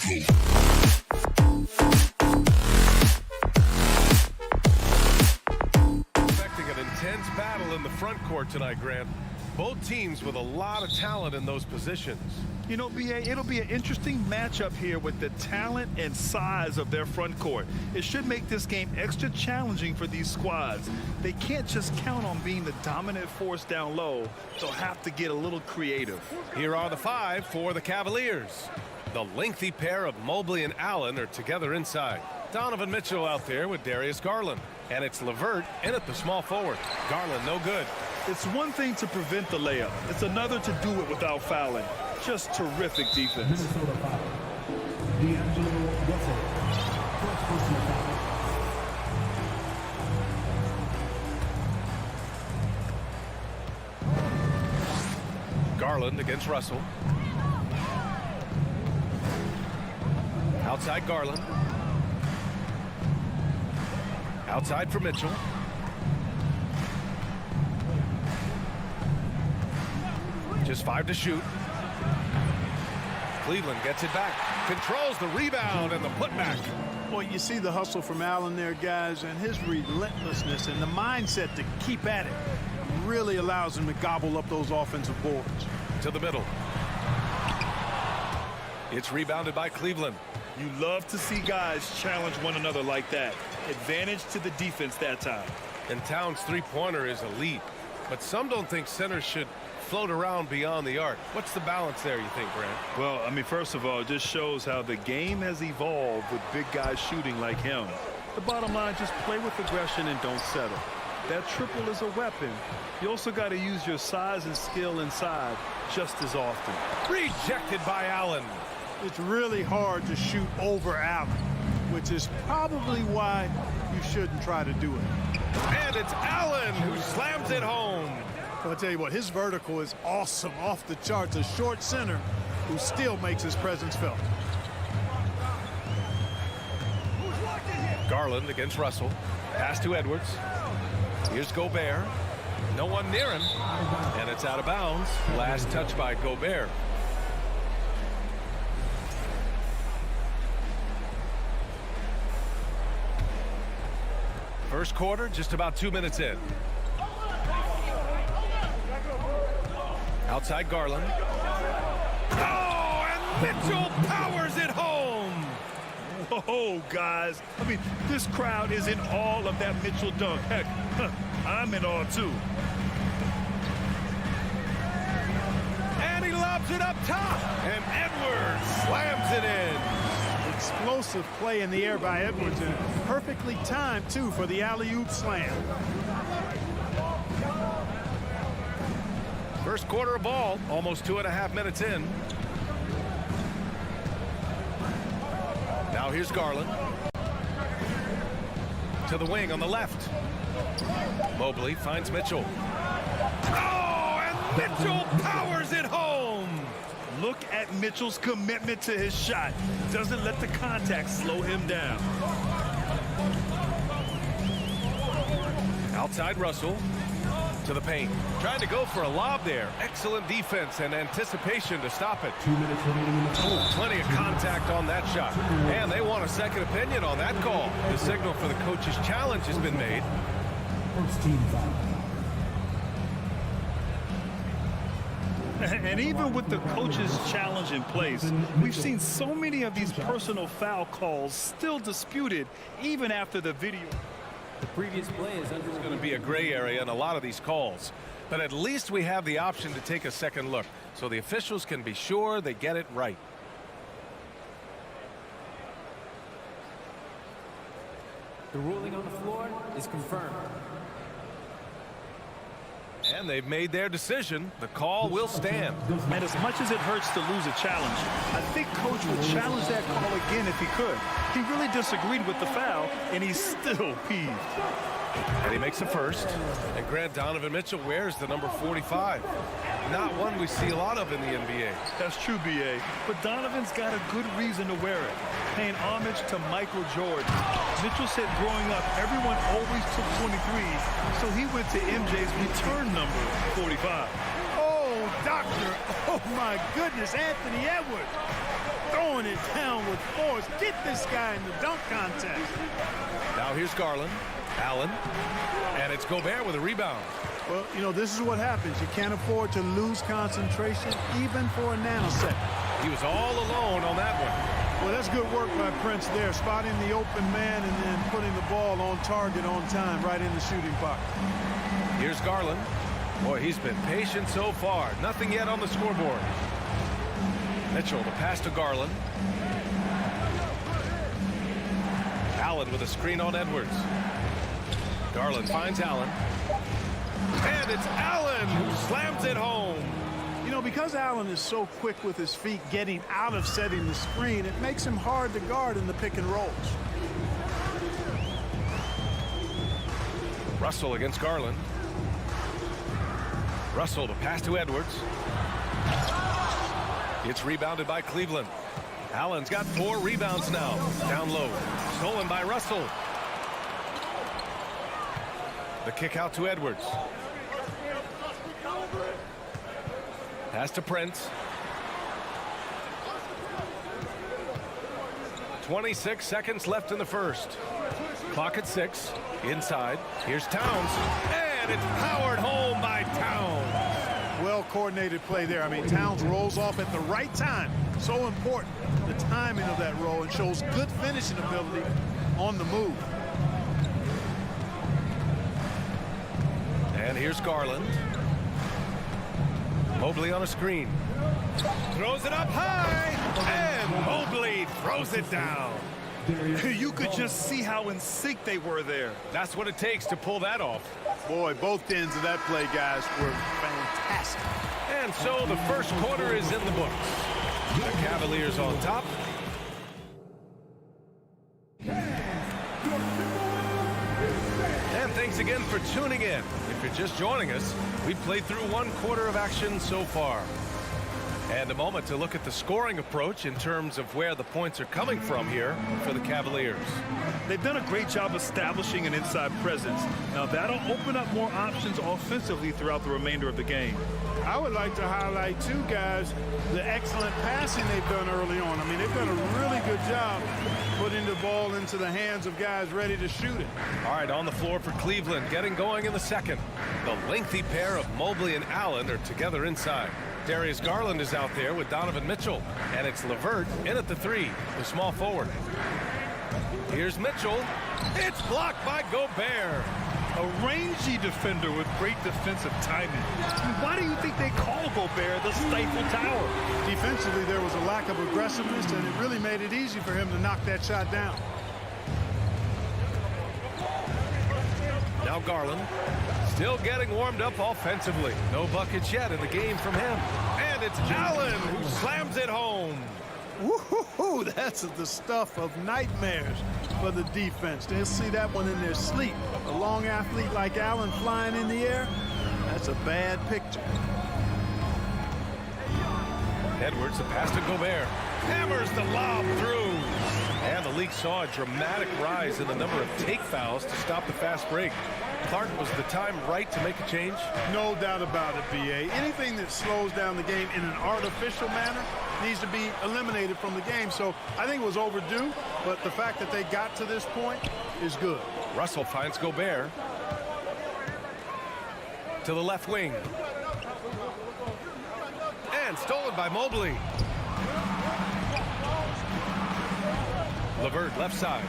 Expecting an intense battle in the front court tonight, Grant. Both teams with a lot of talent in those positions. You know, BA, it'll be an interesting matchup here with the talent and size of their front court. It should make this game extra challenging for these squads. They can't just count on being the dominant force down low. They'll have to get a little creative. Here are the five for the Cavaliers. The lengthy pair of Mobley and Allen are together inside. Donovan Mitchell out there with Darius Garland. And it's LeVert in at the small forward. Garland no good. It's one thing to prevent the layup. It's another to do it without fouling. Just terrific defense. Minnesota foul. D'Angelo Russell. First personal foul. Garland against Russell. Outside Garland. Outside for Mitchell. Just 5 to shoot. Cleveland gets it back. Controls the rebound and the putback. Well, you see the hustle from Allen there, guys, and his relentlessness and the mindset to keep at it really allows him to gobble up those offensive boards. To the middle. It's rebounded by Cleveland. You love to see guys challenge one another like that. Advantage to the defense that time. And Towns' three-pointer is elite. But some don't think centers should float around beyond the arc. What's the balance there, you think, Grant? Well, I mean, first of all, it just shows how the game has evolved with big guys shooting like him. The bottom line, just play with aggression and don't settle. That triple is a weapon. You also got to use your size and skill inside just as often. Rejected by Allen. It's really hard to shoot over Allen, which is probably why you shouldn't try to do it. And it's Allen who slams it home. I'll tell you what, his vertical is awesome, off the charts. A short center who still makes his presence felt. Garland against Russell. Pass to Edwards. Here's Gobert. No one near him. And it's out of bounds. Last touch by Gobert. First quarter, just about 2 minutes in. Outside Garland. Oh, and Mitchell powers it home. Oh, guys. I mean, this crowd is in awe of that Mitchell dunk. Heck, I'm in awe, too. And he lobs it up top. And Edwards slams it in. Explosive play in the air by Edwards, and perfectly timed, too, for the alley-oop slam. First quarter of ball, almost 2.5 minutes in. Now here's Garland. To the wing on the left. Mobley finds Mitchell. Oh, and Mitchell powers it home. Look at Mitchell's commitment to his shot. Doesn't let the contact slow him down. Outside Russell. To the paint. Trying to go for a lob there. Excellent defense and anticipation to stop it. 2 minutes remaining in the fourth. Plenty of contact on that shot. And they want a second opinion on that call. The signal for the coach's challenge has been made. First team foul. And even with the coach's challenge in place, we've seen so many of these personal foul calls still disputed even after the video. The previous play is under. It's going to be a gray area in a lot of these calls. But at least we have the option to take a second look so the officials can be sure they get it right. The ruling on the floor is confirmed. And they've made their decision. The call will stand. And as much as it hurts to lose a challenge, I think Coach would challenge that call again if he could. He really disagreed with the foul, and he's still peeved. And he makes the first. And Grant, Donovan Mitchell wears the number 45. Not one we see a lot of in the NBA. That's true, B.A. But Donovan's got a good reason to wear it, paying homage to Michael Jordan. Mitchell said growing up, everyone always took 23s, so he went to MJ's return number, 45. Oh, doctor. Oh, my goodness. Anthony Edwards throwing it down with with force. Get this guy in the dunk contest. Now here's Garland. Allen. And it's Gobert with a rebound. Well, you know, this is what happens. You can't afford to lose concentration even for a nanosecond. He was all alone on that one. Well, that's good work by Prince there, spotting the open man and then putting the ball on target on time right in the shooting pocket. Here's Garland. Boy, he's been patient so far. Nothing yet on the scoreboard. Mitchell, the pass to Garland. Allen with a screen on Edwards. Garland finds Allen. And it's Allen who slams it home. You know, because Allen is so quick with his feet getting out of setting the screen, it makes him hard to guard in the pick and rolls. Russell against Garland. Russell, the pass to Edwards. It's rebounded by Cleveland. Allen's got 4 rebounds now. Down low. Stolen by Russell. The kick out to Edwards. Pass to Prince. 26 seconds left in the first. Clock at 6. Inside. Here's Towns. And it's powered home by Towns. Well-coordinated play there. I mean, Towns rolls off at the right time. So important, the timing of that roll, and shows good finishing ability on the move. And here's Garland. Mobley on a screen. Throws it up high. And Mobley throws it down. You could just see how in sync they were there. That's what it takes to pull that off. Boy, both ends of that play, guys, were fantastic. And so the first quarter is in the books. The Cavaliers on top. And thanks again for tuning in. If you're just joining us, we've played through 1 quarter of action so far. And a moment to look at the scoring approach in terms of where the points are coming from here for the Cavaliers. They've done a great job establishing an inside presence. Now that'll open up more options offensively throughout the remainder of the game. I would like to highlight, too, guys, the excellent passing they've done early on. I mean, they've done a really good job putting the ball into the hands of guys ready to shoot it. All right, on the floor for Cleveland, getting going in the second. The lengthy pair of Mobley and Allen are together inside. Darius Garland is out there with Donovan Mitchell. And it's LeVert in at the 3, the small forward. Here's Mitchell. It's blocked by Gobert. A rangy defender with great defensive timing. Why do you think they call Gobert the Stifle Tower? Defensively, there was a lack of aggressiveness, and it really made it easy for him to knock that shot down. Now Garland, still getting warmed up offensively. No buckets yet in the game from him. And it's Allen who slams it home. Woo-hoo-hoo, that's the stuff of nightmares for the defense. They'll see that one in their sleep. A long athlete like Allen flying in the air, that's a bad picture. Edwards, the pass to Gobert. Hammers the lob through. And the league saw a dramatic rise in the number of take fouls to stop the fast break. Clark, was the time right to make a change? No doubt about it, B.A. Anything that slows down the game in an artificial manner needs to be eliminated from the game. So I think it was overdue, but the fact that they got to this point is good. Russell finds Gobert. To the left wing. And stolen by Mobley. LeVert left side.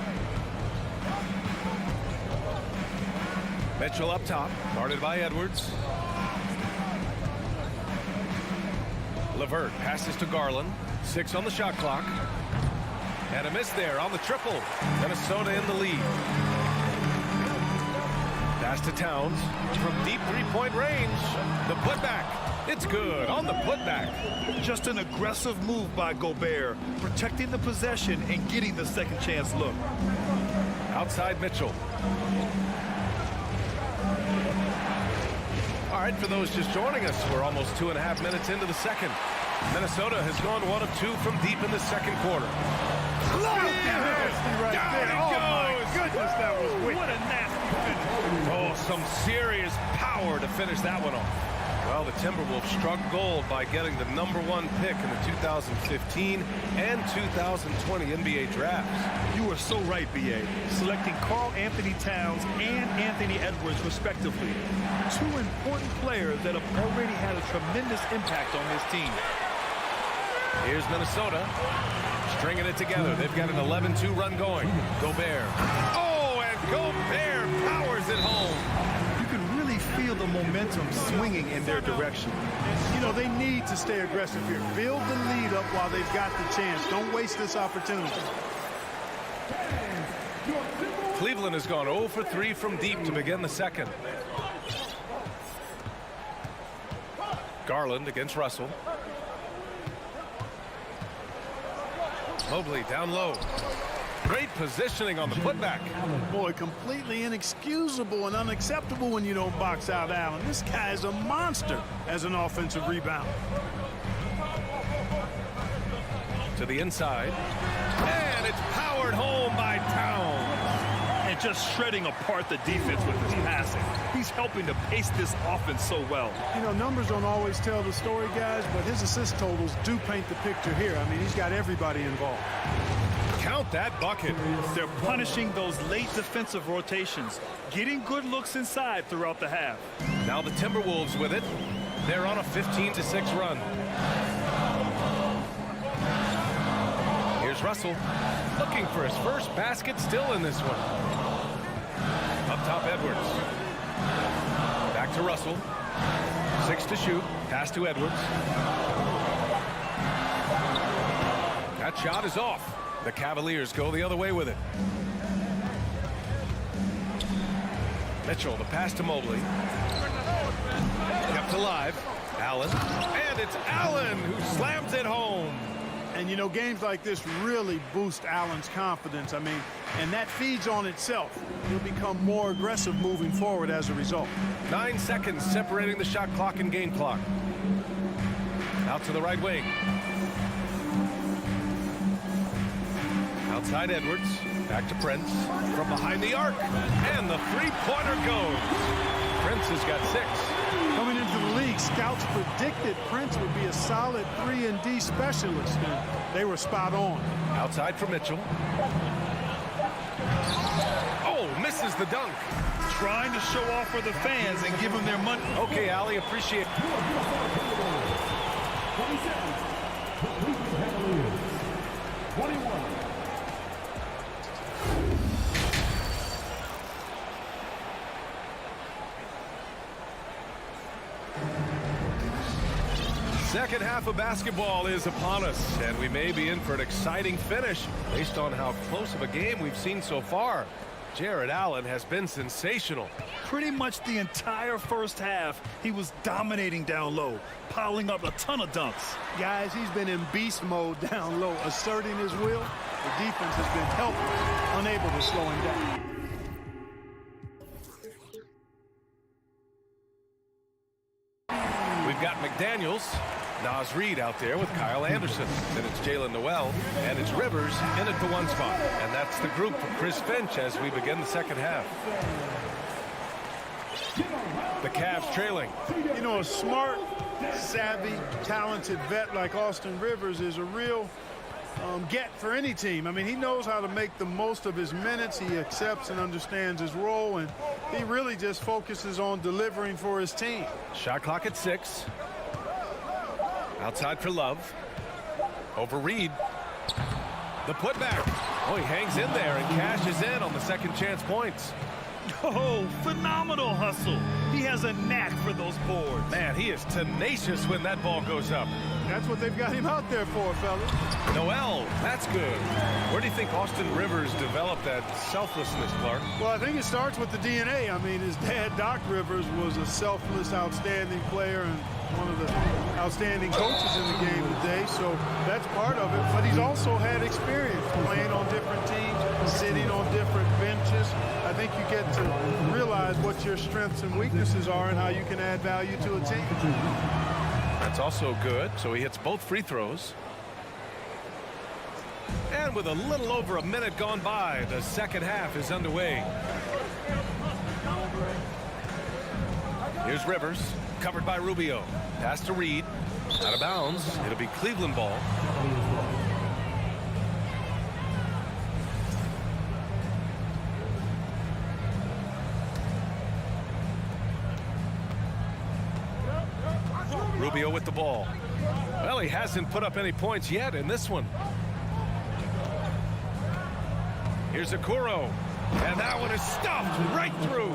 Mitchell up top, guarded by Edwards. LeVert passes to Garland. 6 on the shot clock. And a miss there on the triple. Minnesota in the lead. Pass to Towns from deep three-point range. The putback. It's good on the putback. Just an aggressive move by Gobert, protecting the possession and getting the second chance look. Outside Mitchell. All right, for those just joining us, we're almost 2.5 minutes into the second. Minnesota has gone 1 of 2 from deep in the second quarter. Down it goes. Goodness, that was wicked. What a nasty finish. Oh, some serious power to finish that one off. Well, the Timberwolves struck gold by getting the #1 pick in the 2015 and 2020 NBA drafts. You are so right, B.A. Selecting Karl Anthony Towns and Anthony Edwards, respectively. Two important players that have already had a tremendous impact on this team. Here's Minnesota stringing it together. They've got an 11-2 run going. Gobert. Oh, and Gobert powers it home. You can really feel the momentum swinging in their direction. You know, they need to stay aggressive here. Build the lead up while they've got the chance. Don't waste this opportunity. Cleveland has gone 0 for 3 from deep to begin the second. Garland against Russell. Mobley down low. Great positioning on the putback. Boy, completely inexcusable and unacceptable when you don't box out Allen. This guy is a monster as an offensive rebounder. To the inside. And it's powered home by Towns. And just shredding apart the defense with his passing. He's helping to pace this offense so well. You know, numbers don't always tell the story, guys, but his assist totals do paint the picture here. I mean, he's got everybody involved. Count that bucket. They're punishing those late defensive rotations, getting good looks inside throughout the half. Now the Timberwolves with it. They're on a 15-6 run. Here's Russell looking for his first basket, still in this one. Up top, Edwards. Back to Russell. 6 to shoot. Pass to Edwards. That shot is off. The Cavaliers go the other way with it. Mitchell, the pass to Mobley. Kept alive. Allen. And it's Allen who slams it home. And, you know, games like this really boost Allen's confidence. I mean, and that feeds on itself. He'll become more aggressive moving forward as a result. 9 seconds separating the shot clock and game clock. Out to the right wing. Outside Edwards. Back to Prince. From behind the arc. And the three-pointer goes. Prince has got 6. Coming into the league, scouts predicted Prince would be a solid 3-and-D specialist, and they were spot on. Outside for Mitchell. Oh, misses the dunk. Trying to show off for the fans and give them their money. Okay, Allie, appreciate it. 27. The Cleveland Cavaliers. 21. Second half of basketball is upon us, and we may be in for an exciting finish based on how close of a game we've seen so far. Jared Allen has been sensational. Pretty much the entire first half, he was dominating down low, piling up a ton of dunks. Guys, he's been in beast mode down low, asserting his will. The defense has been helpless, unable to slow him down. We've got McDaniels, Naz Reid out there with Kyle Anderson. Then it's Jalen Noel, and it's Rivers in at the 1 spot. And that's the group for Chris Finch as we begin the second half. The Cavs trailing. You know, a smart, savvy, talented vet like Austin Rivers is a real get for any team. I mean, he knows how to make the most of his minutes. He accepts and understands his role, and he really just focuses on delivering for his team. Shot clock at 6. Outside for Love. Over Reed. The putback. Oh, he hangs in there and cashes in on the second chance points. Oh, phenomenal hustle. He has a knack for those boards. Man, he is tenacious when that ball goes up. That's what they've got him out there for, fellas. Noel, that's good. Where do you think Austin Rivers developed that selflessness, Clark? Well, I think it starts with the DNA. I mean, his dad, Doc Rivers, was a selfless, outstanding player and one of the outstanding coaches in the game today, so that's part of it. But he's also had experience playing on different teams, sitting on different benches. I think you get to realize what your strengths and weaknesses are and how you can add value to a team. That's also good, so he hits both free throws. And with a little over a minute gone by, the second half is underway. Here's Rivers. Covered by Rubio. Pass to Reed. Out of bounds. It'll be Cleveland ball. Rubio with the ball. Well, he hasn't put up any points yet in this one. Here's Okoro. And that one is stuffed right through.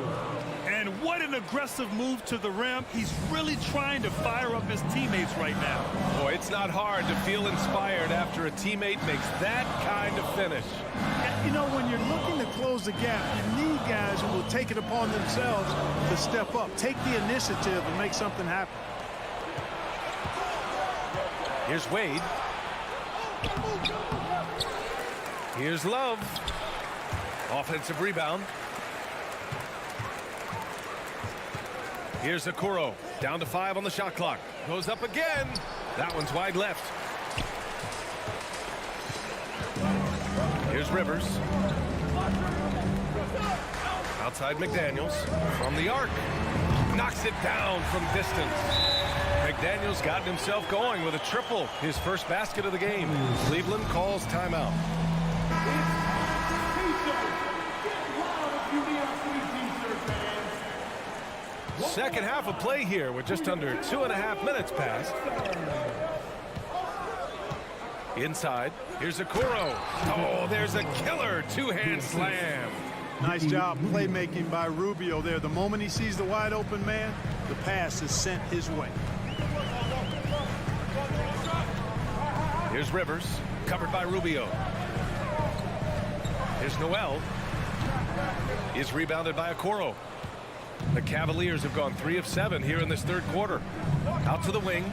And what an aggressive move to the rim. He's really trying to fire up his teammates right now. Boy, it's not hard to feel inspired after a teammate makes that kind of finish. And, you know, when you're looking to close the gap, you need guys who will take it upon themselves to step up, take the initiative, and make something happen. Here's Wade. Here's Love. Offensive rebound. Here's Okoro. Down to 5 on the shot clock. Goes up again. That one's wide left. Here's Rivers. Outside McDaniels. From the arc. Knocks it down from distance. McDaniels got himself going with a triple. His first basket of the game. Cleveland calls timeout. Second half of play here with just under 2.5 minutes passed. Inside, here's Okoro. Oh, there's a killer two-hand slam. Nice job playmaking by Rubio there. The moment he sees the wide open man, the pass is sent his way. Here's Rivers, covered by Rubio. Here's Noel. Is rebounded by Okoro. The Cavaliers have gone 3 of 7 here in this third quarter. Out to the wing.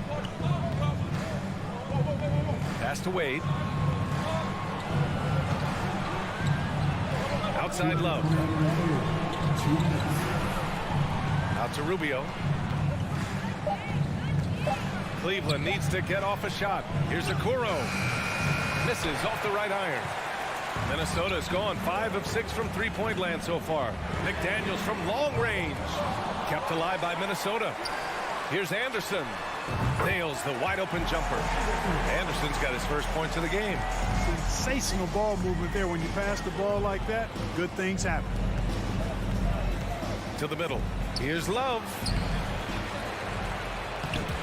Pass to Wade. Outside Love. Out to Rubio. Cleveland needs to get off a shot. Here's Okoro. Misses off the right iron. Minnesota's gone 5 of 6 from three-point land so far. McDaniels from long range. Kept alive by Minnesota. Here's Anderson. Nails the wide-open jumper. Anderson's got his first points of the game. Sensational ball movement there. When you pass the ball like that, good things happen. To the middle. Here's Love.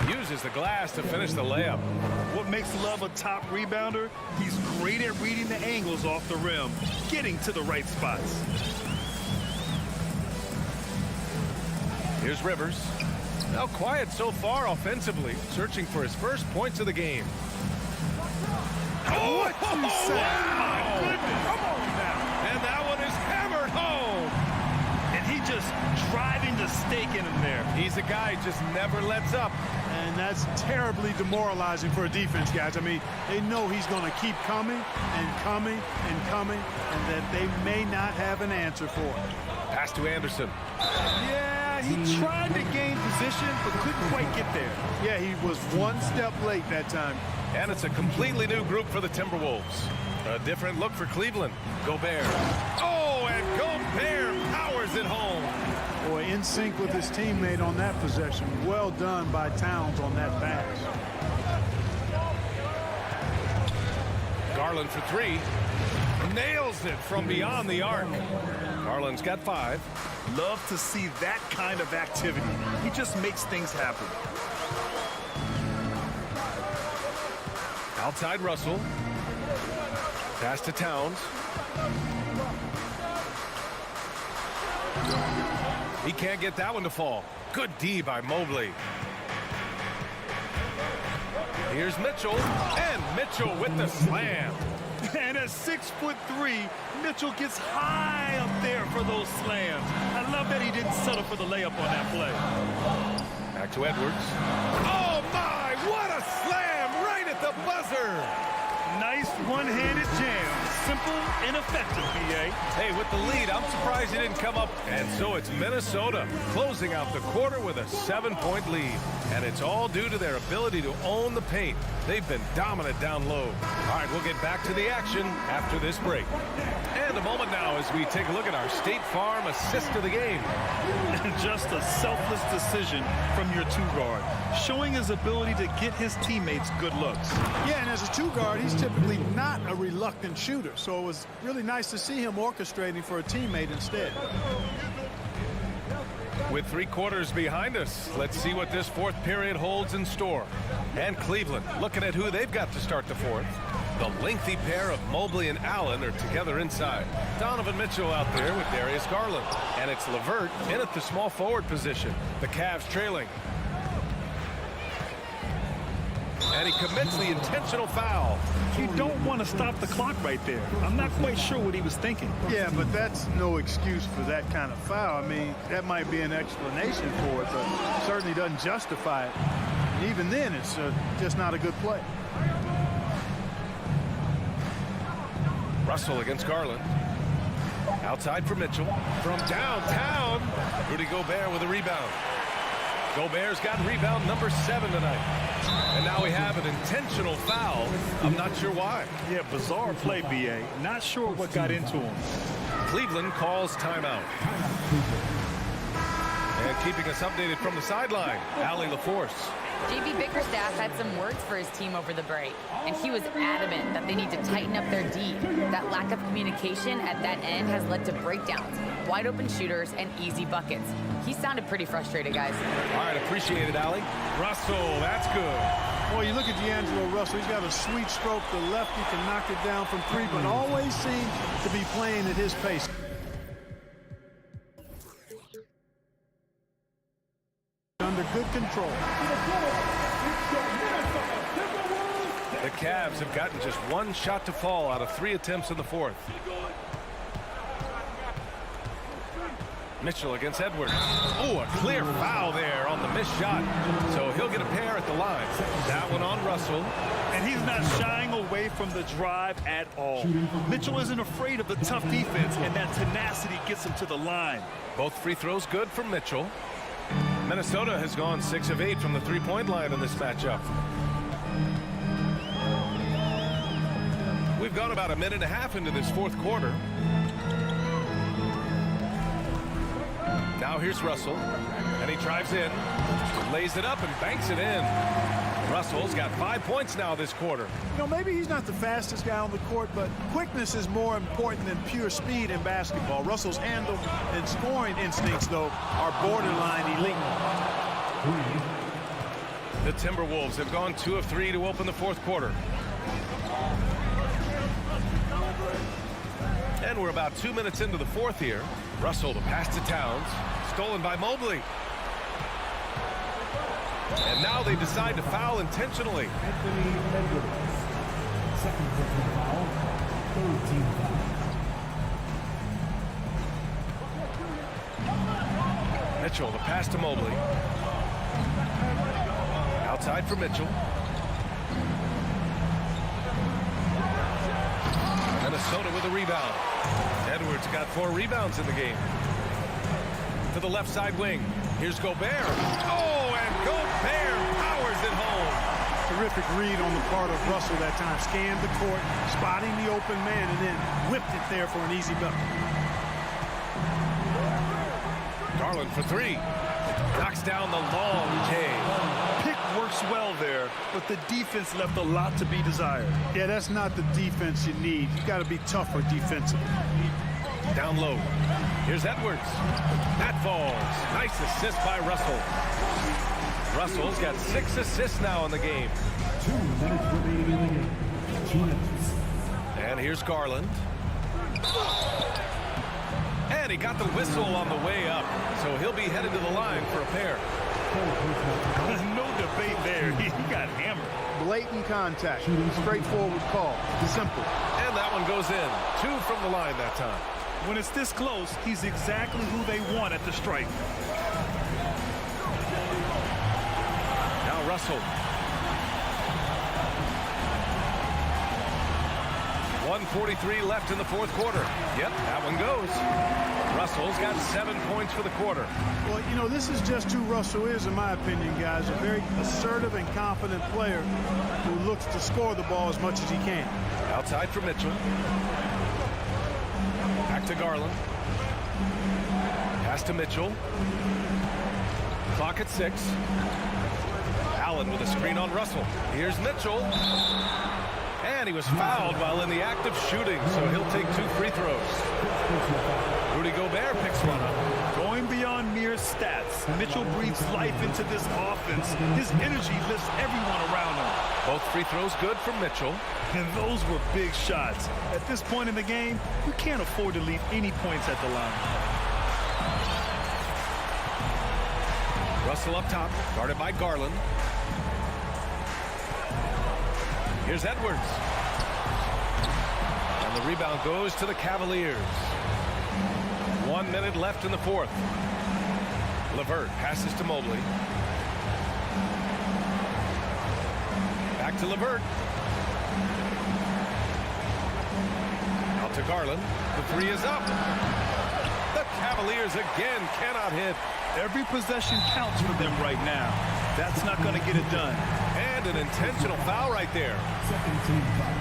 Uses the glass to finish the layup. What makes Love a top rebounder? He's great at reading the angles off the rim, getting to the right spots. Here's Rivers. Now quiet so far offensively, searching for his first points of the game. Oh, what you say? Wow. My goodness. Come on now. And that one is hammered home. And he just driving the stake in him there. He's a guy who just never lets up. And that's terribly demoralizing for a defense, guys. I mean, they know he's going to keep coming and coming and coming, and that they may not have an answer for it. Pass to Anderson. Yeah, he tried to gain position, but couldn't quite get there. Yeah, he was one step late that time. And it's a completely new group for the Timberwolves. A different look for Cleveland. Gobert. Oh, and Gobert powers it home. Boy, in sync with his teammate on that possession. Well done by Towns on that pass. Garland for 3. Nails it from beyond the arc. Garland's got 5. Love to see that kind of activity. He just makes things happen. Outside Russell. Pass to Towns. He can't get that one to fall. Good D by Mobley. Here's Mitchell. And Mitchell with the slam. And at 6'3", Mitchell gets high up there for those slams. I love that he didn't settle for the layup on that play. Back to Edwards. Oh my, what a slam right at the buzzer. Nice one-handed jams. Simple and effective, B.A. Hey, with the lead, I'm surprised he didn't come up. And so it's Minnesota closing out the quarter with a 7-point lead. And it's all due to their ability to own the paint. They've been dominant down low. All right, we'll get back to the action after this break. And a moment now as we take a look at our State Farm assist of the game. Just a selfless decision from your two-guard, showing his ability to get his teammates good looks. Yeah, and as a two-guard, he's typically not a reluctant shooter, so it was really nice to see him orchestrating for a teammate instead. With 3 quarters behind us, let's see what this fourth period holds in store. And Cleveland looking at who they've got to start the fourth. The lengthy pair of Mobley and Allen are together inside. Donovan Mitchell out there with Darius Garland. And it's LeVert in at the small forward position. The Cavs trailing. And he commits the intentional foul. You don't want to stop the clock right there. I'm not quite sure what he was thinking. Yeah, but that's no excuse for that kind of foul. I mean, that might be an explanation for it, but certainly doesn't justify it. And even then, it's just not a good play. Russell against Garland. Outside for Mitchell. From downtown, Rudy Gobert with a rebound. Gobert's got rebound number 7 tonight. And now we have an intentional foul. I'm not sure why. Yeah, bizarre play, B.A. Not sure what got into him. Cleveland calls timeout. And keeping us updated from the sideline, Allie LaForce. JB Bickerstaff had some words for his team over the break, and he was adamant that they need to tighten up their D. That lack of communication at that end has led to breakdowns, wide open shooters, and easy buckets. He sounded pretty frustrated, guys. All right, appreciate it, Allie. Russell, that's good. Well, you look at D'Angelo Russell, he's got a sweet stroke. The lefty can knock it down from 3, but always seems to be playing at his pace. Under good control. The Cavs have gotten just 1 shot to fall out of 3 attempts in the fourth. Mitchell against Edwards. Oh, a clear foul there on the missed shot. So he'll get a pair at the line. That one on Russell. And he's not shying away from the drive at all. Mitchell isn't afraid of the tough defense, and that tenacity gets him to the line. Both free throws good from Mitchell. Minnesota has gone 6 of 8 from the three-point line in this matchup. We've gone about a minute and a half into this fourth quarter. Now here's Russell, and he drives in, lays it up and banks it in. Russell's got 5 points now this quarter. You know, maybe he's not the fastest guy on the court, but quickness is more important than pure speed in basketball. Russell's handle and scoring instincts, though, are borderline elite. The Timberwolves have gone 2 of 3 to open the fourth quarter. And we're about 2 minutes into the fourth here. Russell to pass to Towns. Stolen by Mobley. And now they decide to foul intentionally. Anthony Edwards. Second personal foul. Third team foul. Mitchell to pass to Mobley. Outside for Mitchell. Minnesota with a rebound. Edwards got 4 rebounds in the game. To the left side wing. Here's Gobert. Oh, and Gobert powers it home. Terrific read on the part of Russell that time. Scanned the court, spotting the open man, and then whipped it there for an easy bucket. Garland for 3. Knocks down the long J. Pick works well there, but the defense left a lot to be desired. Yeah, that's not the defense you need. You got to be tougher defensively. Down low. Here's Edwards. That falls. Nice assist by Russell. Russell's got 6 assists now in the game. 2 minutes remaining in the game. 2 minutes. And here's Garland. And he got the whistle on the way up. So he'll be headed to the line for a pair. There's no debate there. He got hammered. Blatant contact. Straightforward call. Simple. And that one goes in. 2 from the line that time. When it's this close, he's exactly who they want at the stripe. Now Russell. 1:43 left in the fourth quarter. Yep, that one goes. Russell's got 7 points for the quarter. Well, you know, this is just who Russell is, in my opinion, guys. A very assertive and confident player who looks to score the ball as much as he can. Outside for Mitchell. Back to Garland. Pass to Mitchell. Clock at 6. Allen with a screen on Russell. Here's Mitchell. And he was fouled while in the act of shooting, so he'll take 2 free throws. Rudy Gobert picks one up. Going beyond mere stats, Mitchell breathes life into this offense. His energy lifts everyone around him. Both free throws good for Mitchell. And those were big shots. At this point in the game, you can't afford to leave any points at the line. Russell up top, guarded by Garland. Here's Edwards. And the rebound goes to the Cavaliers. 1 minute left in the fourth. LeVert passes to Mobley. Back to LeVert. Out to Garland. The 3 is up. The Cavaliers again cannot hit. Every possession counts for them right now. That's not going to get it done. And an intentional foul right there. Second team foul.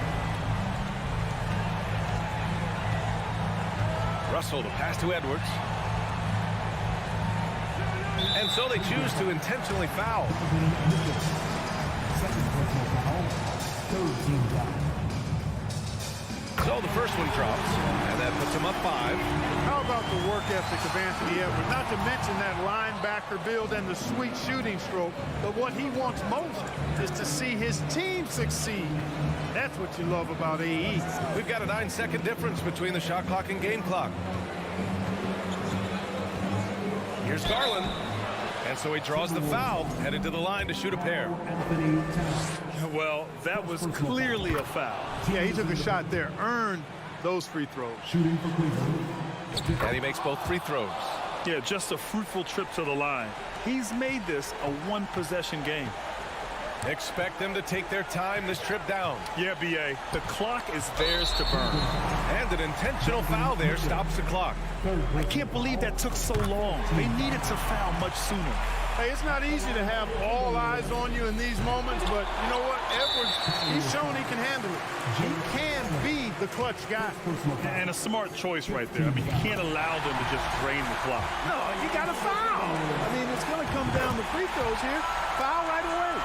Russell to pass to Edwards. And so they choose to intentionally foul. Second personal foul. Third team foul. So the first one drops, and that puts him up 5. How about the work ethic of Anthony Edwards? Not to mention that linebacker build and the sweet shooting stroke, but what he wants most is to see his team succeed. That's what you love about AE. We've got a 9-second difference between the shot clock and game clock. Here's Garland. And so he draws the foul, headed to the line to shoot a pair. Anthony Towns. Well, that was clearly a foul. Yeah, he took a shot there, earned those free throws. Shooting for Cleveland. And he makes both free throws. Yeah, just a fruitful trip to the line. He's made this a one-possession game. Expect them to take their time this trip down. Yeah, B.A., the clock is theirs to burn. And an intentional foul there stops the clock. I can't believe that took so long. They needed to foul much sooner. Hey, it's not easy to have all eyes on you in these moments, but you know what? Edwards, he's shown he can handle it. He can be the clutch guy. And a smart choice right there. I mean, you can't allow them to just drain the clock. No, you got to foul. I mean, it's going to come down to free throws here. Foul right away.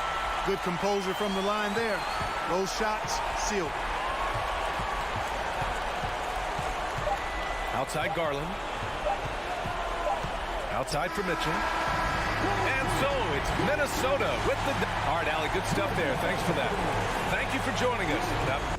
Good composure from the line there. Those shots sealed. Outside Garland. Outside for Mitchell. And so it's Minnesota with the... All right, Allie, good stuff there. Thanks for that. Thank you for joining us.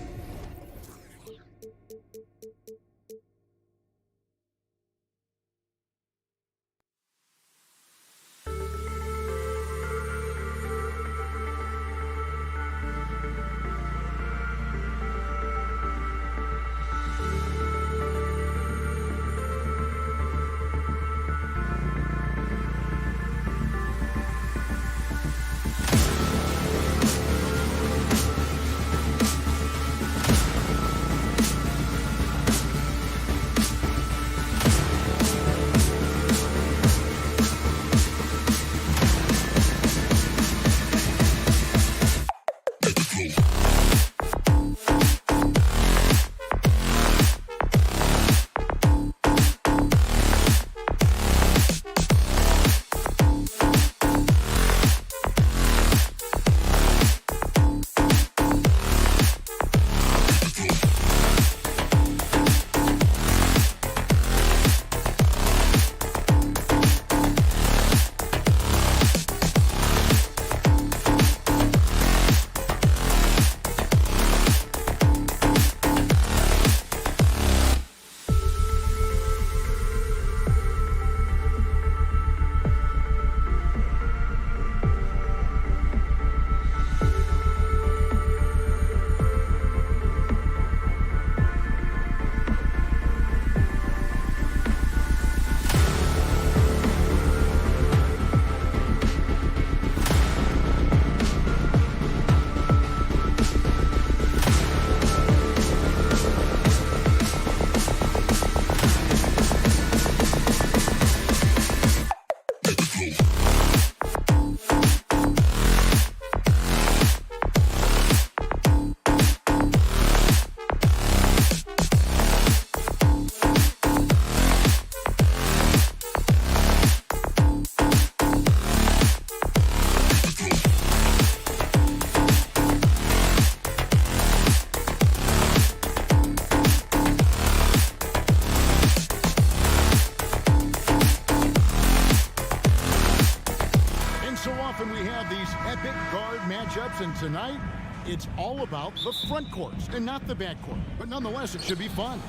tonight, it's all about the front courts and not the back court. But nonetheless, it should be fun.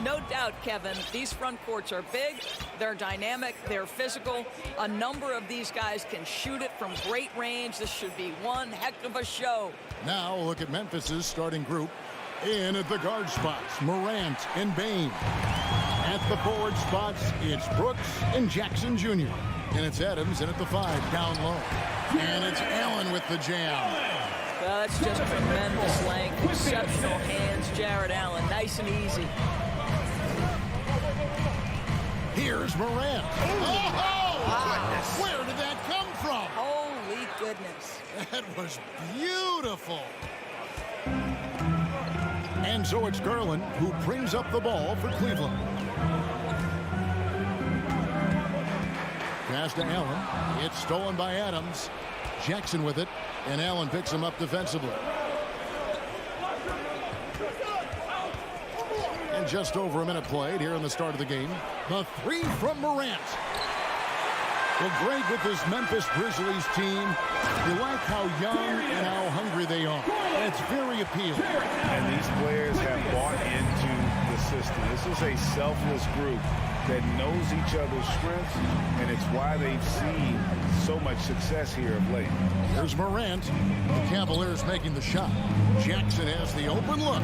No doubt, Kevin. These front courts are big, they're dynamic, they're physical. A number of these guys can shoot it from great range. This should be one heck of a show. Now look at Memphis's starting group. In at the guard spots, Morant and Bain. At the forward spots, it's Brooks and Jackson Jr. And it's Adams in at the 5 down low. And it's Allen with the jam. Well, that's just tremendous length, exceptional hands, Jared Allen, nice and easy. Here's Morant. Oh! Where did that come from? Holy goodness. That was beautiful. And so it's Garland who brings up the ball for Cleveland. Pass to Allen. It's stolen by Adams. Jackson with it, and Allen picks him up defensively. And just over a minute played here in the start of the game. The 3 from Morant. Well, great with this Memphis Grizzlies team. You like how young and how hungry they are. It's very appealing. And these players have bought into the system. This is a selfless group that knows each other's strengths, and it's why they've seen so much success here of late. Here's Morant. The Cavaliers making the shot. Jackson has the open look.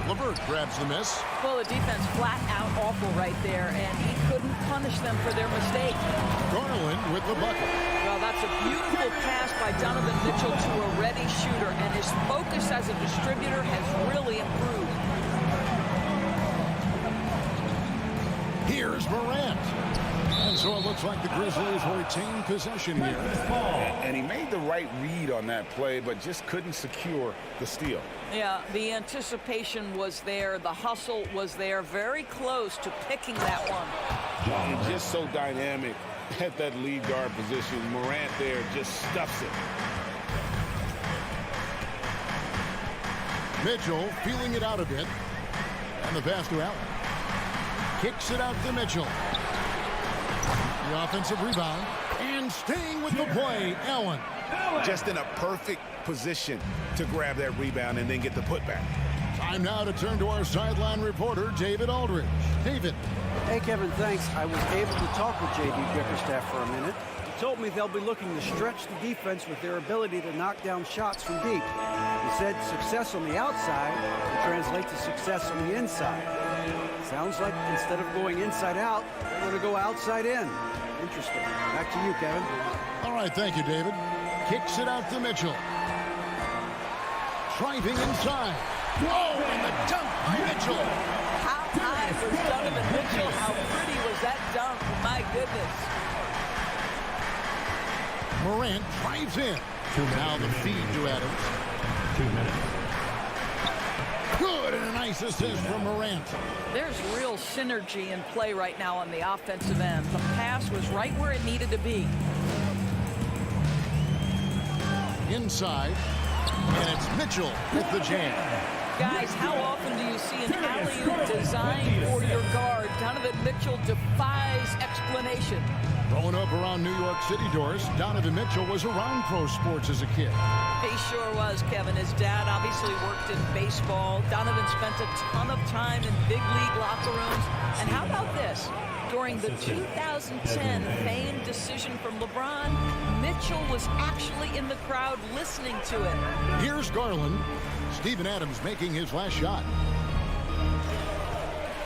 LeVert grabs the miss. Well, the defense flat out awful right there, and he couldn't punish them for their mistake. Garland with the bucket. Well, that's a beautiful pass by Donovan Mitchell to a ready shooter, and his focus as a distributor has really improved. Here's Morant. And so it looks like the Grizzlies will retain possession here. And he made the right read on that play, but just couldn't secure the steal. Yeah, the anticipation was there. The hustle was there. Very close to picking that one. And just so dynamic at that lead guard position. Morant there just stuffs it. Mitchell feeling it out a bit. And the pass to Allen. Kicks it out to Mitchell. The offensive rebound. And staying with the play, Allen. Just in a perfect position to grab that rebound and then get the putback. Time now to turn to our sideline reporter, David Aldridge. David. Hey, Kevin, thanks. I was able to talk with J.D. Bickerstaff for a minute. He told me they'll be looking to stretch the defense with their ability to knock down shots from deep. He said success on the outside will translate to success on the inside. Sounds like instead of going inside out, they're going to go outside in. Interesting. Back to you, Kevin. All right, thank you, David. Kicks it out to Mitchell. Driving inside. Oh, and the dunk by Mitchell. How high was Donovan Mitchell? How pretty was that dunk? My goodness. Morant drives in. Now the feed to Adams. 2 minutes. Good, and a nice assist from Morant. There's real synergy in play right now on the offensive end. The pass was right where it needed to be. Inside, and it's Mitchell with the jam. Guys, how often do you see an alley-oop designed for your guard? Donovan Mitchell defies explanation. Growing up around New York City doors, Donovan Mitchell was around pro sports as a kid. He sure was, Kevin. His dad obviously worked in baseball. Donovan spent a ton of time in big league locker rooms. And how about this? During the 2010 famed decision from LeBron, Mitchell was actually in the crowd listening to it. Here's Garland. Steven Adams making his last shot.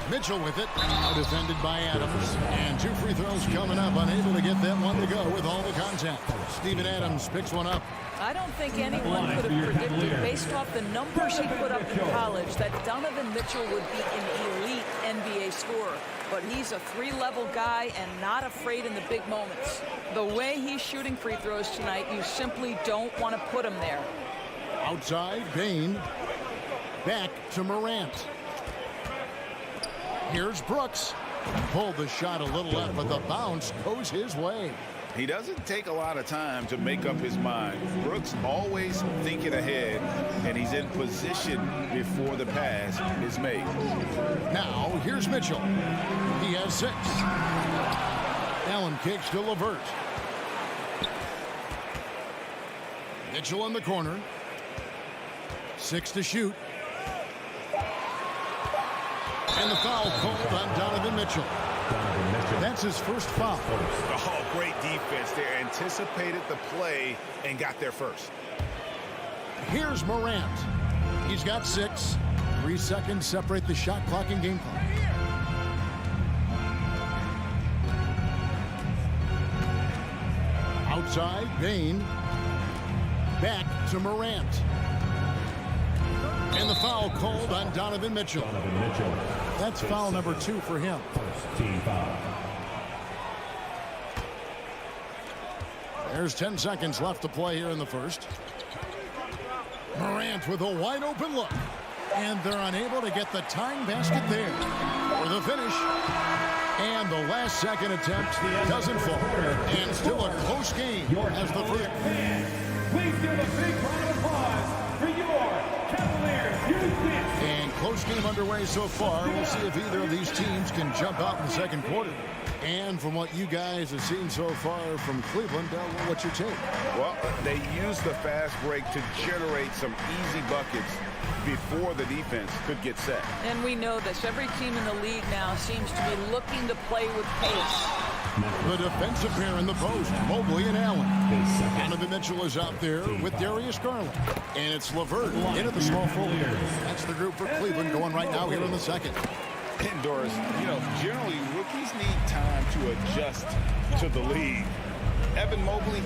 Mitchell with it, defended by Adams. And 2 free throws coming up, unable to get that one to go with all the contact. Steven Adams picks one up. I don't think anyone could have predicted, based off the numbers he put up in college, that Donovan Mitchell would be an elite NBA scorer. But he's a 3-level guy and not afraid in the big moments. The way he's shooting free throws tonight, you simply don't want to put him there. Outside, Bain. Back to Morant. Here's Brooks. Pulled the shot a little left, but the bounce goes his way. He doesn't take a lot of time to make up his mind. Brooks always thinking ahead, and he's in position before the pass is made. Now, here's Mitchell. He has 6. Allen kicks to LeVert. Mitchell in the corner. 6 to shoot. And the foul called on Donovan Mitchell. That's his first foul. Oh, great defense there. Anticipated the play and got there first. Here's Morant. He's got 6. 3 seconds separate the shot clock and game clock. Outside, Bain. Back to Morant. And the foul called on Donovan Mitchell. That's foul number 2 for him. Team foul. There's 10 seconds left to play here in the first. Morant with a wide open look. And they're unable to get the tying basket there for the finish. And the last second attempt doesn't fall. And still a close game as the first. Please give a big round of applause for your Cavaliers. And close game underway so far. We'll see if either of these teams can jump out in the second quarter. And from what you guys have seen so far from Cleveland, what's your take? Well, they used the fast break to generate some easy buckets before the defense could get set. And we know this. Every team in the league now seems to be looking to play with pace. The defensive pair in the post, Mobley and Allen. Donovan Mitchell is out there with Darius Garland. And it's LeVert into the small forward. That's the group for Cleveland going right now here in the second. And Doris, generally rookies need time to adjust to the league. Evan Mobley,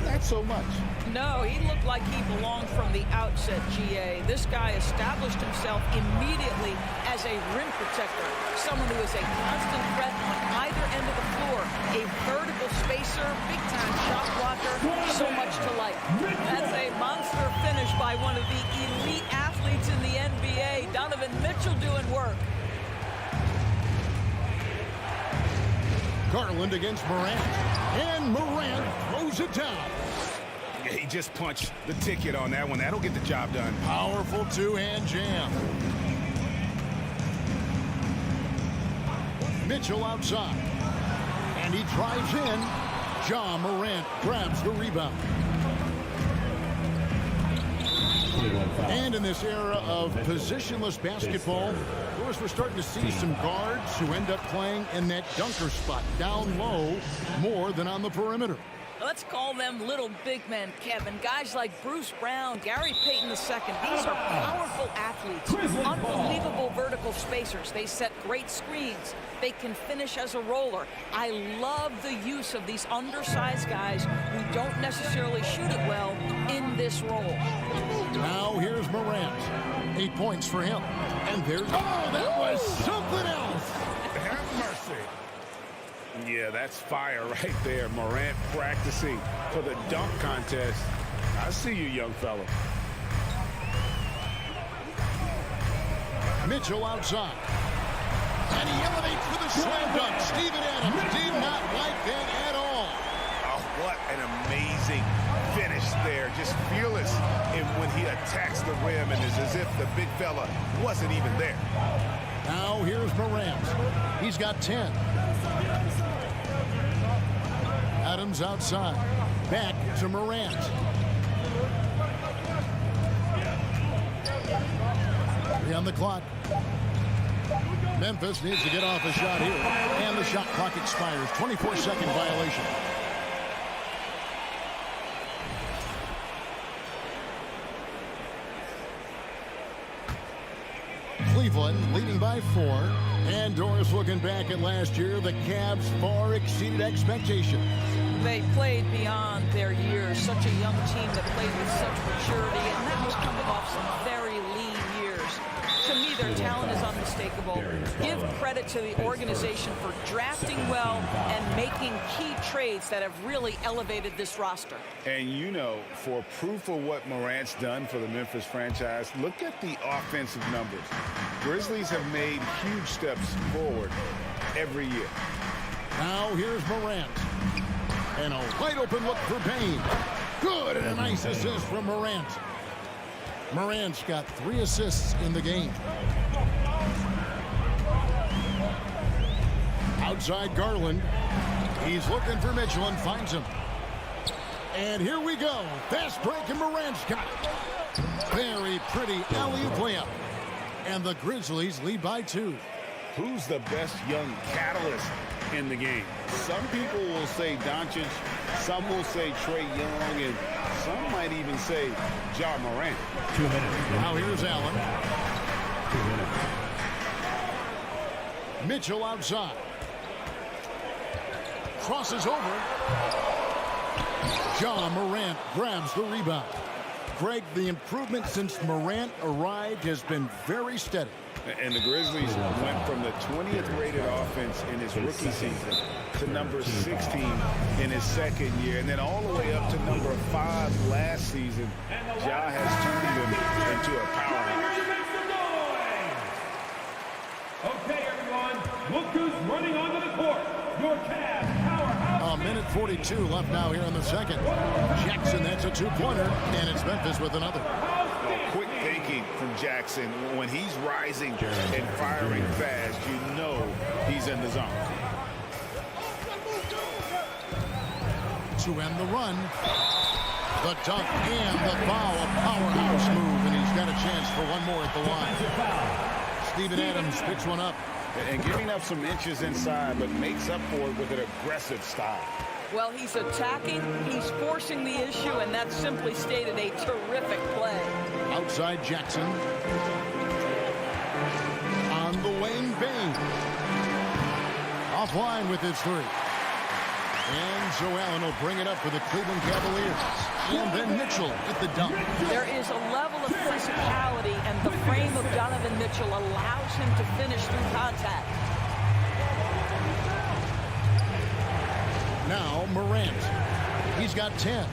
not so much. No, he looked like he belonged from the outset, GA. This guy established himself immediately as a rim protector, someone who is a constant threat on either end of the floor, a vertical spacer, big-time shot blocker, so much to like. That's a monster finish by one of the elite athletes in the NBA, Donovan Mitchell doing work. Garland against Morant. And Morant throws it down. Yeah, he just punched the ticket on that one. That'll get the job done. Powerful two-hand jam. Mitchell outside. And he drives in. Ja Morant grabs the rebound. And in this era of positionless basketball, of course, we're starting to see some guards who end up playing in that dunker spot down low more than on the perimeter. Let's call them little big men, Kevin. Guys like Bruce Brown, Gary Payton II. These are powerful athletes, unbelievable vertical spacers. They set great screens. They can finish as a roller. I love the use of these undersized guys who don't necessarily shoot it well in this role. Now here's Morant. 8 points for him. And there's... Oh, that was something else. Have mercy. Yeah, that's fire right there. Morant practicing for the dunk contest. I see you, young fella. Mitchell outside. And he elevates for the slam dunk. Steven Adams did not like that at all. Oh, what an amazing finish there. Just fearless when he attacks the rim, and it's as if the big fella wasn't even there. Now here's Morant. He's got 10. Adams outside. Back to Morant. Three on the clock. Memphis needs to get off a shot here. And the shot clock expires. 24-second violation. Cleveland leading by 4. And Doris, looking back at last year, the Cavs far exceeded expectations. They played beyond their years. Such a young team that played with such maturity, and that was coming off some very lean years. To me, their talent is unmistakable. Give credit to the organization for drafting well and making key trades that have really elevated this roster. And for proof of what Morant's done for the Memphis franchise, look at the offensive numbers. Grizzlies have made huge steps forward every year. Now here's Morant. And a wide open look for Bain. Good, and a nice assist from Morant. Morant's got 3 assists in the game. Outside Garland. He's looking for Mitchell and finds him. And here we go. Fast break, and Morant's got it. Very pretty alley-oop layup. And the Grizzlies lead by 2. Who's the best young catalyst in the game? Some people will say Doncic, some will say Trae Young, and some might even say Ja Morant. 2 minutes. Now here's Allen. 2 minutes. Mitchell outside. Crosses over. Ja Morant grabs the rebound. Greg, the improvement since Morant arrived has been very steady. And the Grizzlies went from the 20th rated offense in his rookie season to number 16 in his second year, and then all the way up to number 5 last season. Ja has turned them into a powerhouse. Okay, everyone, look who's running onto the court. Your Cavs powerhouse. A minute 42 left now here in the second. Jackson, that's a 2-pointer, and it's Memphis with another. Quick thinking from Jackson. When he's rising and firing fast, you know he's in the zone. To end the run, the dunk and the foul, a powerhouse move, and he's got a chance for one more at the line. Steven Adams picks one up. And giving up some inches inside, but makes up for it with an aggressive style. Well, he's attacking, he's forcing the issue, and that's simply stated a terrific play. Outside Jackson. On the wing, Bain. Offline with his 3. And Joe Allen will bring it up for the Cleveland Cavaliers. And then Mitchell with the dunk. There is a level of physicality, and the frame of Donovan Mitchell allows him to finish through contact. Now Morant. He's got 10.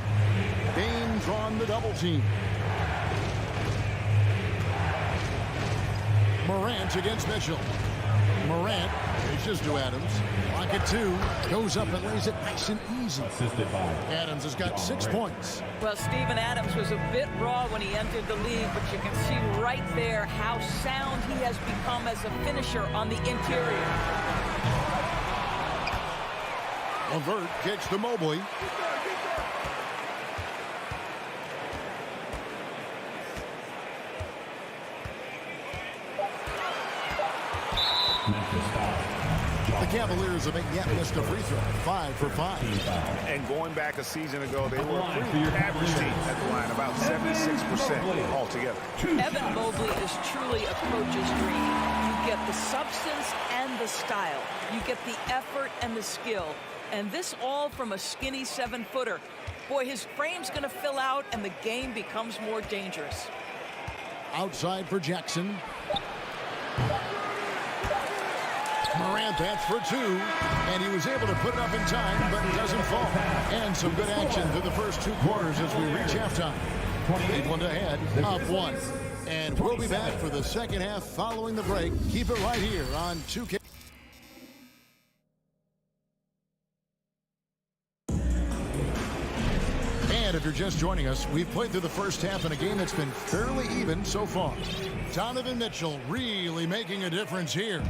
Bain's on the double team. Morant against Mitchell. Morant reaches to Adams. Pocket 2. Goes up and lays it nice and easy. Assisted by Adams has got 6 points. Well, Steven Adams was a bit raw when he entered the league, but you can see right there how sound he has become as a finisher on the interior. LeVert kicks to Mobley. The Cavaliers have yet missed a free throw. 5 for 5. And going back a season ago, they were a pretty average team at the line, about 76% altogether. Evan Mobley is truly a coach's dream. You get the substance and the style. You get the effort and the skill. And this all from a skinny 7-footer. Boy, his frame's going to fill out, and the game becomes more dangerous. Outside for Jackson. Morant, that's for 2, and he was able to put it up in time, but it doesn't fall. And some good action through the first 2 quarters as we reach halftime. Cleveland ahead, up 1. And we'll be back for the second half following the break. Keep it right here on 2K. And if you're just joining us, we've played through the first half in a game that's been fairly even so far. Donovan Mitchell really making a difference here.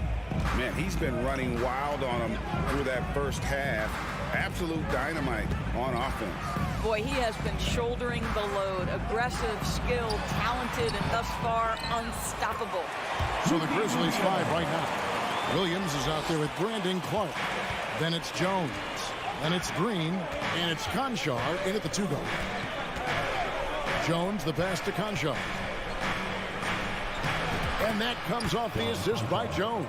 Man, he's been running wild on him through that first half. Absolute dynamite on offense. Boy, he has been shouldering the load. Aggressive, skilled, talented, and thus far unstoppable. So the Grizzlies 5 right now. Williams is out there with Brandon Clark. Then it's Jones. Then it's Green. And it's Conchar in at the 2 guard. Jones, the pass to Conchar. And that comes off the assist by Jones.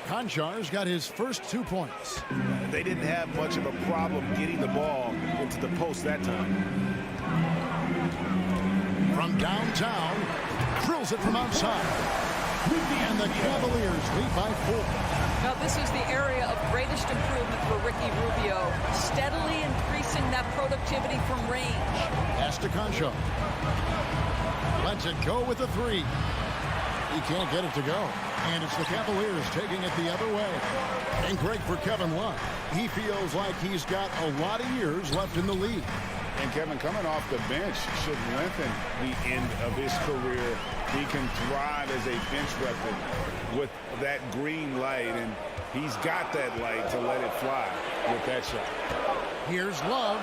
Konchar's got his first 2 points. They didn't have much of a problem getting the ball into the post that time. From downtown, drills it from outside. And the Cavaliers lead by 4. Now, this is the area of greatest improvement for Ricky Rubio, steadily increasing that productivity from range. Pass to Conchar. Lets it go with the 3. He can't get it to go. And it's the Cavaliers taking it the other way. And great for Kevin Love. He feels like he's got a lot of years left in the league. And Kevin, coming off the bench should lengthen the end of his career. He can thrive as a bench weapon with that green light, and he's got that light to let it fly with that shot. Here's Love.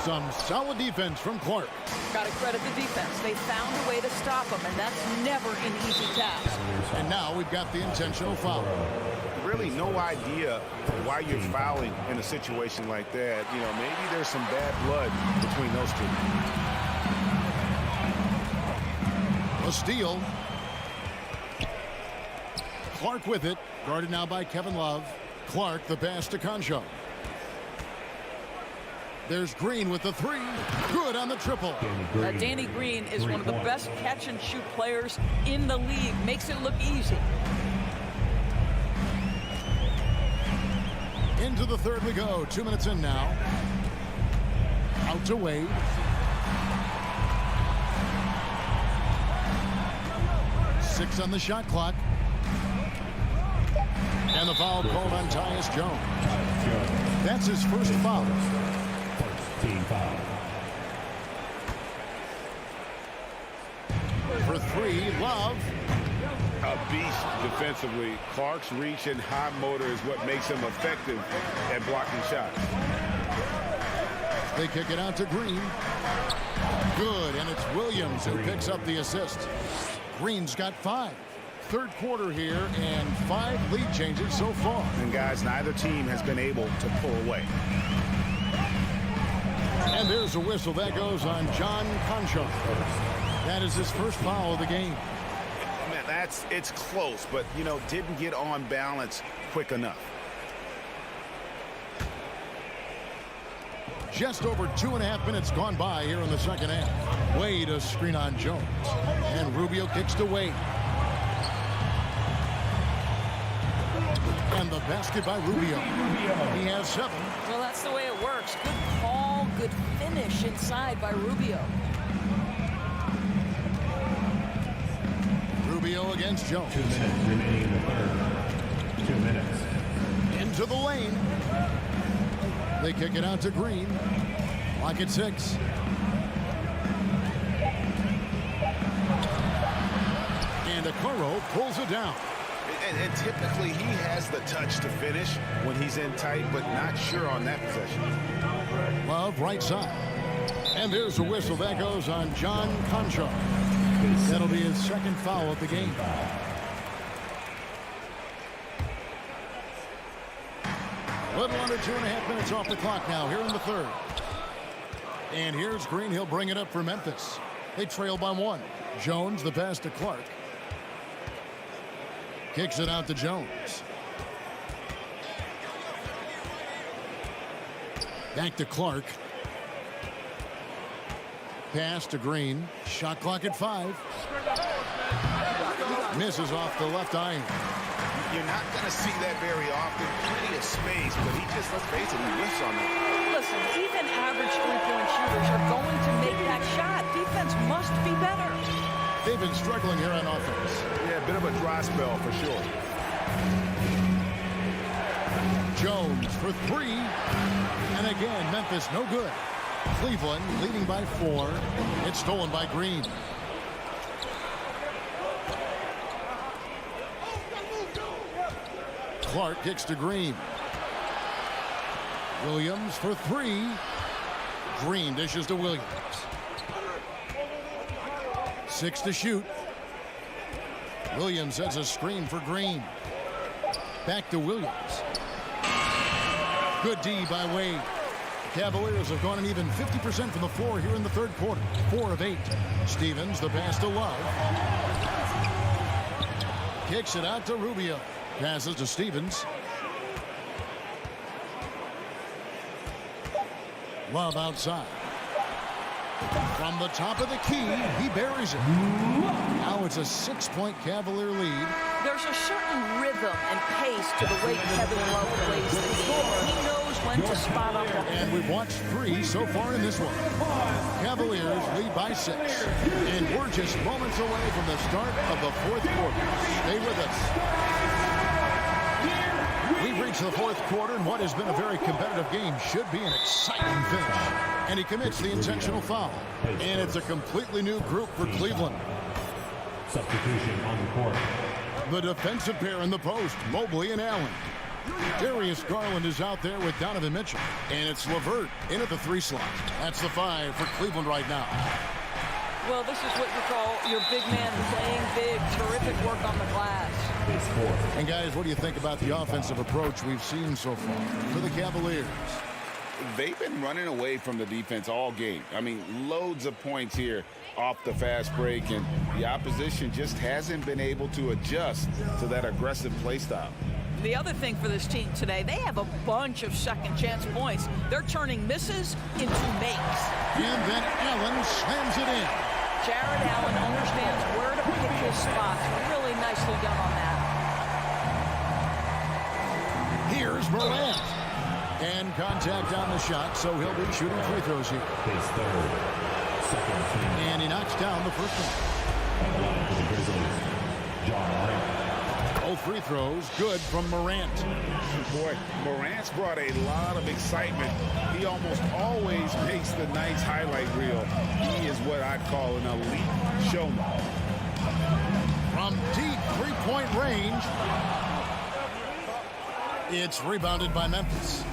Some solid defense from Clark. Got to credit the defense. They found a way to stop him, and that's never an easy task. And now we've got the intentional foul. Really no idea why you're fouling in a situation like that. You know, maybe there's some bad blood between those two. A steal. Clark with it. Guarded now by Kevin Love. Clark the pass to Concho. There's Green with the three. Good on the triple. Danny Green is one of the best catch-and-shoot players in the league. Makes it look easy. Into the third we go. 2 minutes in now. Out to Wade. Six on the shot clock. And the foul called on Tyus Jones. That's his first foul. Team foul. For three, Love. A beast defensively. Clark's reach and high motor is what makes him effective at blocking shots. They kick it out to Green. Good, and it's Williams who picks up the assist. Green's got 5. Third quarter here, and 5 lead changes so far. And guys, neither team has been able to pull away. And there's a whistle that goes on John Concho. That is his first foul of the game. Man, it's close, but, you know, didn't get on balance quick enough. Just over 2.5 minutes gone by here in the second half. Wade a screen on Jones. And Rubio kicks to Wade. And the basket by Rubio. He has 7. Well, that's the way it works. Good call, good finish inside by Rubio. Rubio against Jones. 2 minutes remaining in the third. 2 minutes. Into the lane. They kick it out to Green. Lock at 6. And Okoro pulls it down. And typically he has the touch to finish when he's in tight, but not sure on that possession. Love right side. And there's a whistle that goes on John Concho. That'll be his second foul of the game. A little under 2.5 minutes off the clock now here in the third. And here's Green. He'll bring it up for Memphis. They trail by 1. Jones the pass to Clark. Kicks it out to Jones. Back to Clark. Pass to Green. Shot clock at 5. Misses off the left iron. You're not going to see that very often. Plenty of space, but he just, let's face it, he whiffs on it. Listen, even average three-point shooters are going to make that shot. Defense must be better. They've been struggling here on offense. Yeah, a bit of a dry spell for sure. Jones for 3. And again, Memphis no good. Cleveland leading by 4. It's stolen by Green. Clark kicks to Green. Williams for 3. Green dishes to Williams. 6 to shoot. Williams sets a screen for Green. Back to Williams. Good D by Wade. Cavaliers have gone an even 50% from the floor here in the third quarter. 4 of 8. Stevens the pass to Love. Kicks it out to Rubio. Passes to Stevens. Love outside. From the top of the key, he buries it. Now it's a 6-point Cavalier lead. There's a certain rhythm and pace to the way Kevin Love plays the game. He knows when to spot up. And we've watched 3 so far in this one. Cavaliers lead by 6. And we're just moments away from the start of the fourth quarter. Stay with us. We've reached the fourth quarter, and what has been a very competitive game should be an exciting finish. And he commits the intentional foul. And it's a completely new group for Cleveland. Substitution on the court. The defensive pair in the post, Mobley and Allen. Darius Garland is out there with Donovan Mitchell. And it's LeVert in at the 3 slot. That's the 5 for Cleveland right now. Well, this is what you call your big man playing big. Terrific work on the glass. And guys, what do you think about the offensive approach we've seen so far for the Cavaliers? They've been running away from the defense all game. I mean, loads of points here off the fast break, and the opposition just hasn't been able to adjust to that aggressive play style. The other thing for this team today, they have a bunch of second chance points. They're turning misses into makes. And then Allen slams it in. Jared Allen understands where to pick his spots. Really nicely done on that. Here's Morant. And contact on the shot, so he'll be shooting free throws here. His third. Second team. And he knocks down the first one. On the line for the Grizzlies, John Morant. Both free throws good from Morant. Boy, Morant's brought a lot of excitement. He almost always makes the nice highlight reel. He is what I'd call an elite showman. From deep three-point range, it's rebounded by Memphis.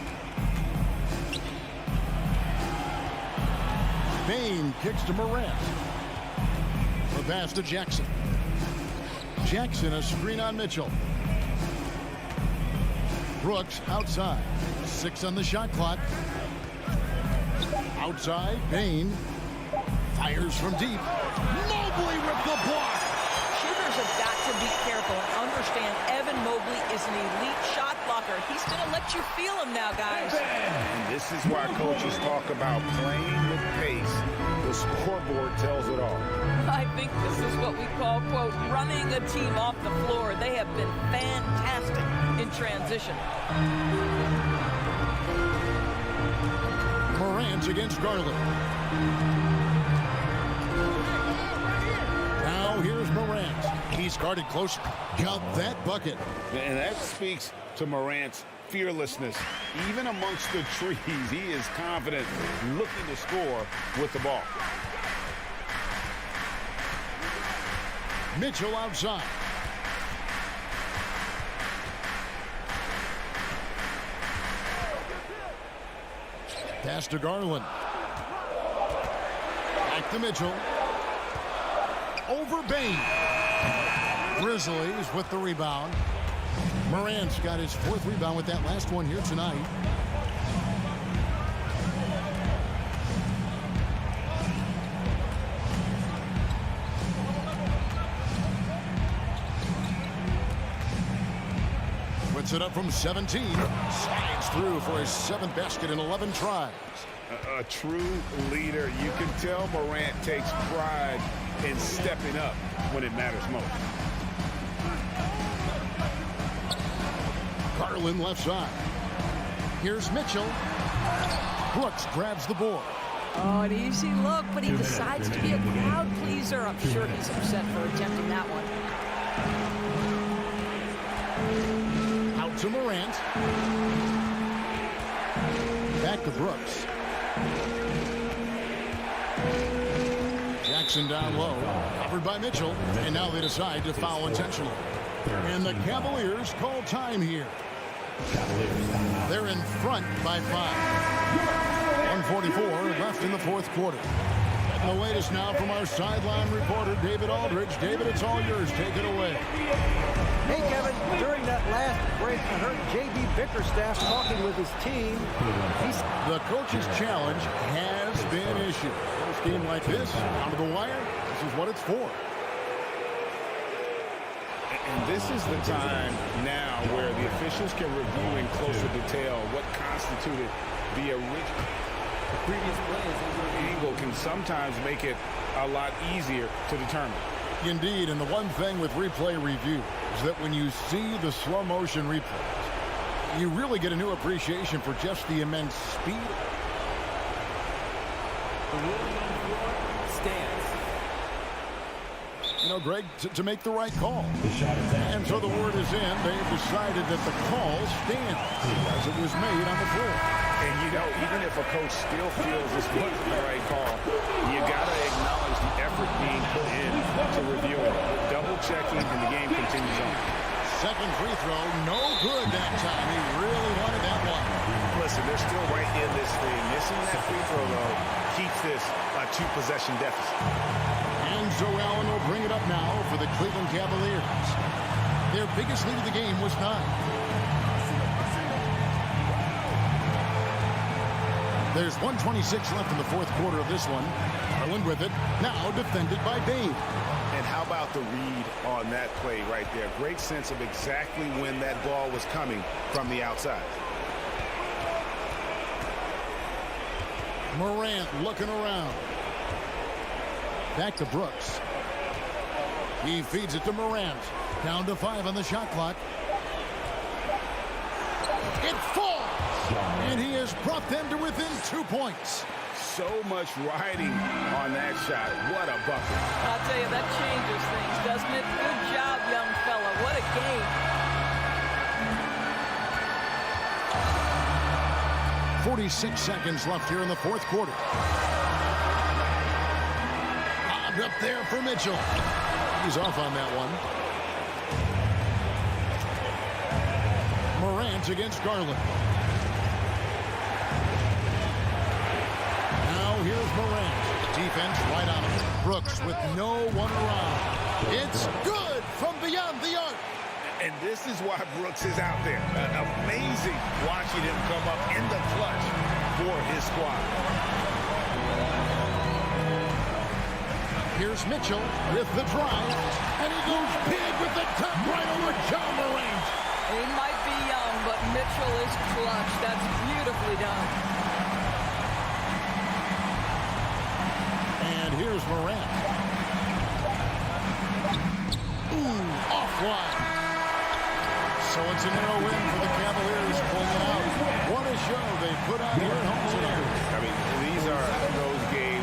Bain kicks to Morant. The pass to Jackson. Jackson, a screen on Mitchell. Brooks outside. 6 on the shot clock. Outside, Bain fires from deep. Mobley with the block. Shooters have got to be careful and understand Evan Mobley is an elite shot blocker. He's going to let you feel him now, guys. And this is why coaches talk about playing with pace. The scoreboard tells it all. I think this is what we call, quote, running a team off the floor. They have been fantastic in transition. Morant against Garland. Now here's Morant. He's guarded close. Got that bucket. And that speaks to Morant's fearlessness. Even amongst the trees, he is confident, looking to score with the ball. Mitchell outside. Pass to Garland. Back to Mitchell. Over Bain. Grizzlies with the rebound. Morant's got his 4th rebound with that last one here tonight. Puts it up from 17. Slides through for his 7th basket in 11 tries. A true leader. You can tell Morant takes pride in stepping up when it matters most. Garland left side. Here's Mitchell. Brooks grabs the board. Oh, an easy look, but he decides to be a crowd pleaser. I'm sure he's upset for attempting that one. Out to Morant. Back to Brooks. Jackson down low. Covered by Mitchell. And now they decide to foul intentionally. And the Cavaliers call time here. They're in front by 5. 1:44 left in the 4th quarter. And the latest now from our sideline reporter, David Aldridge. David, it's all yours. Take it away. Hey, Kevin, during that last break, I heard J.D. Bickerstaff talking with his team. The coach's challenge has been issued. A game like this, down to the wire, this is what it's for. And this is the time now where the officials can review in closer detail what constituted the original. The previous plays angle can sometimes make it a lot easier to determine. Indeed, and the one thing with replay review is that when you see the slow motion replays, you really get a new appreciation for just the immense speed. The ruling on the floor stands. You know, Greg, to make the right call. And so the word is in. They've decided that the call stands as it was made on the floor. And, you know, even if a coach still feels this wasn't the right call, you got to acknowledge the effort being put in to review it. Double checking, and the game continues on. second free throw, no good that time. He really wanted that one. Listen, they're still right in this thing. Missing that free throw, though, keeps this a two-possession deficit. And Joe Allen will bring it up now for the Cleveland Cavaliers. Their biggest lead of the game was 9. There's 1:26 left in the fourth quarter of this one. Garland with it, now defended by Bain. And how about the read on that play right there? Great sense of exactly when that ball was coming from the outside. Morant looking around. Back to Brooks. He feeds it to Morant. Down to 5 on the shot clock. It falls! And he has brought them to within 2 points. So much riding on that shot. What a bucket. I'll tell you, that changes things, doesn't it? Good job, young fella. What a game. 46 seconds left here in the fourth quarter. Lobbed up there for Mitchell. He's off on that one. Morant against Garland. Now here's Morant. Defense right on him. Brooks with no one around. It's good from beyond the arc. And this is why Brooks is out there. Amazing watching him come up in the clutch for his squad. Here's Mitchell with the drive. And he goes big with the top right over John Morant. He might be young, but Mitchell is clutch. That's beautifully done. And here's Morant. Ooh, offline. So it's a narrow win for the Cavaliers pulling it out. What a show they put on here at home tonight. I mean, these are those games.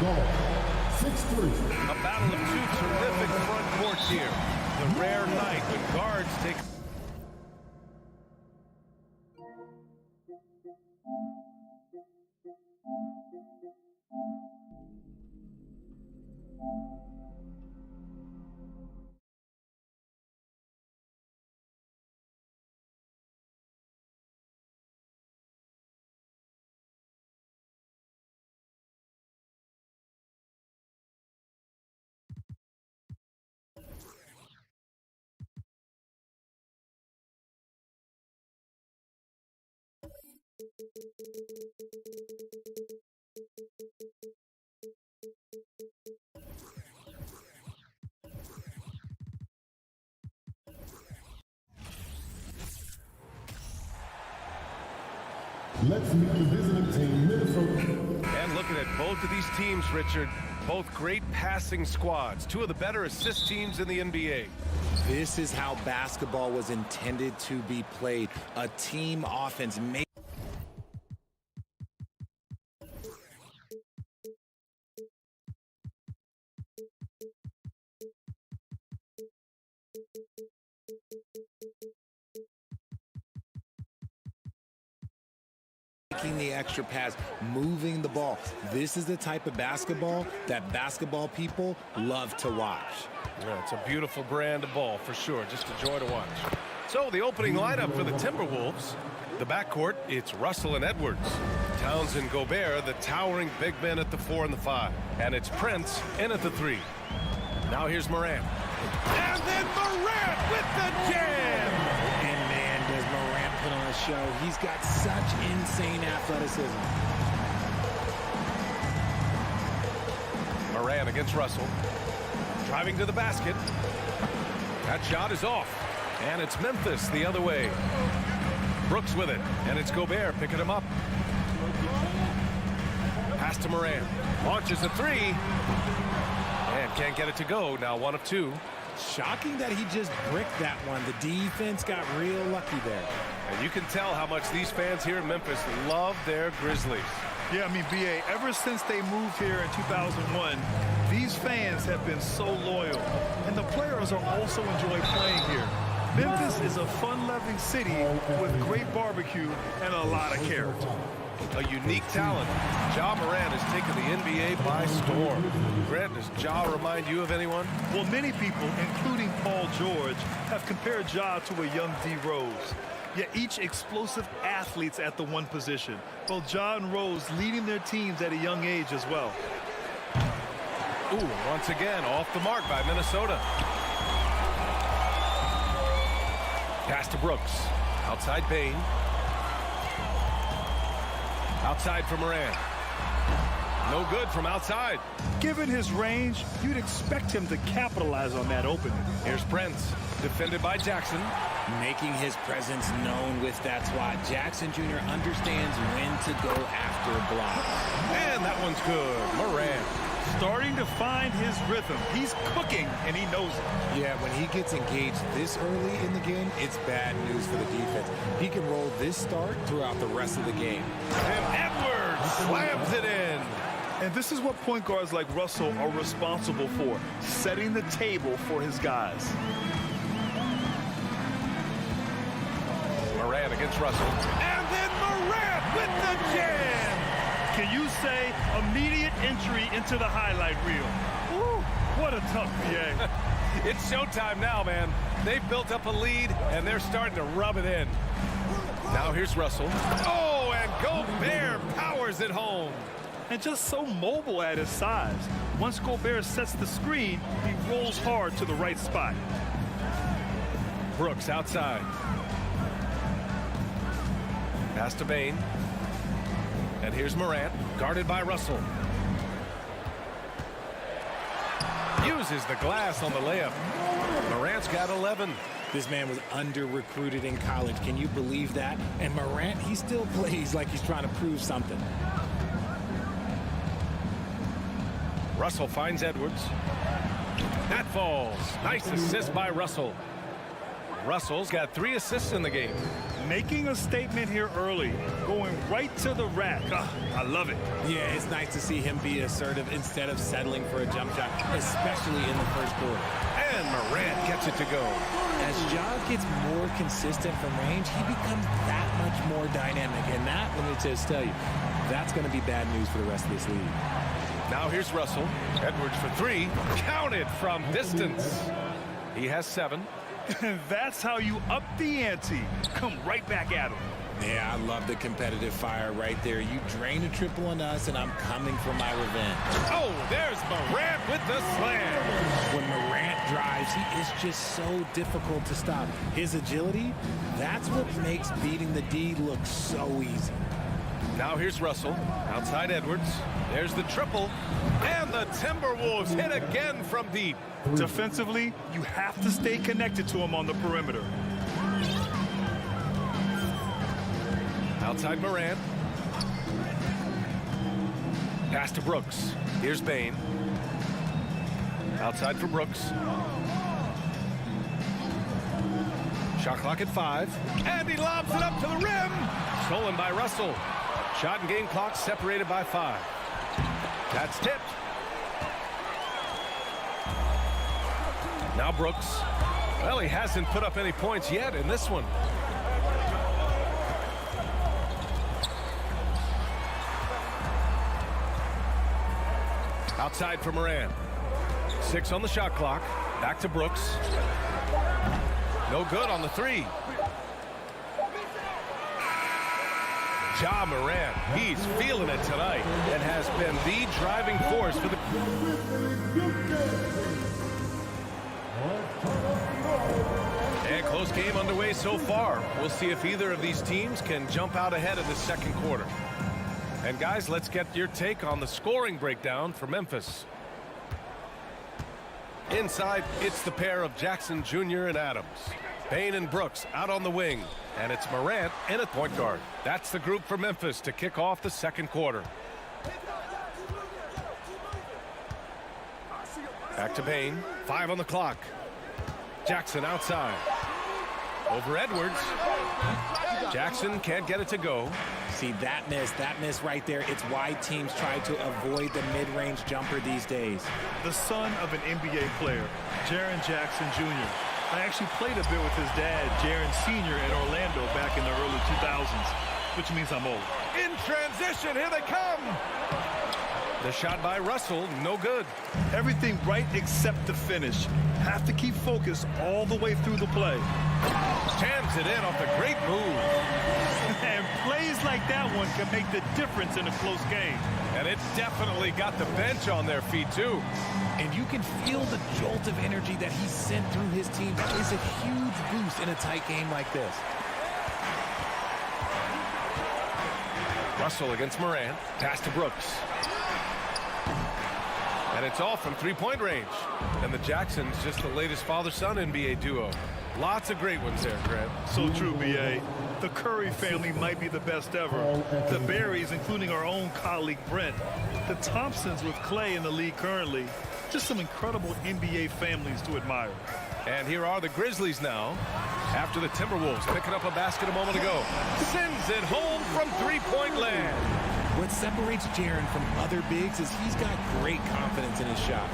Goal, 6-3. A battle of two terrific front courts here. The rare night when guards take... Let's meet the visiting team, Minnesota. And looking at both of these teams, Richard, both great passing squads, two of the better assist teams in the NBA. This is how basketball was intended to be played. A team offense. Making the extra pass, moving the ball. This is the type of basketball that basketball people love to watch. Yeah, it's a beautiful brand of ball for sure. Just a joy to watch. So the opening lineup for the Timberwolves. The backcourt, it's Russell and Edwards. Towns and Gobert, the towering big men at the 4 and the 5. And it's Prince in at the 3. Now here's Morant. And then Morant with the jam! And man, does Morant put on a show. He's got such insane athleticism. Morant against Russell. Driving to the basket. That shot is off. And it's Memphis the other way. Brooks with it. And it's Gobert picking him up. Pass to Morant. Launches a 3. And can't get it to go. Now 1 of 2. Shocking that he just bricked that one. The defense got real lucky there. And you can tell how much these fans here in Memphis love their Grizzlies. Yeah, I mean, B.A., ever since they moved here in 2001, these fans have been so loyal. And the players are also enjoy playing here. Memphis is a fun-loving city with great barbecue and a lot of character. A unique talent. Ja Morant has taken the NBA by storm. Grant, does Ja remind you of anyone? Well, many people, including Paul George, have compared Ja to a young D. Rose. Yet each explosive athletes at the one position. Both Ja and Rose leading their teams at a young age as well. Ooh, once again, off the mark by Minnesota. Pass to Brooks. Outside Bain. Outside for Morant. No good from outside. Given his range, you'd expect him to capitalize on that opening. Here's Prince, defended by Jackson. Making his presence known with that swat. Jackson Jr. understands when to go after blocks. And that one's good. Morant. Starting to find his rhythm. He's cooking, and he knows it. Yeah, when he gets engaged this early in the game, it's bad news for the defense. He can roll this start throughout the rest of the game. And Edwards slams it in. And this is what point guards like Russell are responsible for, setting the table for his guys. Morant against Russell. And then Morant with the jam. Can you say immediate entry into the highlight reel? Woo, what a tough PA. It's showtime now, man. They've built up a lead, and they're starting to rub it in. Now here's Russell. Oh, and Gobert powers it home. And just so mobile at his size. Once Gobert sets the screen, he rolls hard to the right spot. Brooks outside. Pass to Bain. And here's Morant, guarded by Russell. Uses the glass on the layup. Morant's got 11. This man was under-recruited in college. Can you believe that? And Morant, he still plays like he's trying to prove something. Russell finds Edwards. That falls. Nice assist by Russell. Russell's got 3 assists in the game. Making a statement here early, going right to the rack. I love it. Yeah, it's nice to see him be assertive instead of settling for a jump shot, especially in the first quarter. And Morant gets it to go. As Shag gets more consistent from range, he becomes that much more dynamic. And that, let me just tell you, that's going to be bad news for the rest of this league. Now here's Russell. Edwards for three. Counted from distance. He has 7. That's how you up the ante. Come right back at him. Yeah, I love the competitive fire right there. You drain a triple on us, and I'm coming for my revenge. Oh, there's Morant with the slam. When Morant drives, he is just so difficult to stop. His agility, that's what makes beating the D look so easy. Now here's Russell. Outside Edwards. There's the triple. And the Timberwolves hit again from deep. Defensively, you have to stay connected to him on the perimeter. Outside Morant. Pass to Brooks. Here's Bane. Outside for Brooks. Shot clock at 5. And he lobs it up to the rim. Stolen by Russell. Shot and game clock separated by 5. That's tipped. Now Brooks. Well, he hasn't put up any points yet in this one. Outside for Morant. 6 on the shot clock. Back to Brooks. No good on the 3. Ja Morant, he's feeling it tonight and has been the driving force for the... And close game underway so far. We'll see if either of these teams can jump out ahead in the second quarter. And guys, let's get your take on the scoring breakdown for Memphis. Inside, it's the pair of Jackson Jr. and Adams. Bane and Brooks out on the wing. And it's Morant in at point guard. That's the group for Memphis to kick off the second quarter. Back to Bane. 5 on the clock. Jackson outside. Over Edwards. Jackson can't get it to go. See, that miss right there, it's why teams try to avoid the mid-range jumper these days. The son of an NBA player, Jaren Jackson Jr. I actually played a bit with his dad, Jaren Sr. in Orlando back in the early 2000s, which means I'm old. In transition, here they come. The shot by Russell, no good. Everything right except the finish. Have to keep focused all the way through the play. Jams it in off a great move. And plays like that one can make the difference in a close game. And it definitely got the bench on their feet, too. And you can feel the jolt of energy that he sent through his team. That is a huge boost in a tight game like this. Russell against Morant. Pass to Brooks. And it's all from three-point range. And the Jacksons just the latest father-son NBA duo. Lots of great ones there, Grant. So true, B.A. The Curry family might be the best ever. The Berries, including our own colleague Brent. The Thompsons with Clay in the league currently. Just some incredible NBA families to admire. And here are the Grizzlies now. After the Timberwolves picking up a basket a moment ago. Sends it home from three-point land. What separates Jaren from other bigs is he's got great confidence in his shot.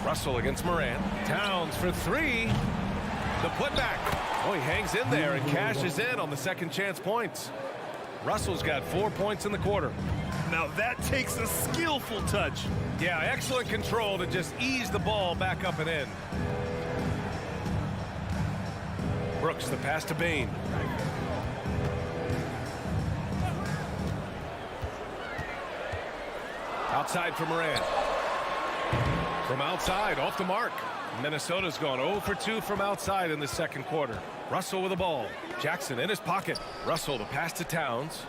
Russell against Morant. Towns for 3. The putback. Oh, he hangs in there and cashes in on the second chance points. Russell's got 4 points in the quarter. Now that takes a skillful touch. Yeah, excellent control to just ease the ball back up and in. Brooks, the pass to Bane. Outside for Morant. From outside, off the mark. Minnesota's gone 0 for 2 from outside in the second quarter. Russell with the ball. Jackson in his pocket. Russell, the pass to Towns.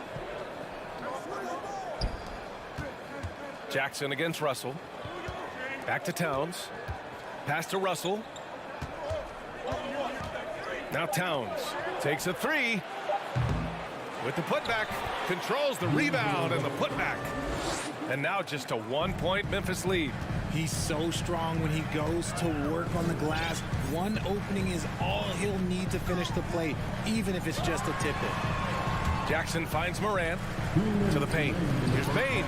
Jackson against Russell. Back to Towns. Pass to Russell. Now Towns takes a 3. With the putback. Controls the rebound and the putback. And now just a 1-point Memphis lead. He's so strong when he goes to work on the glass. One opening is all he'll need to finish the play, even if it's just a tip-in. Jackson finds Morant to the paint. Here's Bain.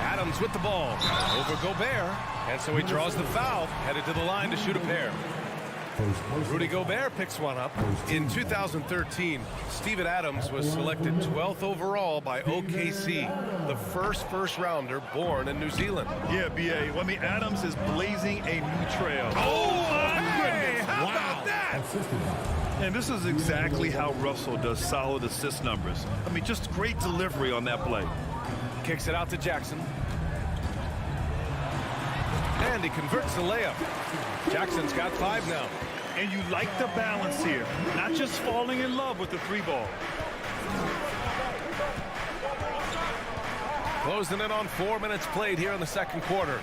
Adams with the ball. Over Gobert. And so he draws the foul, headed to the line to shoot a pair. Rudy Gobert picks one up. In 2013, Steven Adams was selected 12th overall by OKC, the first rounder born in New Zealand. Yeah, B.A. Well, I mean, Adams is blazing a new trail. Oh, my goodness. How about that? And this is exactly how Russell does solid assist numbers. I mean, just great delivery on that play. Kicks it out to Jackson. And he converts the layup. Jackson's got 5 now. And you like the balance here. Not just falling in love with the 3-ball. Closing in on 4 minutes played here in the second quarter.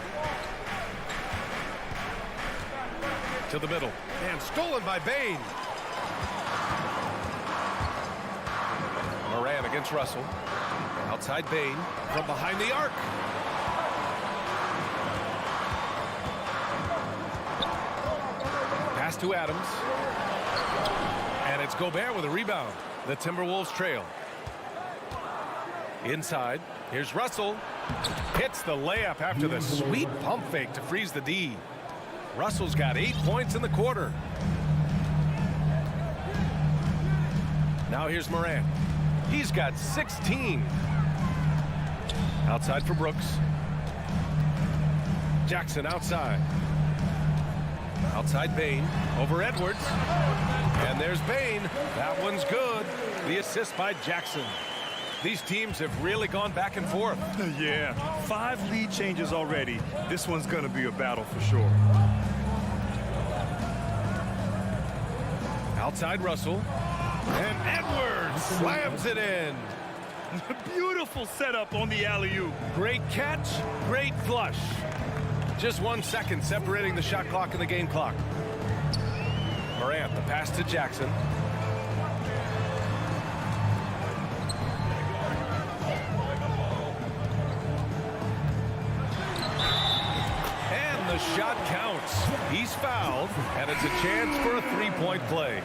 To the middle. And stolen by Bain. Morant against Russell. Outside Bain. From behind the arc. Pass to Adams. And it's Gobert with a rebound. The Timberwolves trail. Inside. Here's Russell. Hits the layup after the sweet pump fake to freeze the D. Russell's got 8 points in the quarter. Now here's Morant. He's got 16. Outside for Brooks. Jackson outside. Outside Bain. Over Edwards. And there's Bain. That one's good. The assist by Jackson. These teams have really gone back and forth. Yeah, 5 lead changes already. This one's going to be a battle for sure. Outside Russell. And Edwards slams it in. Beautiful setup on the alley-oop. Great catch, great flush. Just 1 second separating the shot clock and the game clock. Morant, the pass to Jackson. And the shot counts. He's fouled, and it's a chance for a 3-point play.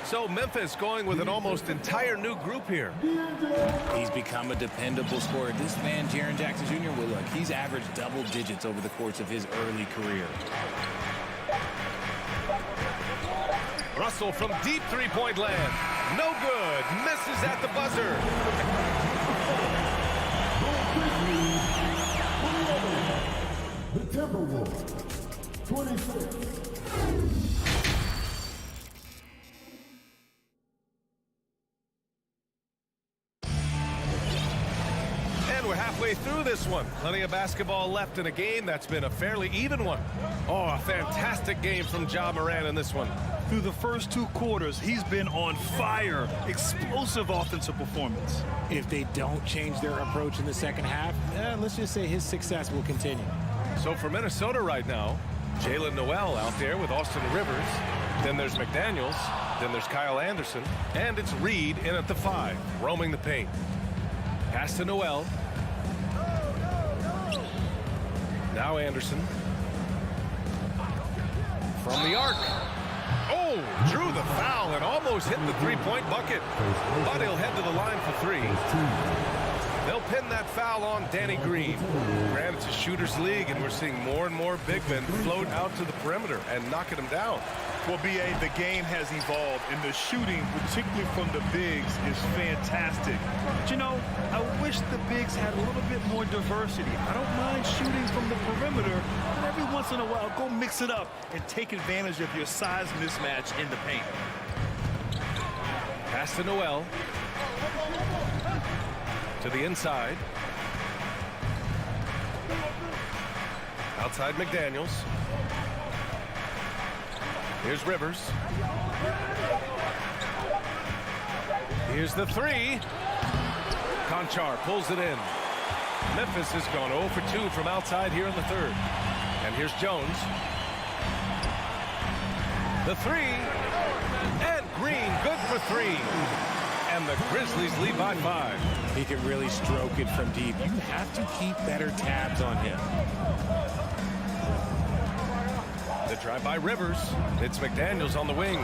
So Memphis going with an almost entire new group here. He's become a dependable scorer. This man, Jaren Jackson Jr., well, look, he's averaged double digits over the course of his early career. Russell from deep 3-point land. No good. Misses at the buzzer. The Timberwolves, 26. We're halfway through this one. Plenty of basketball left in a game that's been a fairly even one. Oh, a fantastic game from Ja Morant in this one. Through the first 2 quarters, he's been on fire. Explosive offensive performance. If they don't change their approach in the second half, let's just say his success will continue. So for Minnesota right now, Jalen Noel out there with Austin Rivers. Then there's McDaniels. Then there's Kyle Anderson. And it's Reed in at the 5, roaming the paint. Pass to Noel. Now Anderson. From the arc. Oh, drew the foul and almost hit the 3-point bucket. But he'll head to the line for 3. They'll pin that foul on Danny Green. Granted, it's a shooter's league, and we're seeing more and more big men float out to the perimeter and knocking them down. Well, B.A., the game has evolved, and the shooting, particularly from the bigs, is fantastic. But, you know, I wish the bigs had a little bit more diversity. I don't mind shooting from the perimeter, but every once in a while, go mix it up and take advantage of your size mismatch in the paint. Pass to Noel. To the inside. Outside McDaniels. Here's Rivers. Here's the 3. Conchar pulls it in. Memphis has gone 0 for 2 from outside here in the 3rd. And here's Jones. The 3. And Green, good for 3. And the Grizzlies lead by 5. He can really stroke it from deep. You have to keep better tabs on him. The drive by Rivers. It's McDaniels on the wing.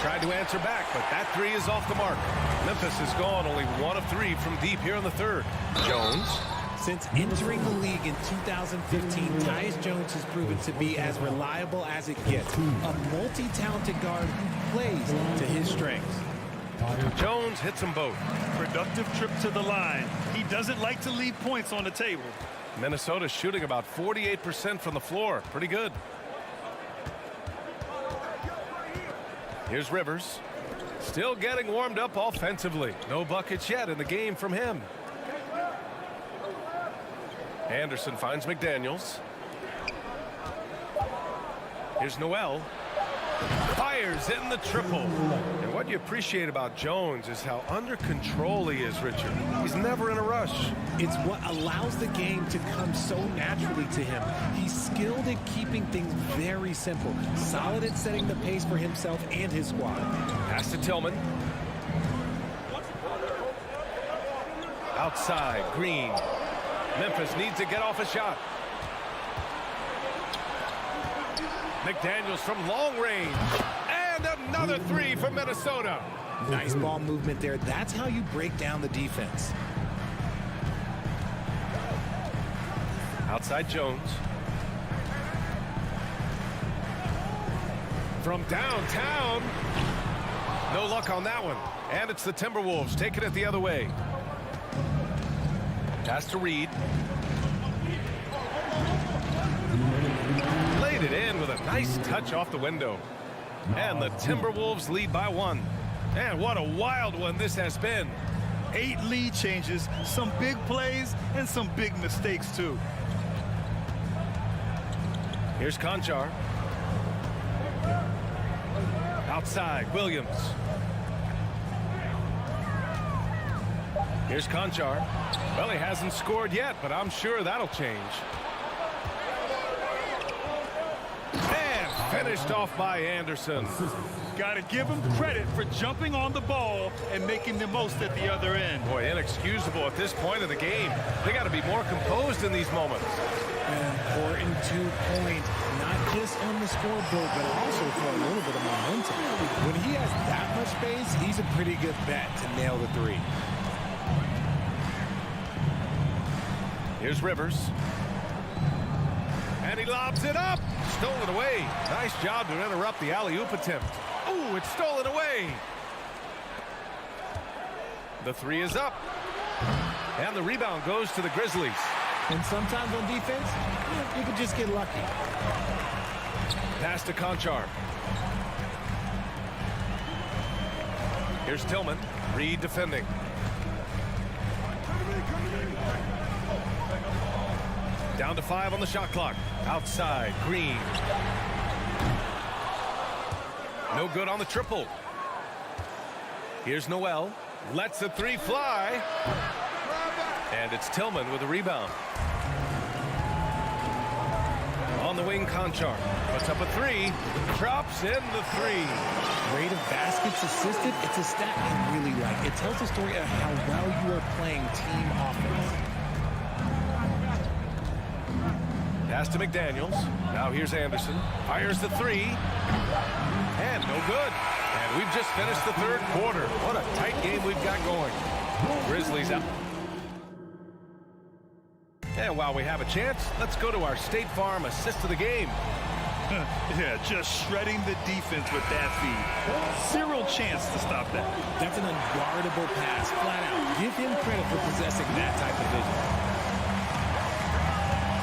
Tried to answer back, but that 3 is off the mark. Memphis has gone only 1 of 3 from deep here in the 3rd. Jones. Since entering the league in 2015, Tyus Jones has proven to be as reliable as it gets. A multi-talented guard who plays to his strengths. Jones hits them both. Productive trip to the line. He doesn't like to leave points on the table. Minnesota shooting about 48% from the floor. Pretty good. Here's Rivers. Still getting warmed up offensively. No buckets yet in the game from him. Anderson finds McDaniels. Here's Noel. Fires in the triple. And what you appreciate about Jones is how under control he is, Richard. He's never in a rush. It's what allows the game to come so naturally to him. He's skilled at keeping things very simple. Solid at setting the pace for himself and his squad. Pass to Tillman. Outside, Green. Memphis needs to get off a shot. McDaniels from long range. And another 3 for Minnesota. Nice ball movement there. That's how you break down the defense. Outside Jones. From downtown. No luck on that one. And it's the Timberwolves taking it the other way. Pass to Reed. Laid it in with a nice touch off the window. And the Timberwolves lead by 1. And what a wild one this has been. 8 lead changes, some big plays, and some big mistakes, too. Here's Conchar. Outside, Williams. Here's Conchar. Well, he hasn't scored yet, but I'm sure that'll change. And finished off by Anderson. Got to give him credit for jumping on the ball and making the most at the other end. Boy, inexcusable at this point of the game. They got to be more composed in these moments. An important 2-point, not just on the scoreboard, but also for a little bit of momentum. When he has that much space, he's a pretty good bet to nail the 3. Here's Rivers. And he lobs it up. Stolen away. Nice job to interrupt the alley-oop attempt. Ooh, it's stolen away. The 3 is up. And the rebound goes to the Grizzlies. And sometimes on defense, you can just get lucky. Pass to Conchar. Here's Tillman. Reed defending. Down to 5 on the shot clock. Outside, Green. No good on the triple. Here's Noel. Lets the 3 fly. And it's Tillman with a rebound. On the wing, Conchar. Puts up a 3. Drops in the 3. Rate of baskets assisted. It's a stat I really like. It tells the story of how well you are playing team offense. Pass to McDaniels. Now here's Anderson. Fires the 3. And no good. And we've just finished the 3rd quarter. What a tight game we've got going. Grizzlies out. And while we have a chance, let's go to our State Farm assist of the game. Yeah, just shredding the defense with that feed. Zero chance to stop that. That's an unguardable pass, flat out. Give him credit for possessing that type of vision.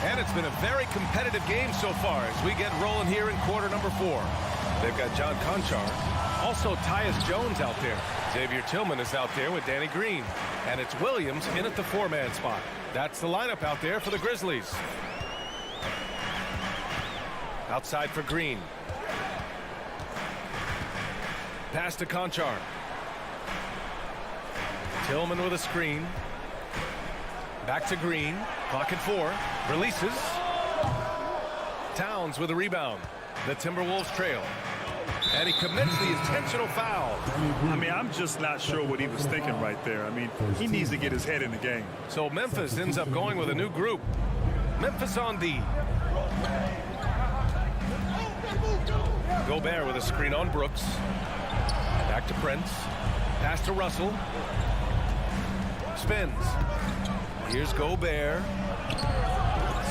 And it's been a very competitive game so far as we get rolling here in quarter number 4. They've got John Conchar. Also Tyus Jones out there. Xavier Tillman is out there with Danny Green. And it's Williams in at the 4-man spot. That's the lineup out there for the Grizzlies. Outside for Green. Pass to Conchar. Tillman with a screen. Back to Green. Clock at 4. Releases. Towns with a rebound. The Timberwolves trail. And he commits the intentional foul. I mean, I'm just not sure what he was thinking right there. I mean, he needs to get his head in the game. So Memphis ends up going with a new group. Memphis on D. Gobert with a screen on Brooks. Back to Prince. Pass to Russell. Spins. Here's Gobert.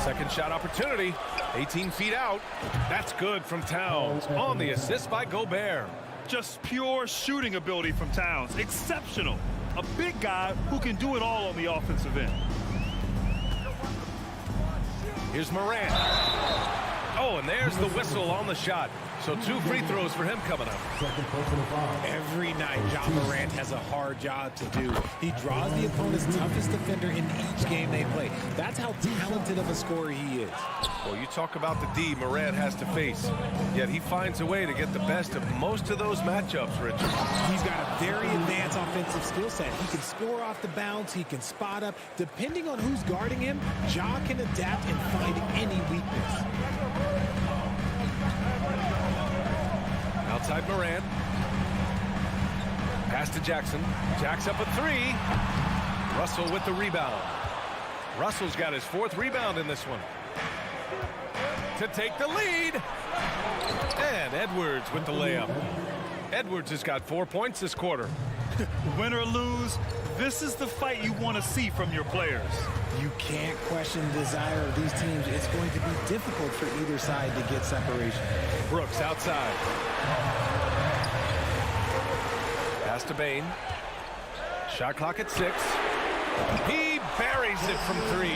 Second shot opportunity. 18 feet out. That's good from Towns. On the assist by Gobert. Just pure shooting ability from Towns. Exceptional. A big guy who can do it all on the offensive end. Here's Morant. Oh, and there's the whistle on the shot. So 2 free throws for him coming up. Every night, Ja Morant has a hard job to do. He draws the opponent's toughest defender in each game they play. That's how talented of a scorer he is. Well, you talk about the D Morant has to face, yet he finds a way to get the best of most of those matchups, Richard. He's got a very advanced offensive skill set. He can score off the bounce. He can spot up. Depending on who's guarding him, Ja can adapt and find any weakness. Outside Morant. Pass to Jackson. Jack's up a 3. Russell with the rebound. Russell's got his 4th rebound in this one. To take the lead. And Edwards with the layup. Edwards has got 4 points this quarter. Win or lose, this is the fight you want to see from your players. You can't question the desire of these teams. It's going to be difficult for either side to get separation. Brooks outside. Pass to Bane. Shot clock at 6. He buries it from 3.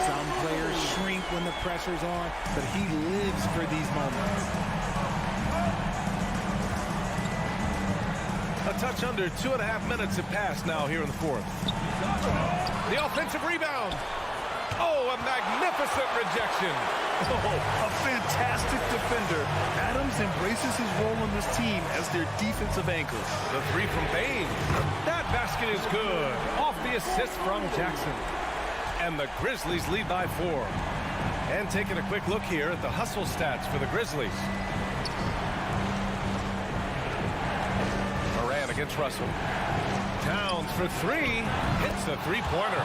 Some players shrink when the pressure's on, but he lives for these moments. A touch under 2.5 minutes have passed now here in the 4th. The offensive rebound. Oh, a magnificent rejection. Oh, a fantastic defender. Adams embraces his role on this team as their defensive anchor. The 3 from Bane. That basket is good. Off the assist from Jackson. And the Grizzlies lead by 4. And taking a quick look here at the hustle stats for the Grizzlies. Morant against Russell. Towns for 3. Hits the 3-pointer.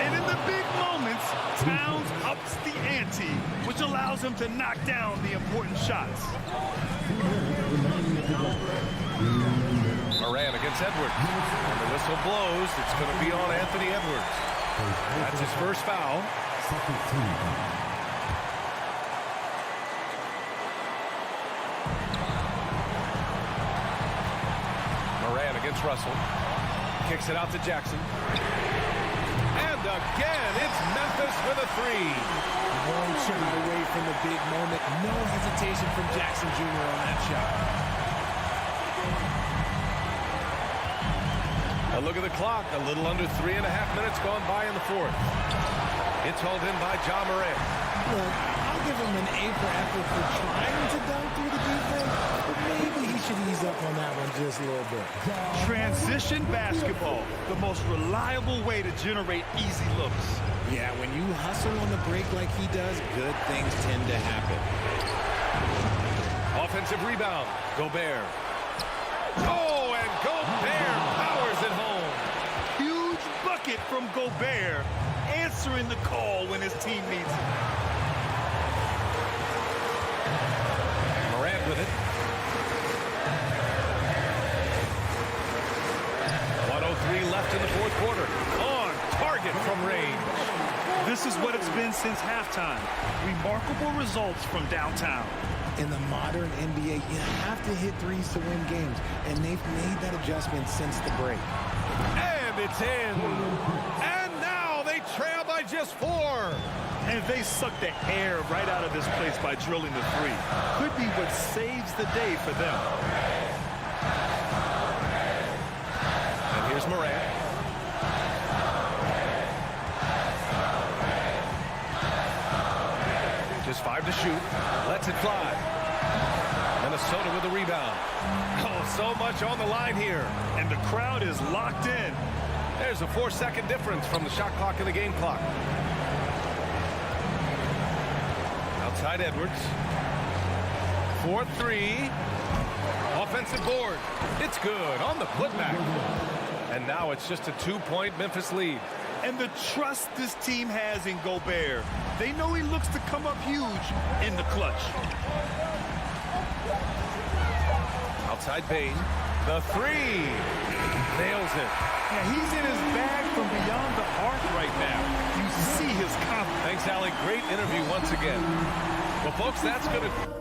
And in the big moments, Towns ups the ante, which allows him to knock down the important shots. Morant against Edwards. When the whistle blows, it's going to be on Anthony Edwards. That's his first foul. Morant against Russell. Kicks it out to Jackson. And again, it's Memphis with a 3. One shot away from the big moment. No hesitation from Jackson Jr. on that shot. A look at the clock. A little under 3.5 minutes gone by in the 4th. It's hauled in by Ja Morant. Look, I'll give him an A for effort for trying to dunk through the defense, but maybe he should ease up on that one just a little bit. Transition basketball, the most reliable way to generate easy looks. Yeah, when you hustle on the break like he does, good things tend to happen. Offensive rebound. Gobert. Oh, and Gobert powers it home. Huge bucket from Gobert, answering the call when his team needs it. Morant with it. 1:03 left in the 4th quarter. On target from range. This is what it's been since halftime. Remarkable results from downtown. In the modern NBA, you have to hit threes to win games, and they've made that adjustment since the break. And it's in. And now they trail by just 4. And they suck the air right out of this place by drilling the 3. Could be what saves the day for them. And here's Morant. Just 5 to shoot. Lets it fly. Minnesota with the rebound. Oh, so much on the line here. And the crowd is locked in. There's a 4-second difference from the shot clock and the game clock. Outside Edwards. 4-3. offensive board. It's good on the putback. And now it's just a 2-point Memphis lead. And the trust this team has in Gobert. They know he looks to come up huge in the clutch. Outside Bain. The three. Nails it. Yeah, he's in his bag from beyond the arc right now. You see his confidence. Thanks, Allie. Great interview once again. Well, folks, that's going to...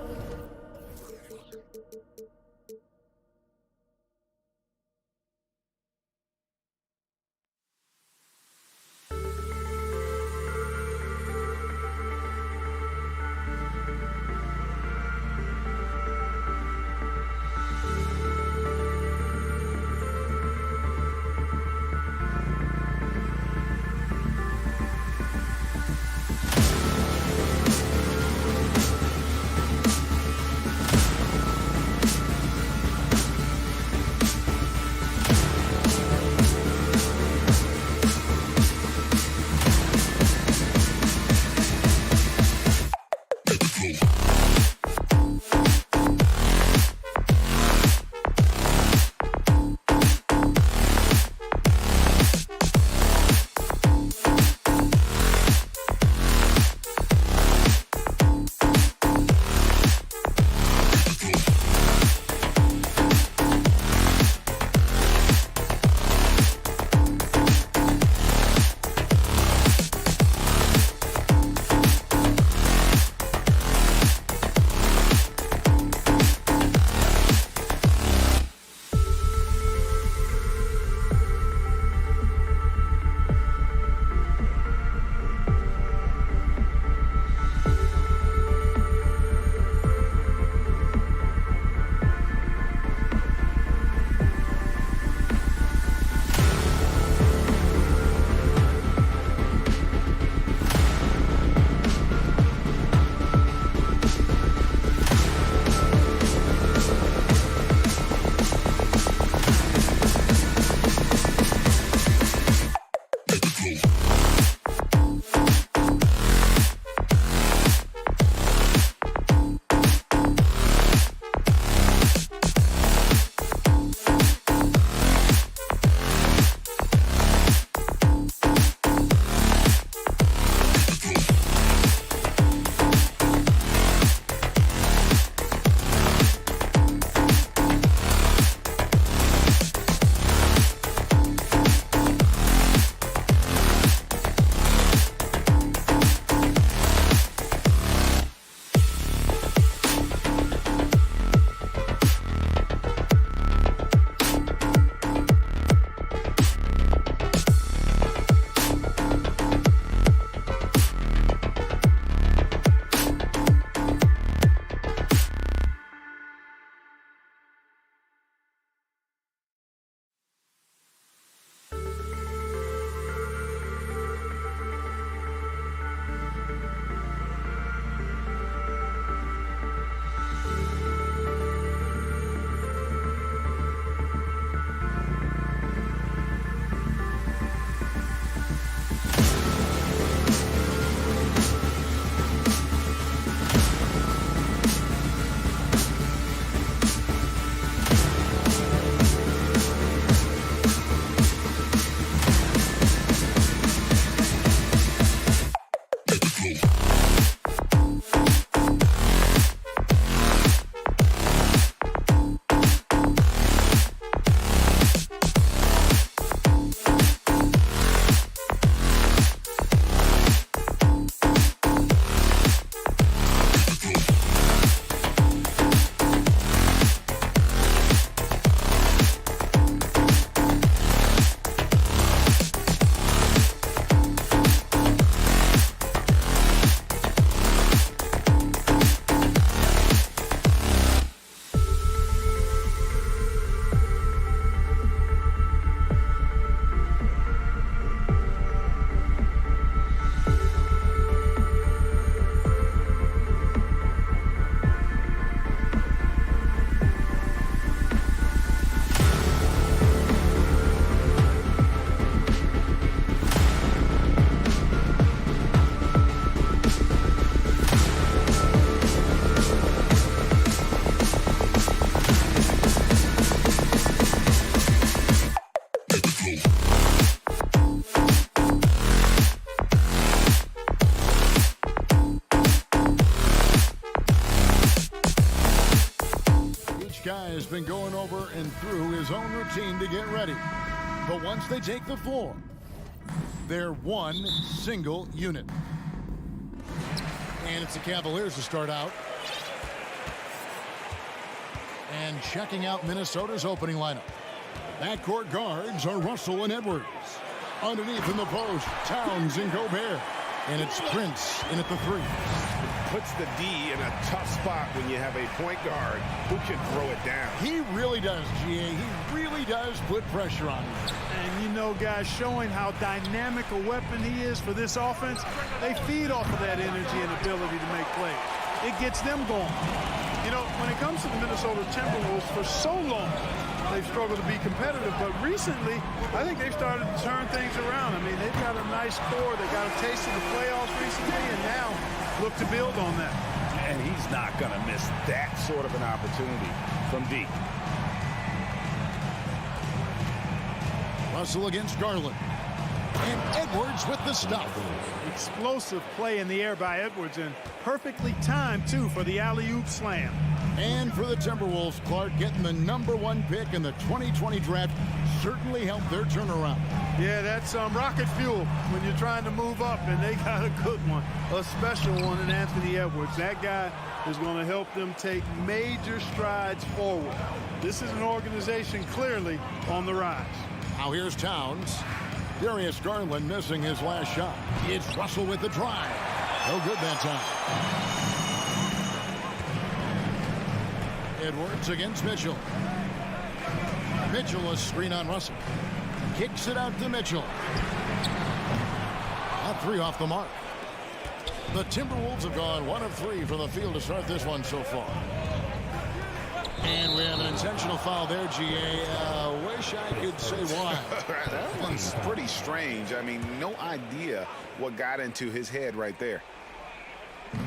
been going over and through his own routine to get ready. But once they take the floor, they're one single unit. And it's the Cavaliers to start out. And checking out Minnesota's opening lineup. Backcourt guards are Russell and Edwards. Underneath in the post, Towns and Gobert. And it's Prince in at the 3. Puts the D in a tough spot when you have a point guard who can throw it down. He really does, GA. He really does put pressure on him. And you know, guys, showing how dynamic a weapon he is for this offense, they feed off of that energy and ability to make plays. It gets them going. You know, when it comes to the Minnesota Timberwolves, for so long, they've struggled to be competitive, but recently, I think they've started to turn things around. I mean, they've got a nice core. They got a taste of the playoffs recently, and now look to build on that. And he's not going to miss that sort of an opportunity from deep. Russell against Garland. And Edwards with the stuff. Explosive play in the air by Edwards, and perfectly timed, too, for the alley-oop slam. And for the Timberwolves, Clark, getting the #1 pick in the 2020 draft certainly helped their turnaround. Yeah, that's rocket fuel when you're trying to move up, and they got a good one, a special one in Anthony Edwards. That guy is going to help them take major strides forward. This is an organization clearly on the rise. Now here's Towns. Darius Garland missing his last shot. It's Russell with the drive. No good that time. Edwards against Mitchell. Mitchell, a screen on Russell. Kicks it out to Mitchell. Not 3 off the mark. The Timberwolves have gone 1 of 3 from the field to start this one so far. And we have an intentional foul there, GA. Wish I could say why. That one's pretty strange. I mean, no idea what got into his head right there.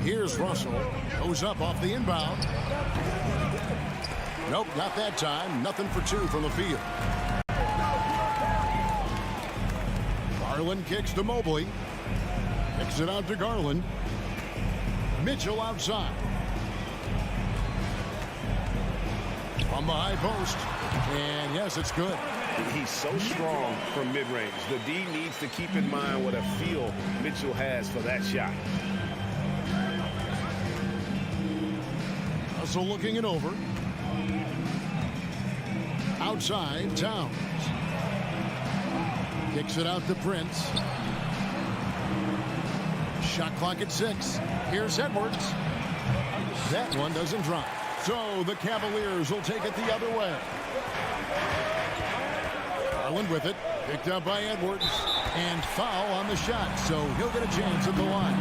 Here's Russell. Goes up off the inbound. Nope, not that time. Nothing for 2 from the field. Garland kicks to Mobley. Kicks it out to Garland. Mitchell outside. From the high post. And yes, it's good. He's so strong from mid-range. The D needs to keep in mind what a feel Mitchell has for that shot. Russell looking it over. Outside, Towns. Kicks it out to Prince. Shot clock at 6. Here's Edwards. That one doesn't drop. So the Cavaliers will take it the other way. Garland with it. Picked up by Edwards. And foul on the shot. So he'll get a chance at the line.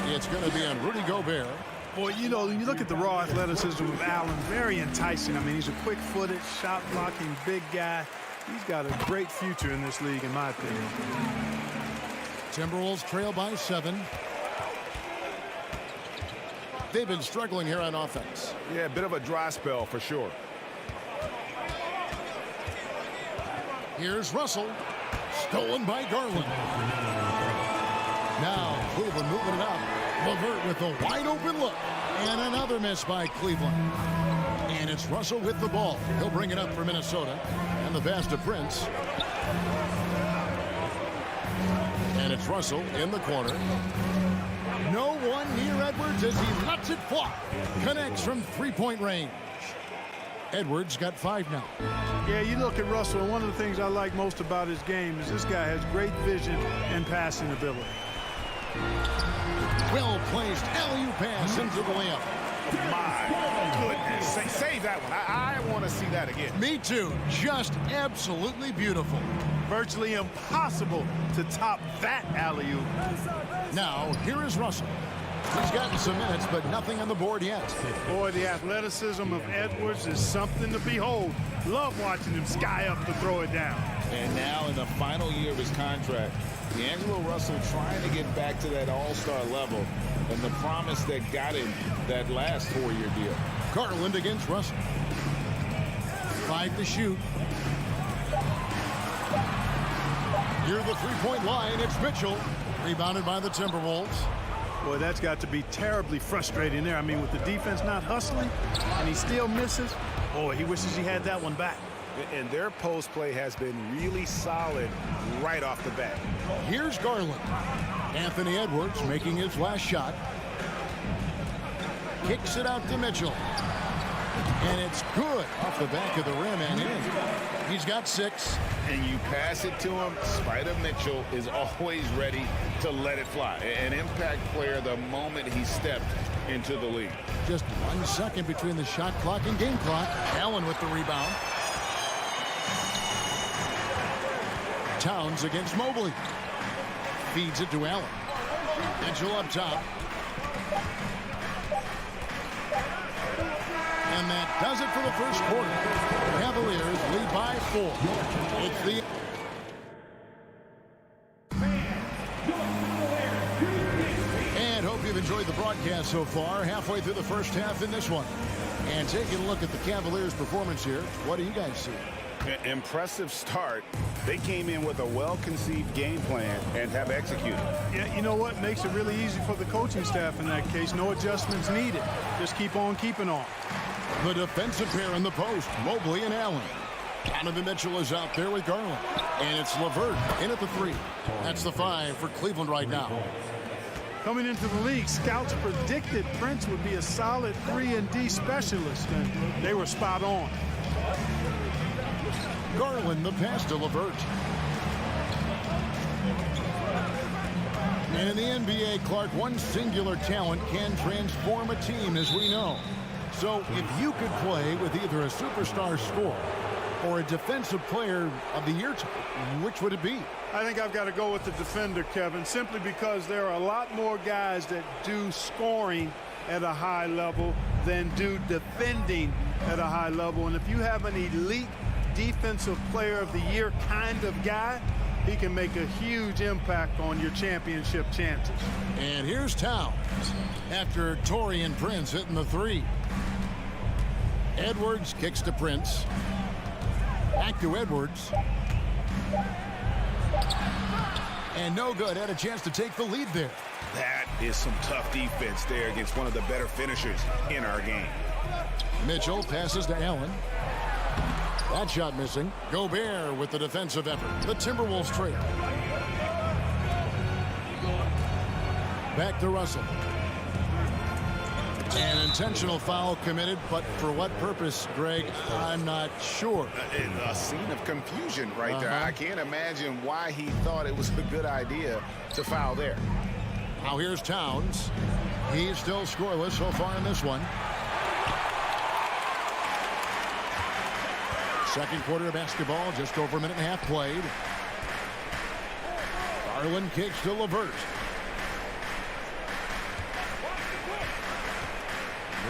It's going to be on Rudy Gobert. Boy, you know, when you look at the raw athleticism of Allen, very enticing. I mean, he's a quick-footed, shot-blocking big guy. He's got a great future in this league, in my opinion. Timberwolves trail by 7. They've been struggling here on offense. Yeah, a bit of a dry spell for sure. Here's Russell. Stolen by Garland. Now Cleveland moving it up. LeVert with a wide open look. And another miss by Cleveland. And it's Russell with the ball. He'll bring it up for Minnesota. And the pass to Prince. And it's Russell in the corner. No one near Edwards as he lets it fly. Connects from 3-point range. Edwards got 5 now. Yeah, you look at Russell, and one of the things I like most about his game is this guy has great vision and passing ability. Well-placed alley-oop pass into the layup. My goodness. Save that one. I want to see that again. Me too. Just absolutely beautiful. Virtually impossible to top that alley-oop. Now, here is Russell. He's gotten some minutes, but nothing on the board yet. Boy, the athleticism of Edwards is something to behold. Love watching him sky up to throw it down. And now in the final year of his contract, D'Angelo Russell trying to get back to that all-star level and the promise that got him that last 4-year deal. Garland against Russell. 5 to shoot. Near the 3-point line, it's Mitchell. Rebounded by the Timberwolves. Boy, that's got to be terribly frustrating there. I mean, with the defense not hustling and he still misses, Boy, he wishes he had that one back. And their post play has been really solid right off the bat. Here's Garland. Anthony Edwards making his last shot. Kicks it out to Mitchell. And it's good off the back of the rim and in. He's got 6. And you pass it to him. Spider Mitchell is always ready to let it fly. An impact player the moment he stepped into the league. Just 1 second between the shot clock and game clock. Allen with the rebound. Towns against Mobley. Feeds it to Allen. Mitchell up top. And that does it for the first quarter. Cavaliers lead by 4. It's the... And hope you've enjoyed the broadcast so far. Halfway through the first half in this one. And taking a look at the Cavaliers' performance here, what do you guys see? Impressive start. They came in with a well-conceived game plan and have executed. Yeah, you know what? Makes it really easy for the coaching staff in that case. No adjustments needed. Just keep on keeping on. The defensive pair in the post, Mobley and Allen. Donovan Mitchell is out there with Garland. And it's LeVert in at the 3. That's the 5 for Cleveland right now. Coming into the league, scouts predicted Prince would be a solid 3-and-D specialist, and they were spot on. Garland the pass to LeVert. And in the NBA, Clark, one singular talent can transform a team, as we know. So if you could play with either a superstar scorer or a defensive player of the year type, which would it be? I think I've got to go with the defender, Kevin, simply because there are a lot more guys that do scoring at a high level than do defending at a high level. And if you have an elite defensive player of the year kind of guy, he can make a huge impact on your championship chances. And here's Towns after Taurean Prince hitting the 3. Edwards kicks to Prince. Back to Edwards. And no good. Had a chance to take the lead there. That is some tough defense there against one of the better finishers in our game. Mitchell passes to Allen. That shot missing. Gobert with the defensive effort. The Timberwolves trail. Back to Russell. An intentional foul committed, but for what purpose, Greg, I'm not sure. A scene of confusion right there. I can't imagine why he thought it was a good idea to foul there. Now here's Towns. He's still scoreless so far in this one. Second quarter of basketball, just over a minute and a half played. Garland kicks to LeVert.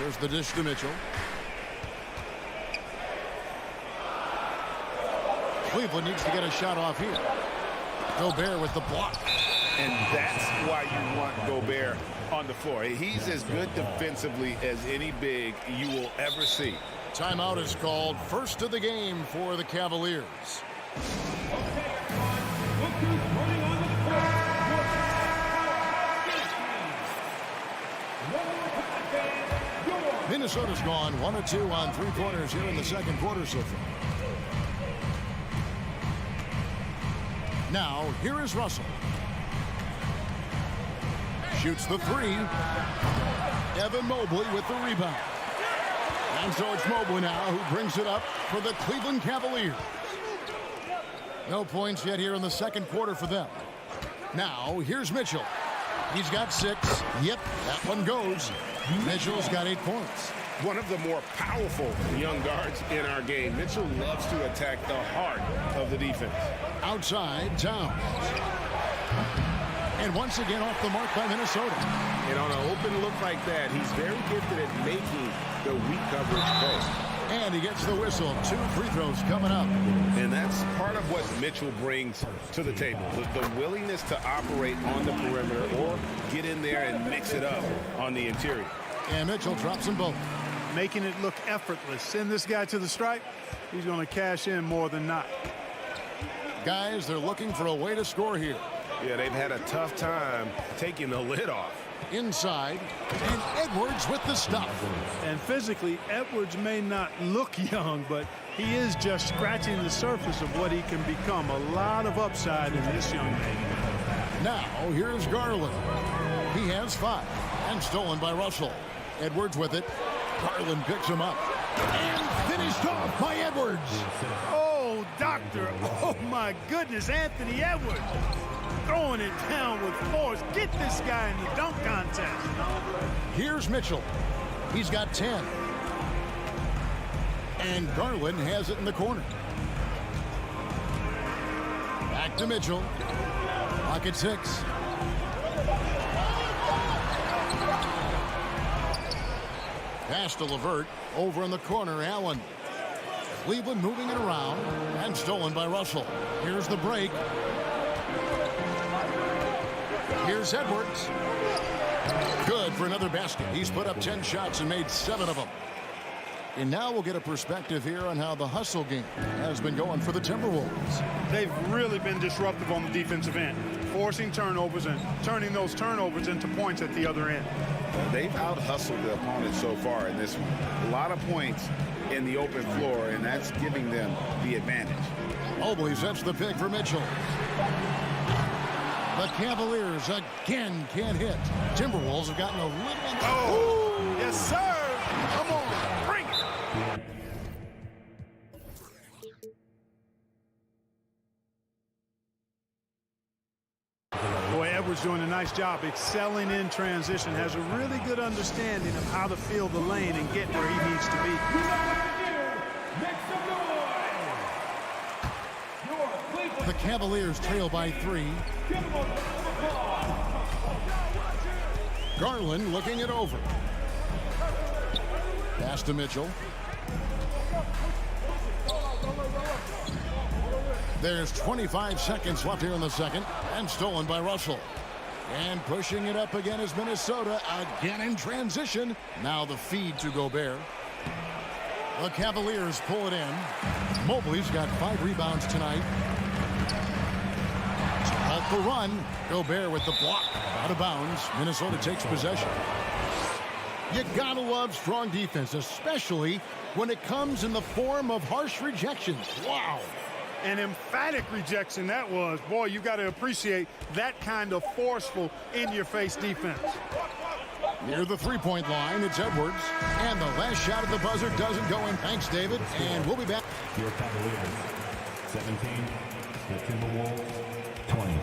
There's the dish to Mitchell. Cleveland needs to get a shot off here. Gobert with the block. And that's why you want Gobert on the floor. He's as good defensively as any big you will ever see. Timeout is called. First of the game for the Cavaliers. Minnesota's gone 1 of 2 on 3 pointers here in the second quarter so far. Now, here is Russell. Shoots the 3. Evan Mobley with the rebound. And so it's Mobley now who brings it up for the Cleveland Cavaliers. No points yet here in the second quarter for them. Now, here's Mitchell. He's got 6. Yep, that one goes. Mitchell's got 8 points. One of the more powerful young guards in our game. Mitchell loves to attack the heart of the defense. Outside, Towns. And once again off the mark by Minnesota. And on an open look like that, he's very gifted at making the weak coverage play. And he gets the whistle. 2 free throws coming up. And that's part of what Mitchell brings to the table. The willingness to operate on the perimeter or get in there and mix it up on the interior. And Mitchell drops them both. Making it look effortless. Send this guy to the stripe. He's going to cash in more than not. Guys, they're looking for a way to score here. Yeah, they've had a tough time taking the lid off. Inside, and Edwards with the stuff. And physically, Edwards may not look young, but he is just scratching the surface of what he can become. A lot of upside in this young man. Now, here's Garland. He has 5, and stolen by Russell. Edwards with it. Garland picks him up. And finished off by Edwards. Oh, doctor. Oh, my goodness, Anthony Edwards. Throwing it down with force. Get this guy in the dunk contest. Here's Mitchell. He's got 10. And Garland has it in the corner. Back to Mitchell. Clock at 6. Pass to LeVert. Over in the corner, Allen. Cleveland moving it around. And stolen by Russell. Here's the break. Here's Edwards. Good for another basket. He's put up 10 shots and made 7 of them. And now we'll get a perspective here on how the hustle game has been going for the Timberwolves. They've really been disruptive on the defensive end, forcing turnovers and turning those turnovers into points at the other end. They've out-hustled the opponent so far in this one. A lot of points in the open floor, and that's giving them the advantage. Mobley sets the pick for Mitchell. The Cavaliers again can't hit. Timberwolves have gotten a little... Oh, yes, sir. Come on, bring it. Boy, Edwards doing a nice job excelling in transition, has a really good understanding of how to feel the lane and get where he needs to be. The Cavaliers trail by 3. Garland looking it over. Pass to Mitchell. There's 25 seconds left here in the second, and stolen by Russell. And pushing it up again is Minnesota, again in transition. Now the feed to Gobert. The Cavaliers pull it in. Mobley's got 5 rebounds tonight. Halt the run. Gobert with the block. Out of bounds. Minnesota takes possession. You gotta love strong defense, especially when it comes in the form of harsh rejections. Wow. An emphatic rejection that was. Boy, you got to appreciate that kind of forceful, in-your-face defense. Near the three-point line, it's Edwards. And the last shot at the buzzer doesn't go in. Thanks, David. And we'll be back. Your Cavaliers, 17. The Timberwolves, 20.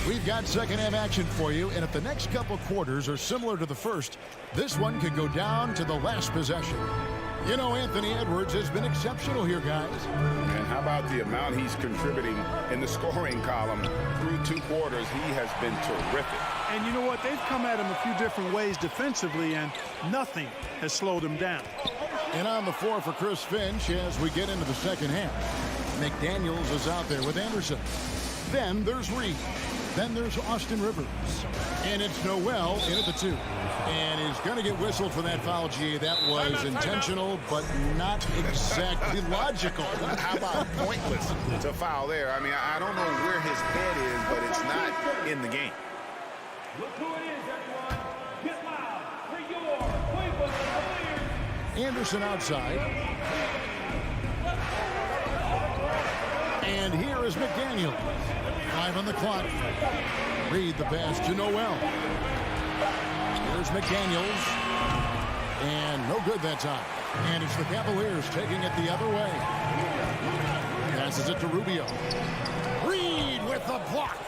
We've got second half action for you, and if the next couple quarters are similar to the first, this one could go down to the last possession. You know, Anthony Edwards has been exceptional here, guys. And how about the amount he's contributing in the scoring column through 2 quarters? He has been terrific. And you know what? They've come at him a few different ways defensively, and nothing has slowed him down. And on the floor for Chris Finch as we get into the second half. McDaniels is out there with Anderson. Then there's Reed. Then there's Austin Rivers. And it's Noel in at the 2. And he's going to get whistled for that foul, G. That was intentional, but not exactly logical. How about pointless to foul there? I mean, I don't know where his head is, but it's not in the game. Look who it is, everyone. Get loud for your Cleveland Cavaliers. Anderson outside. And here is McDaniel. 5 on the clock. Reed the pass to Noel. Here's McDaniels. And no good that time. And it's the Cavaliers taking it the other way. Passes it to Rubio. Reed with the block.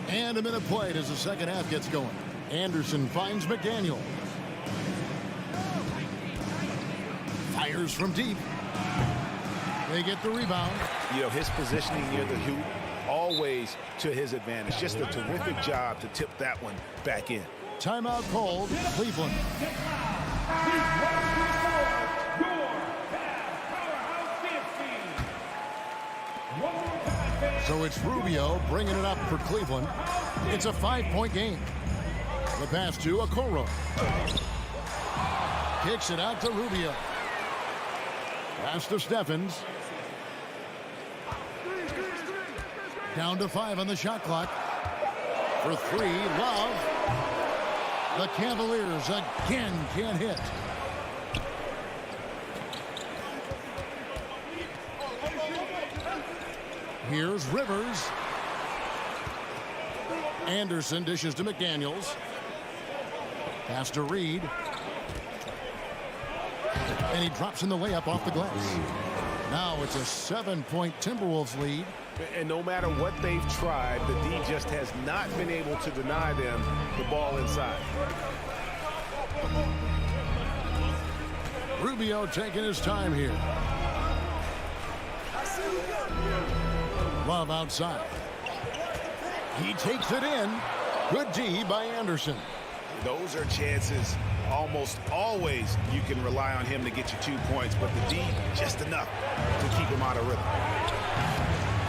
And a minute played as the second half gets going. Anderson finds McDaniel. Fires from deep. They get the rebound. You know, his positioning near the hoop, always to his advantage. Just a terrific job to tip that one back in. Timeout called, Cleveland. One more time, fans. So it's Rubio bringing it up for Cleveland. It's a 5-point game. The pass to Okoro. Kicks it out to Rubio. Pass to Steffens. Down to 5 on the shot clock. For 3, Love. The Cavaliers again can't hit. Here's Rivers. Anderson dishes to McDaniels. Pass to Reed. And he drops in the layup off the glass. Now it's a 7-point Timberwolves lead. And no matter what they've tried, the D just has not been able to deny them the ball inside. Rubio taking his time here. Love outside. He takes it in. Good D by Anderson. Those are chances almost always you can rely on him to get you 2 points, but the D just enough to keep him out of rhythm.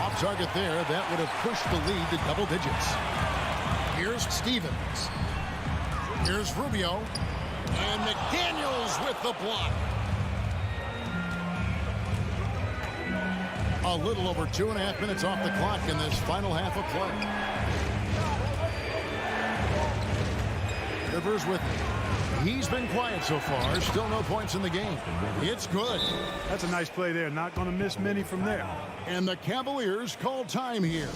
Off target there, that would have pushed the lead to double digits. Here's Stevens. Here's Rubio. And McDaniels with the block. A little over 2.5 minutes off the clock in this final half of play. Rivers with it. He's been quiet so far. Still no points in the game. It's good. That's a nice play there. Not going to miss many from there. And the Cavaliers call time here.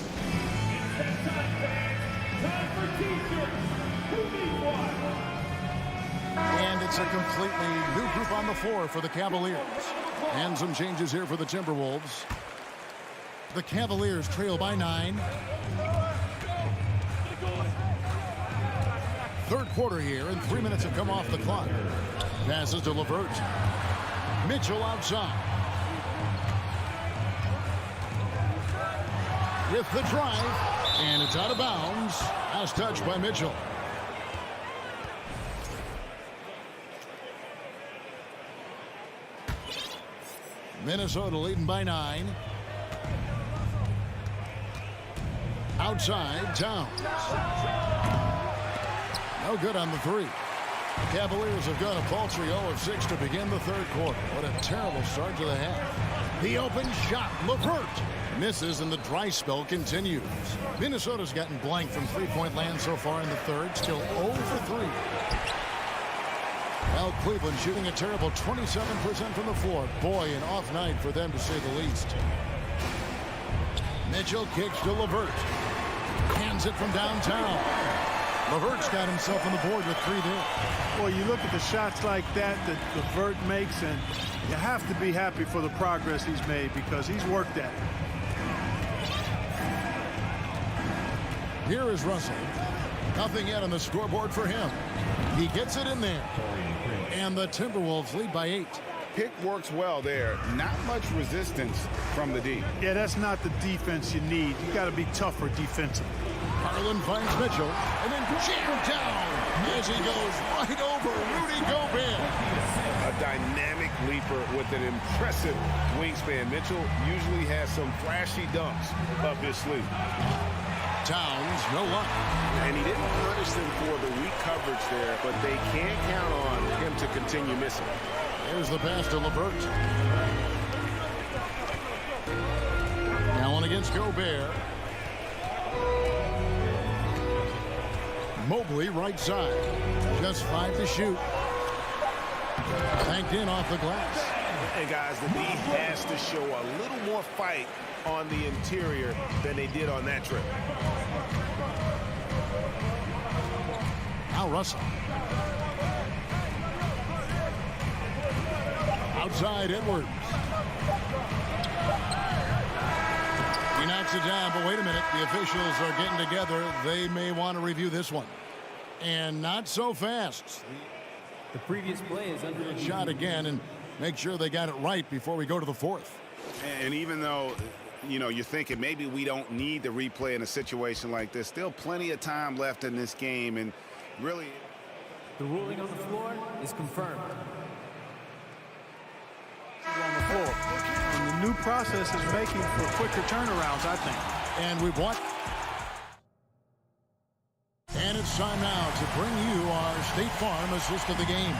And it's a completely new group on the floor for the Cavaliers. And some changes here for the Timberwolves. The Cavaliers trail by 9. Third quarter here, and 3 minutes have come off the clock. Passes to LeVert. Mitchell outside. With the drive, and it's out of bounds. Last touch by Mitchell. Minnesota leading by 9. Outside, Towns. No good on the 3. The Cavaliers have gone a paltry 0 of 6 to begin the third quarter. What a terrible start to the half. The open shot, LeVert. Misses, and the dry spell continues. Minnesota's gotten blank from three-point land so far in the third. Still 0 for 3. Well, Cleveland shooting a terrible 27% from the floor. Boy, an off night for them to say the least. Mitchell kicks to LeVert. Hands it from downtown. LeVert's got himself on the board with 3 there. Well, you look at the shots like that LeVert makes, and you have to be happy for the progress he's made because he's worked at it. Here is Russell. Nothing yet on the scoreboard for him. He gets it in there. And the Timberwolves lead by 8. Pick works well there. Not much resistance from the D. Yeah, that's not the defense you need. You got to be tougher defensively. Harlan finds Mitchell and then jammed down as he goes right over Rudy Gobert. A dynamic leaper with an impressive wingspan. Mitchell usually has some flashy dunks up his sleeve. Towns, no luck. And he didn't punish them for the weak coverage there, but they can't count on him to continue missing. Here's the pass to LeVert. Allen against Gobert. Mobley right side. Just 5 to shoot. Banked in off the glass. And guys, the D has to show a little more fight on the interior than they did on that trip. Now Russell. Outside Edwards. He knocks it down, but wait a minute. The officials are getting together. They may want to review this one. And not so fast. The previous play is under the shot again and make sure they got it right before we go to the fourth. And even though, you know, you're thinking maybe we don't need the replay in a situation like this, still plenty of time left in this game. And really, the ruling on the floor is confirmed. On the floor. And the new process is making for quicker turnarounds, I think. And we've won. And it's time now to bring you our State Farm assist of the game.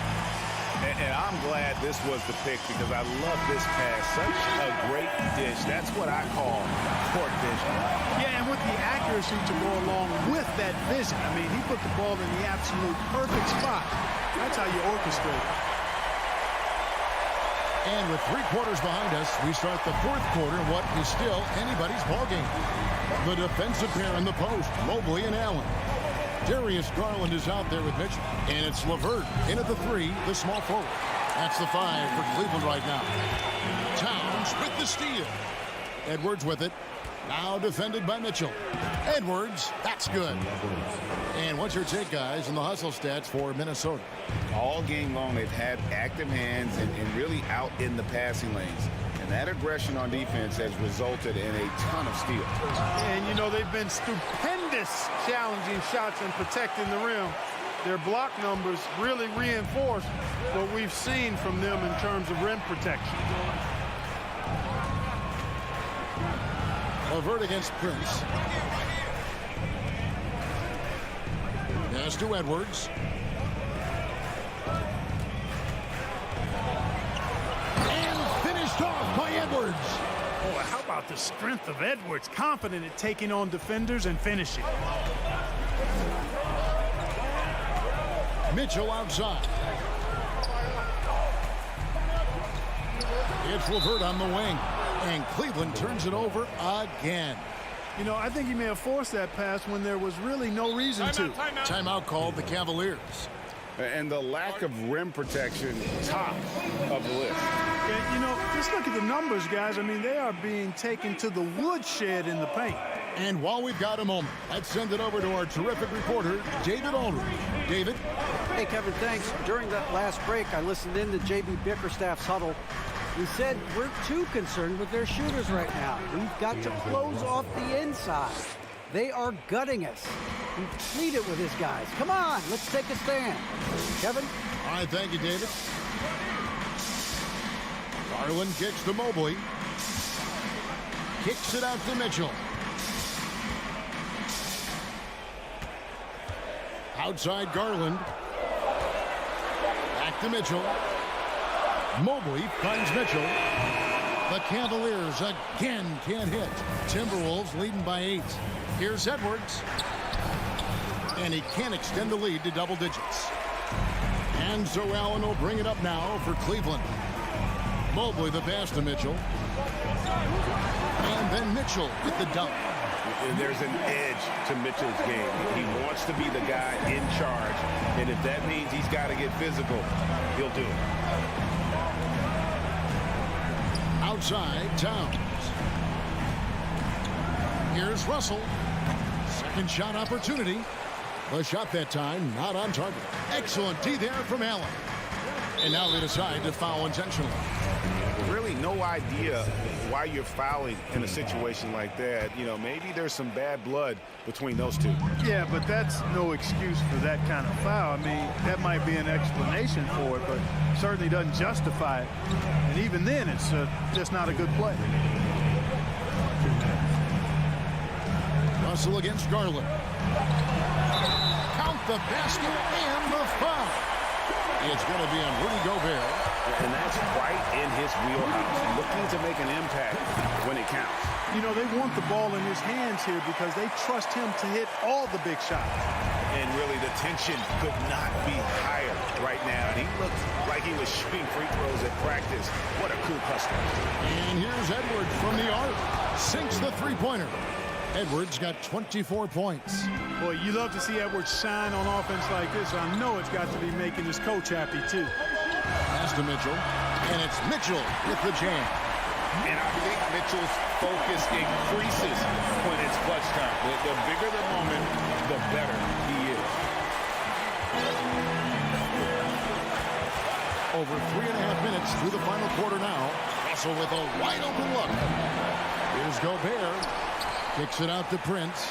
And I'm glad this was the pick because I love this pass. Such a great dish. That's what I call court vision. Yeah, and with the accuracy to go along with that vision. I mean, he put the ball in the absolute perfect spot. That's how you orchestrate. And with 3 quarters behind us, we start the 4th quarter, what is still anybody's ballgame. The defensive pair in the post, Mobley and Allen. Darius Garland is out there with Mitchell. And it's LeVert in at the 3, the small forward. That's the 5 for Cleveland right now. Towns with the steal. Edwards with it. Now defended by Mitchell. Edwards, that's good. And what's your take, guys, on the hustle stats for Minnesota? All game long, they've had active hands and really out in the passing lanes. And that aggression on defense has resulted in a ton of steals. And, you know, they've been stupendous challenging shots and protecting the rim. Their block numbers really reinforce what we've seen from them in terms of rim protection. LeVert against Prince. Pass to Edwards. And finished off by Edwards. Boy, how about the strength of Edwards? Confident at taking on defenders and finishing. Mitchell outside. It's LeVert on the wing. And Cleveland turns it over again. You know, I think he may have forced that pass when there was really no reason to. Timeout called the Cavaliers. And the lack of rim protection, top of the list. Yeah, you know, just look at the numbers, guys. I mean, they are being taken to the woodshed in the paint. And while we've got a moment, let's send it over to our terrific reporter, David Aldridge. David? Hey, Kevin, thanks. During that last break, I listened in to J.B. Bickerstaff's huddle. He said we're too concerned with their shooters right now. We've got to close off the inside. They are gutting us. He pleaded with his guys. Come on, let's take a stand. Kevin? All right, thank you, David. Garland kicks to Mobley. Kicks it out to Mitchell. Outside Garland. Back to Mitchell. Mobley finds Mitchell. The Cavaliers again can't hit. Timberwolves leading by 8. Here's Edwards. And he can't extend the lead to double digits. And so Allen will bring it up now for Cleveland. Mobley the pass to Mitchell. And then Mitchell with the dunk. There's an edge to Mitchell's game. He wants to be the guy in charge. And if that means he's got to get physical, he'll do it. Outside Towns. Here's Russell. Second shot opportunity. The shot that time not on target. Excellent D there from Allen. And now they decide to foul intentionally. Really no idea why you're fouling in a situation like that. You know, maybe there's some bad blood between those two. Yeah, but that's no excuse for that kind of foul. I mean, that might be an explanation for it, but certainly doesn't justify it. And even then, it's just not a good play. Russell against Garland. Count the basket and the foul. It's going to be on Rudy Gobert. And that's right in his wheelhouse, looking to make an impact when it counts. You know, they want the ball in his hands here because they trust him to hit all the big shots. And really, the tension could not be higher right now. And he looked like he was shooting free throws at practice. What a cool customer. And here's Edwards from the arc. Sinks the three-pointer. Edwards got 24 points. Boy, you love to see Edwards shine on offense like this. I know it's got to be making his coach happy, too. Pass to Mitchell, and it's Mitchell with the jam. And I think Mitchell's focus increases when it's clutch time. The bigger the moment, the better he is. Over 3.5 minutes through the final quarter now. Russell with a wide-open look. Here's Gobert. Kicks it out to Prince.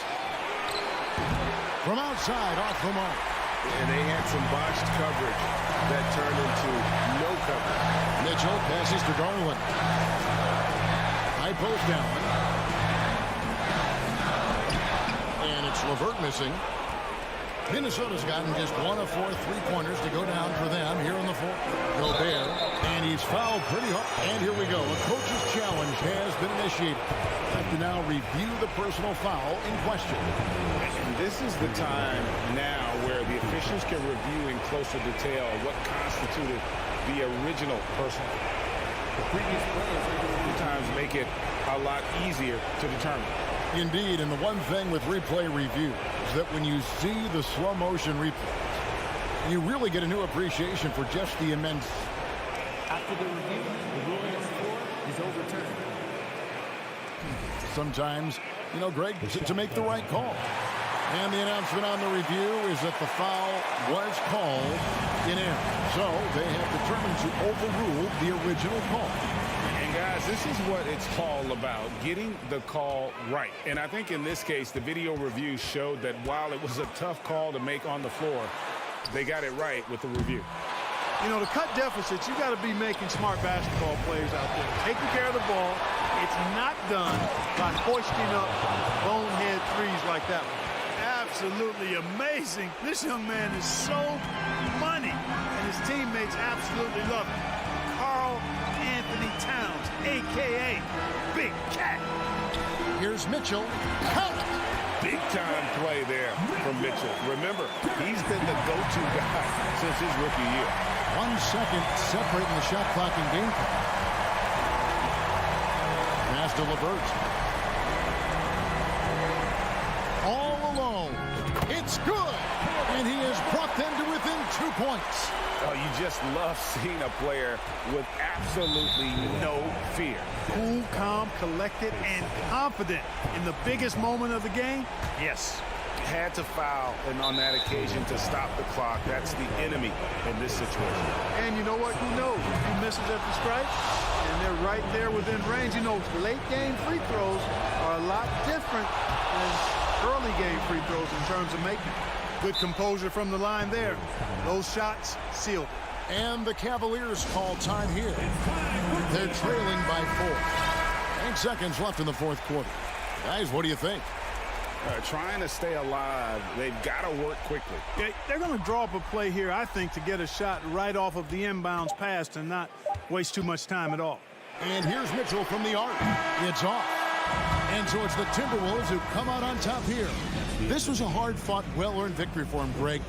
From outside, off the mark. And they had some botched coverage that turned into no coverage. Mitchell passes to Garland. High post down. It's LeVert missing. Minnesota's gotten just 1 of 4 3-pointers to go down for them here in the fourth. Gobert, and he's fouled pretty hard. And here we go. A coach's challenge has been initiated. Have to now review the personal foul in question. And this is the time now where the officials can review in closer detail what constituted the original personal. The previous players sometimes make it a lot easier to determine. Indeed, and the one thing with replay review is that when you see the slow motion replays, you really get a new appreciation for just the immense. After the review, the ruling on the floor is overturned. Sometimes, you know, Greg, to make the right call. And the announcement on the review is that the foul was called in error. So they have determined to overrule the original call. And guys, this is what it's all about, getting the call right. And I think in this case, the video review showed that while it was a tough call to make on the floor, they got it right with the review. You know, to cut deficits, you got to be making smart basketball plays out there. Taking care of the ball. It's not done by hoisting up bonehead threes like that one. Absolutely amazing. This young man is so money, and his teammates absolutely love him. Karl Anthony Towns, a.k.a. Big Cat. Here's Mitchell. Big-time play there from Mitchell. Remember, he's been the go-to guy since his rookie year. 1 second separating the shot clock and game clock. Pass to LeVert. All alone. It's good. And he has brought them to within 2 points. Oh, you just love seeing a player with absolutely no fear. Cool, calm, collected, and confident in the biggest moment of the game. Yes. Had to foul, and on that occasion to stop the clock. That's the enemy in this situation. And you know what? Who knows? A few misses at the stripe, and they're right there within range. You know, late game free throws are a lot different than early game free throws in terms of making. Good composure from the line there. Those shots sealed it. And the Cavaliers call time here. They're trailing by 4. 8 seconds left in the fourth quarter. Guys, what do you think? Trying to stay alive, they've got to work quickly. They're going to draw up a play here, I think, to get a shot right off of the inbounds pass and not waste too much time at all. And here's Mitchell from the arc. It's off. And so it's the Timberwolves who come out on top here. This was a hard-fought, well-earned victory for him, Greg.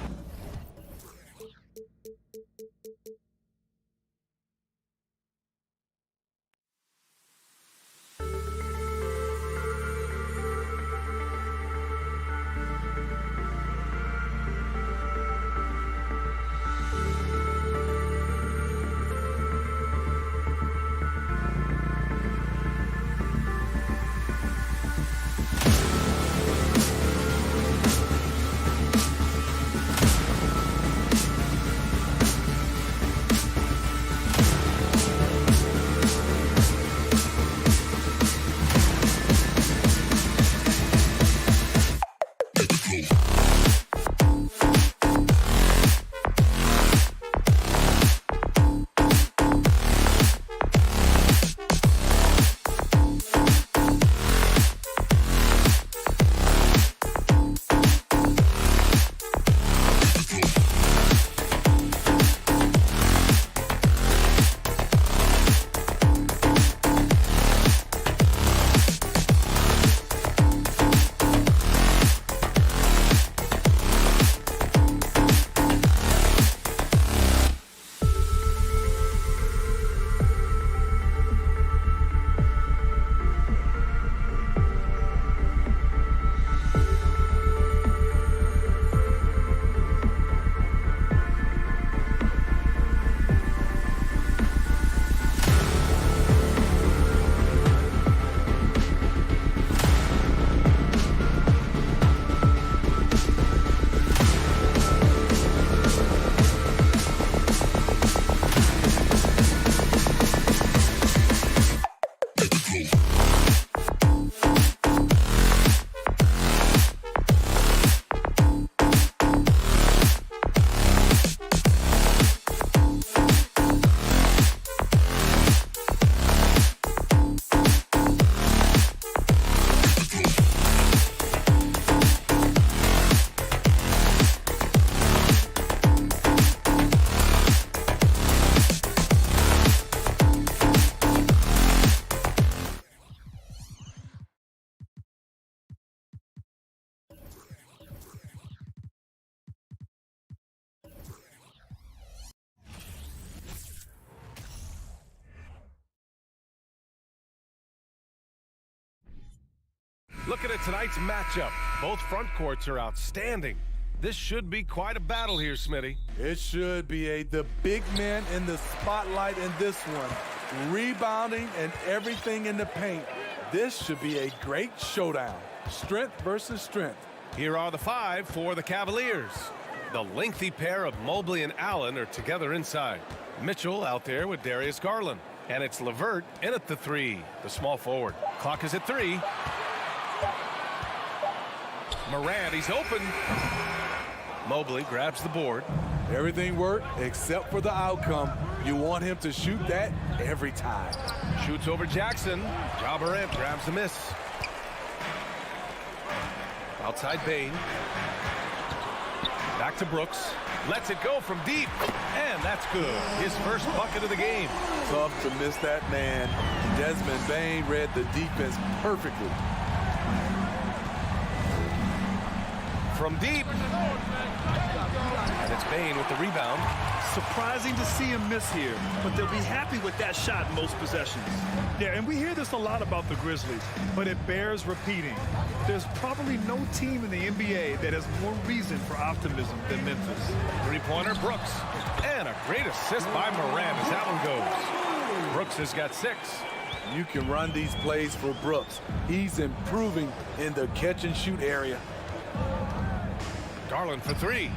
Looking at tonight's matchup, both front courts are outstanding. This should be quite a battle here, Smitty. It should be the big men in the spotlight in this one. Rebounding and everything in the paint. This should be a great showdown. Strength versus strength. Here are the five for the Cavaliers. The lengthy pair of Mobley and Allen are together inside. Mitchell out there with Darius Garland. And it's LeVert in at the three, the small forward. Clock is at 3. Morant, he's open. Mobley grabs the board. Everything worked except for the outcome. You want him to shoot that every time. Shoots over Jackson. Ja Morant grabs the miss. Outside Bane. Back to Brooks. Lets it go from deep. And that's good. His first bucket of the game. Tough to miss that man. Desmond Bane read the defense perfectly. From deep. And it's Bane with the rebound. Surprising to see him miss here, but they'll be happy with that shot most possessions. Yeah, and we hear this a lot about the Grizzlies, but it bears repeating. There's probably no team in the NBA that has more reason for optimism than Memphis. Three-pointer, Brooks. And a great assist by Morant as that one goes. Brooks has got 6. You can run these plays for Brooks. He's improving in the catch-and-shoot area. Garland for 3.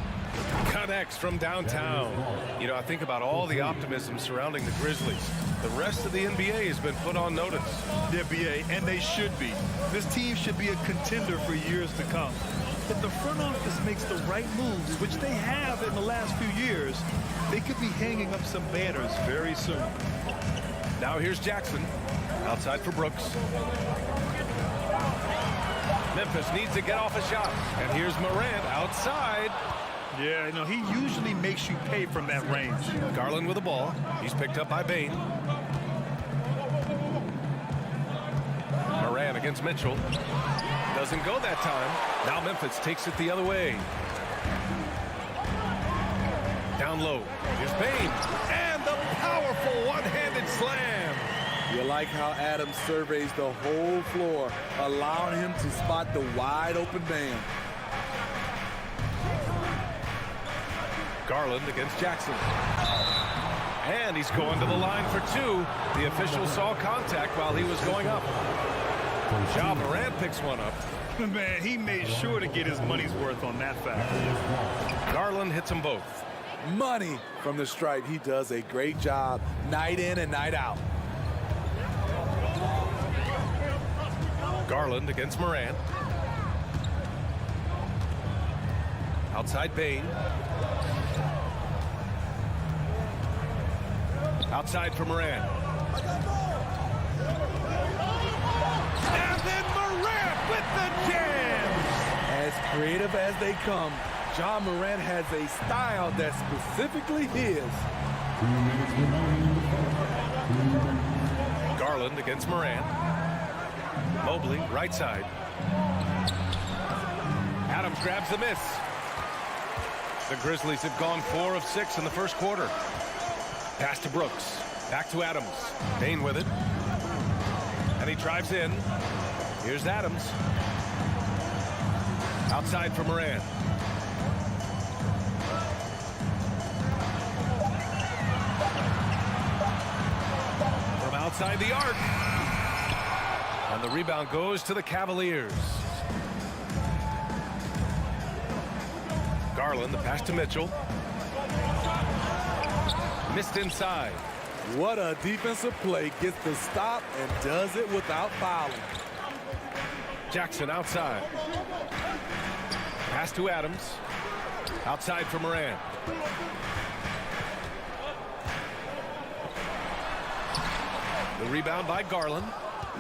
Connects from downtown. You know, I think about all the optimism surrounding the Grizzlies. The rest of the NBA has been put on notice. The NBA, and they should be. This team should be a contender for years to come. If the front office makes the right moves, which they have in the last few years, they could be hanging up some banners very soon. Now here's Jackson. Outside for Brooks. Memphis needs to get off a shot. And here's Morant outside. Yeah, you know, he usually makes you pay from that range. Garland with the ball. He's picked up by Bane. Morant against Mitchell. Doesn't go that time. Now Memphis takes it the other way. Down low. Here's Bane. And the powerful one-handed slam. You like how Adams surveys the whole floor, allowing him to spot the wide open man. Garland against Jackson. And he's going to the line for 2. The official saw contact while he was going up. Ja Morant picks one up. Man, he made sure to get his money's worth on that foul. Garland hits them both. Money from the stripe. He does a great job night in and night out. Garland against Morant. Outside Bane. Outside for Morant. And then Morant with the jam. As creative as they come, Ja Morant has a style that's specifically his. Garland against Morant. Mobley, right side. Adams grabs the miss. The Grizzlies have gone 4 of 6 in the first quarter. Pass to Brooks. Back to Adams. Bane with it. And he drives in. Here's Adams. Outside for Morant. From outside the arc. And the rebound goes to the Cavaliers. Garland, the pass to Mitchell. Missed inside. What a defensive play. Gets the stop and does it without fouling. Jackson outside. Pass to Adams. Outside for Morant. The rebound by Garland.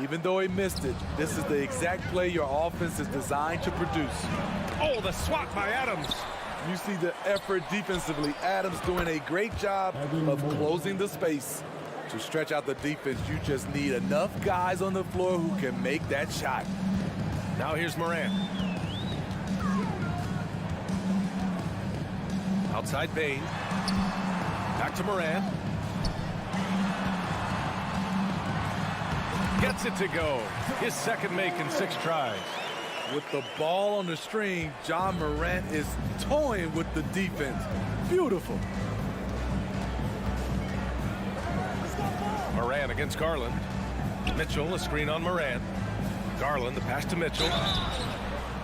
Even though he missed it, this is the exact play your offense is designed to produce. Oh, the swat by Adams. You see the effort defensively. Adams doing a great job of closing the space. To stretch out the defense, you just need enough guys on the floor who can make that shot. Now here's Morant. Outside Bane. Back to Morant. Gets it to go. His second make in 6 tries. With the ball on the string, John Morant is toying with the defense. Beautiful. Morant against Garland. Mitchell, a screen on Morant. Garland, the pass to Mitchell.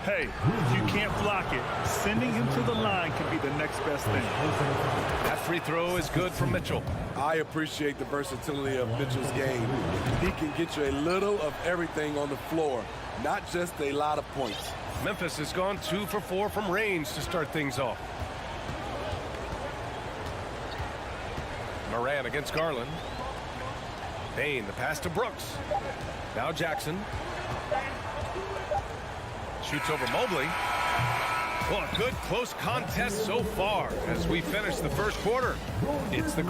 Hey, if you can't block it, sending him to the line can be the next best thing. That free throw is good for Mitchell. I appreciate the versatility of Mitchell's game. He can get you a little of everything on the floor, not just a lot of points. Memphis has gone 2 for 4 from range to start things off. Morant against Garland. Bain, the pass to Brooks. Now Jackson. Shoots over Mobley. Well, a good close contest so far as we finish the first quarter. It's the...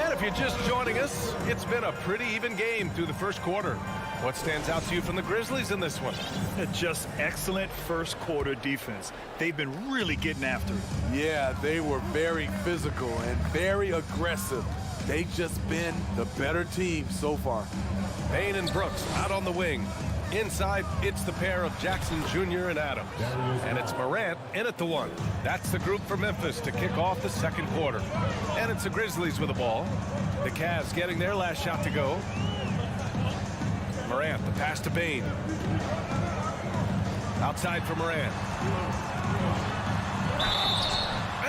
And if you're just joining us, it's been a pretty even game through the first quarter. What stands out to you from the Grizzlies in this one? Just excellent first quarter defense. They've been really getting after it. Yeah, they were very physical and very aggressive. They've just been the better team so far. Bain and Brooks out on the wing. Inside, it's the pair of Jackson Jr. and Adams. And it's Morant in at the one. That's the group for Memphis to kick off the second quarter. And it's the Grizzlies with the ball. The Cavs getting their last shot to go. Morant, the pass to Bain. Outside for Morant.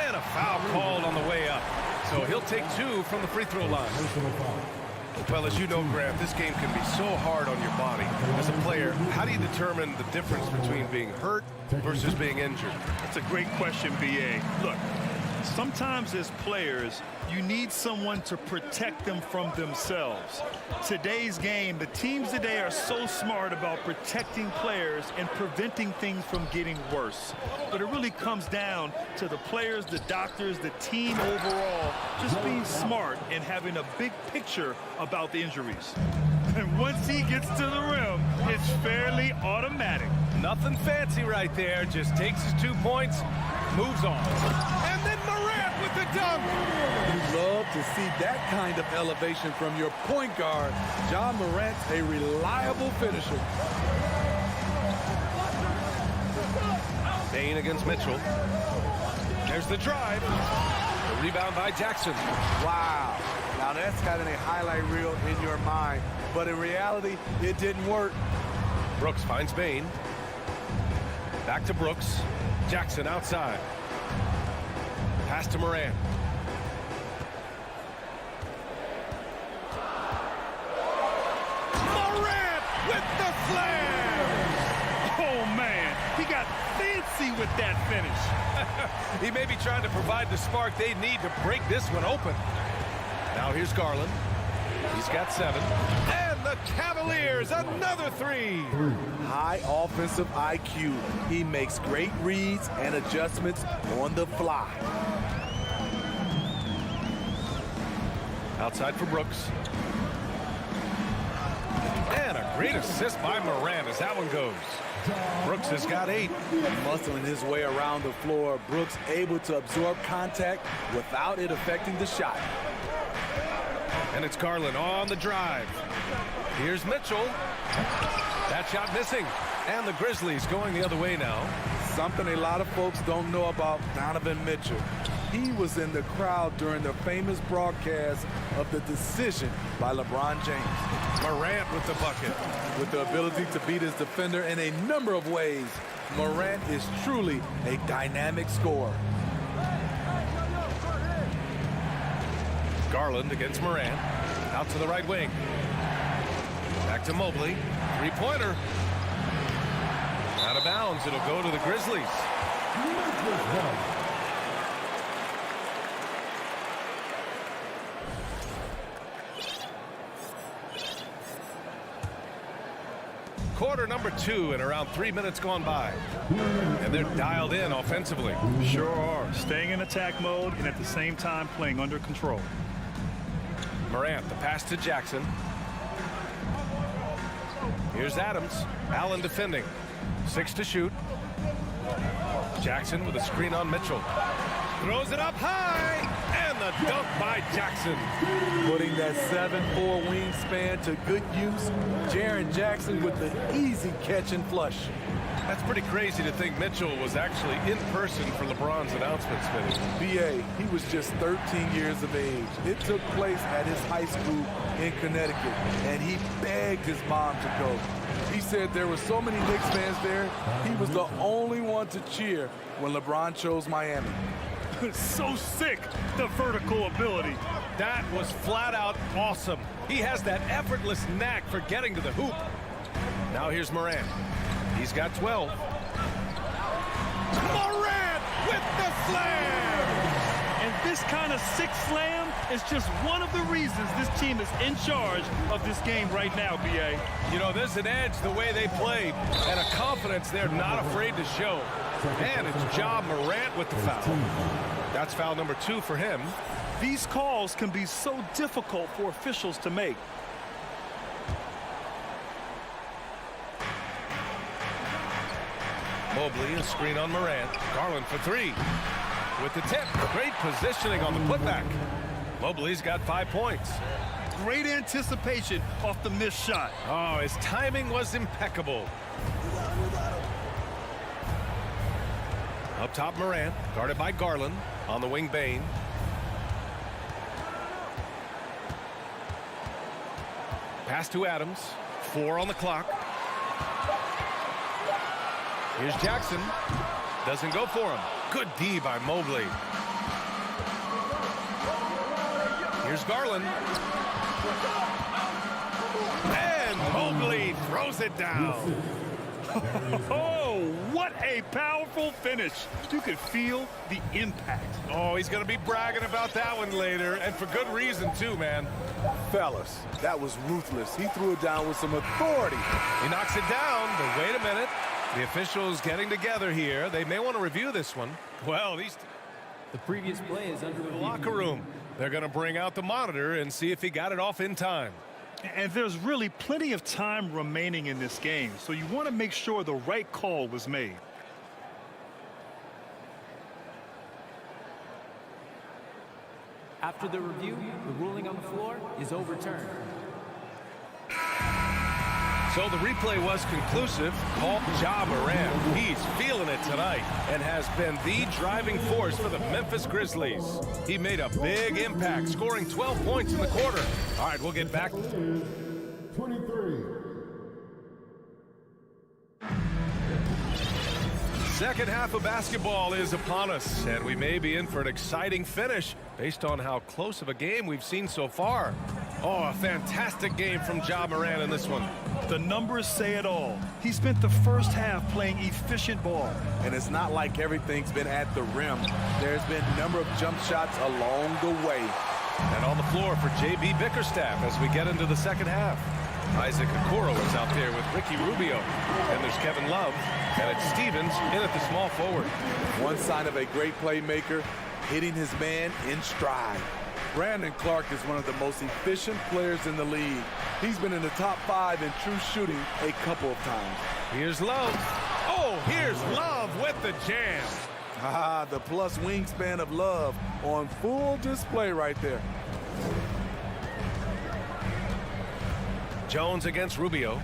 And a foul called on the way up. So he'll take 2 from the free throw line. Well, as you know, Grant, this game can be so hard on your body. As a player, how do you determine the difference between being hurt versus being injured? That's a great question, B.A. Look, sometimes as players, you need someone to protect them from themselves. Today's game, the teams today are so smart about protecting players and preventing things from getting worse. But it really comes down to the players, the doctors, the team overall, just being smart and having a big picture about the injuries. And once he gets to the rim, it's fairly automatic. Nothing fancy right there. Just takes his 2 points, moves on. And then Morant with the dunk. You love to see that kind of elevation from your point guard. John Morant's a reliable finisher. Bain against Mitchell. There's the drive. The rebound by Jackson. Wow. Now that's got a highlight reel in your mind. But in reality, it didn't work. Brooks finds Bain. Back to Brooks. Jackson outside. Pass to Morant. Morant with the slam! Oh, man, he got fancy with that finish. He may be trying to provide the spark they need to break this one open. Now here's Garland. He's got 7. And the Cavaliers, another 3. High offensive IQ. He makes great reads and adjustments on the fly. Outside for Brooks. And a great assist by Morant as that one goes. Brooks has got 8. Muscling his way around the floor, Brooks able to absorb contact without it affecting the shot. And it's Garland on the drive. Here's Mitchell. That shot missing. And the Grizzlies going the other way now. Something a lot of folks don't know about Donovan Mitchell. He was in the crowd during the famous broadcast of the decision by LeBron James. Morant with the bucket. With the ability to beat his defender in a number of ways, Morant is truly a dynamic scorer. Garland against Morant. Out to the right wing. Back to Mobley. Three-pointer. Out of bounds. It'll go to the Grizzlies. Quarter number 2 and around 3 minutes gone by. And they're dialed in offensively. Sure are. Staying in attack mode and at the same time playing under control. Morant, the pass to Jackson. Here's Adams. Allen defending. 6 to shoot. Jackson with a screen on Mitchell. Throws it up high. And the dunk by Jackson. Putting that 7'4" wingspan to good use. Jaren Jackson with the easy catch and flush. That's pretty crazy to think Mitchell was actually in person for LeBron's announcement, Smitty. B.A., he was just 13 years of age. It took place at his high school in Connecticut, and he begged his mom to go. He said there were so many Knicks fans there, he was the only one to cheer when LeBron chose Miami. So sick, the vertical ability. That was flat out awesome. He has that effortless knack for getting to the hoop. Now here's Morant. He's got 12. Morant with the slam! And this kind of sick slam is just one of the reasons this team is in charge of this game right now, B.A. You know, there's an edge the way they played and a confidence they're not afraid to show. And it's Ja Morant with the foul. That's foul number 2 for him. These calls can be so difficult for officials to make. Mobley, a screen on Morant. Garland for 3. With the tip. Great positioning on the putback. Mobley's got 5 points. Great anticipation off the missed shot. Oh, his timing was impeccable. Up top, Morant, guarded by Garland. On the wing, Bane. Pass to Adams. 4 on the clock. Here's Jackson. Doesn't go for him. Good D by Mobley. Here's Garland. And Mobley throws it down. Oh, what a powerful finish. You could feel the impact. Oh, he's going to be bragging about that one later, and for good reason, too, man. Fellas, that was ruthless. He threw it down with some authority. He knocks it down, but wait a minute. The officials getting together here. They may want to review this one. Well, the previous play is under the locker room. They're going to bring out the monitor and see if he got it off in time. And there's really plenty of time remaining in this game, so you want to make sure the right call was made. After the review, the ruling on the floor is overturned. So the replay was conclusive. Called Ja Morant. He's feeling it tonight and has been the driving force for the Memphis Grizzlies. He made a big impact, scoring 12 points in the quarter. All right, we'll get back. 23. Second half of basketball is upon us, and we may be in for an exciting finish based on how close of a game we've seen so far. Oh, a fantastic game from Ja Morant in this one. The numbers say it all. He spent the first half playing efficient ball. And it's not like everything's been at the rim. There's been a number of jump shots along the way. And on the floor for J.B. Bickerstaff as we get into the second half. Isaac Okoro is out there with Ricky Rubio. And there's Kevin Love. And it's Stevens in at the small forward. One sign of a great playmaker, hitting his man in stride. Brandon Clark is one of the most efficient players in the league. He's been in the top 5 in true shooting a couple of times. Here's Love. Oh, here's Love with the jam. Ah, the plus wingspan of Love on full display right there. Jones against Rubio.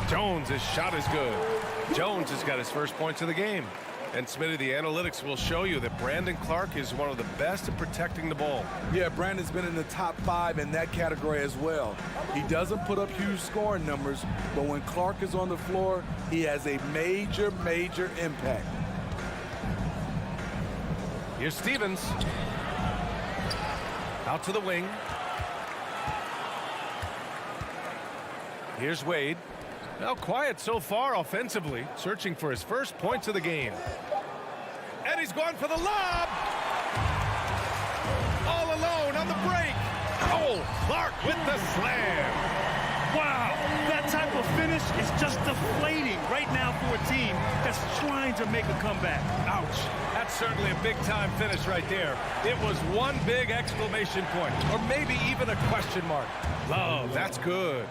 Jones' shot is good. Jones has got his first points of the game. And Smitty, the analytics will show you that Brandon Clark is one of the best at protecting the ball. Yeah, Brandon's been in the top 5 in that category as well. He doesn't put up huge scoring numbers, but when Clark is on the floor, he has a major, major impact. Here's Stevens. Out to the wing. Here's Wade. Now quiet so far offensively, searching for his first points of the game. And he's going for the lob. All alone on the break. Oh, Clark with the slam. Wow, that type of finish is just deflating right now for a team that's trying to make a comeback. Ouch. That's certainly a big-time finish right there. It was one big exclamation point, or maybe even a question mark. Love, that's good.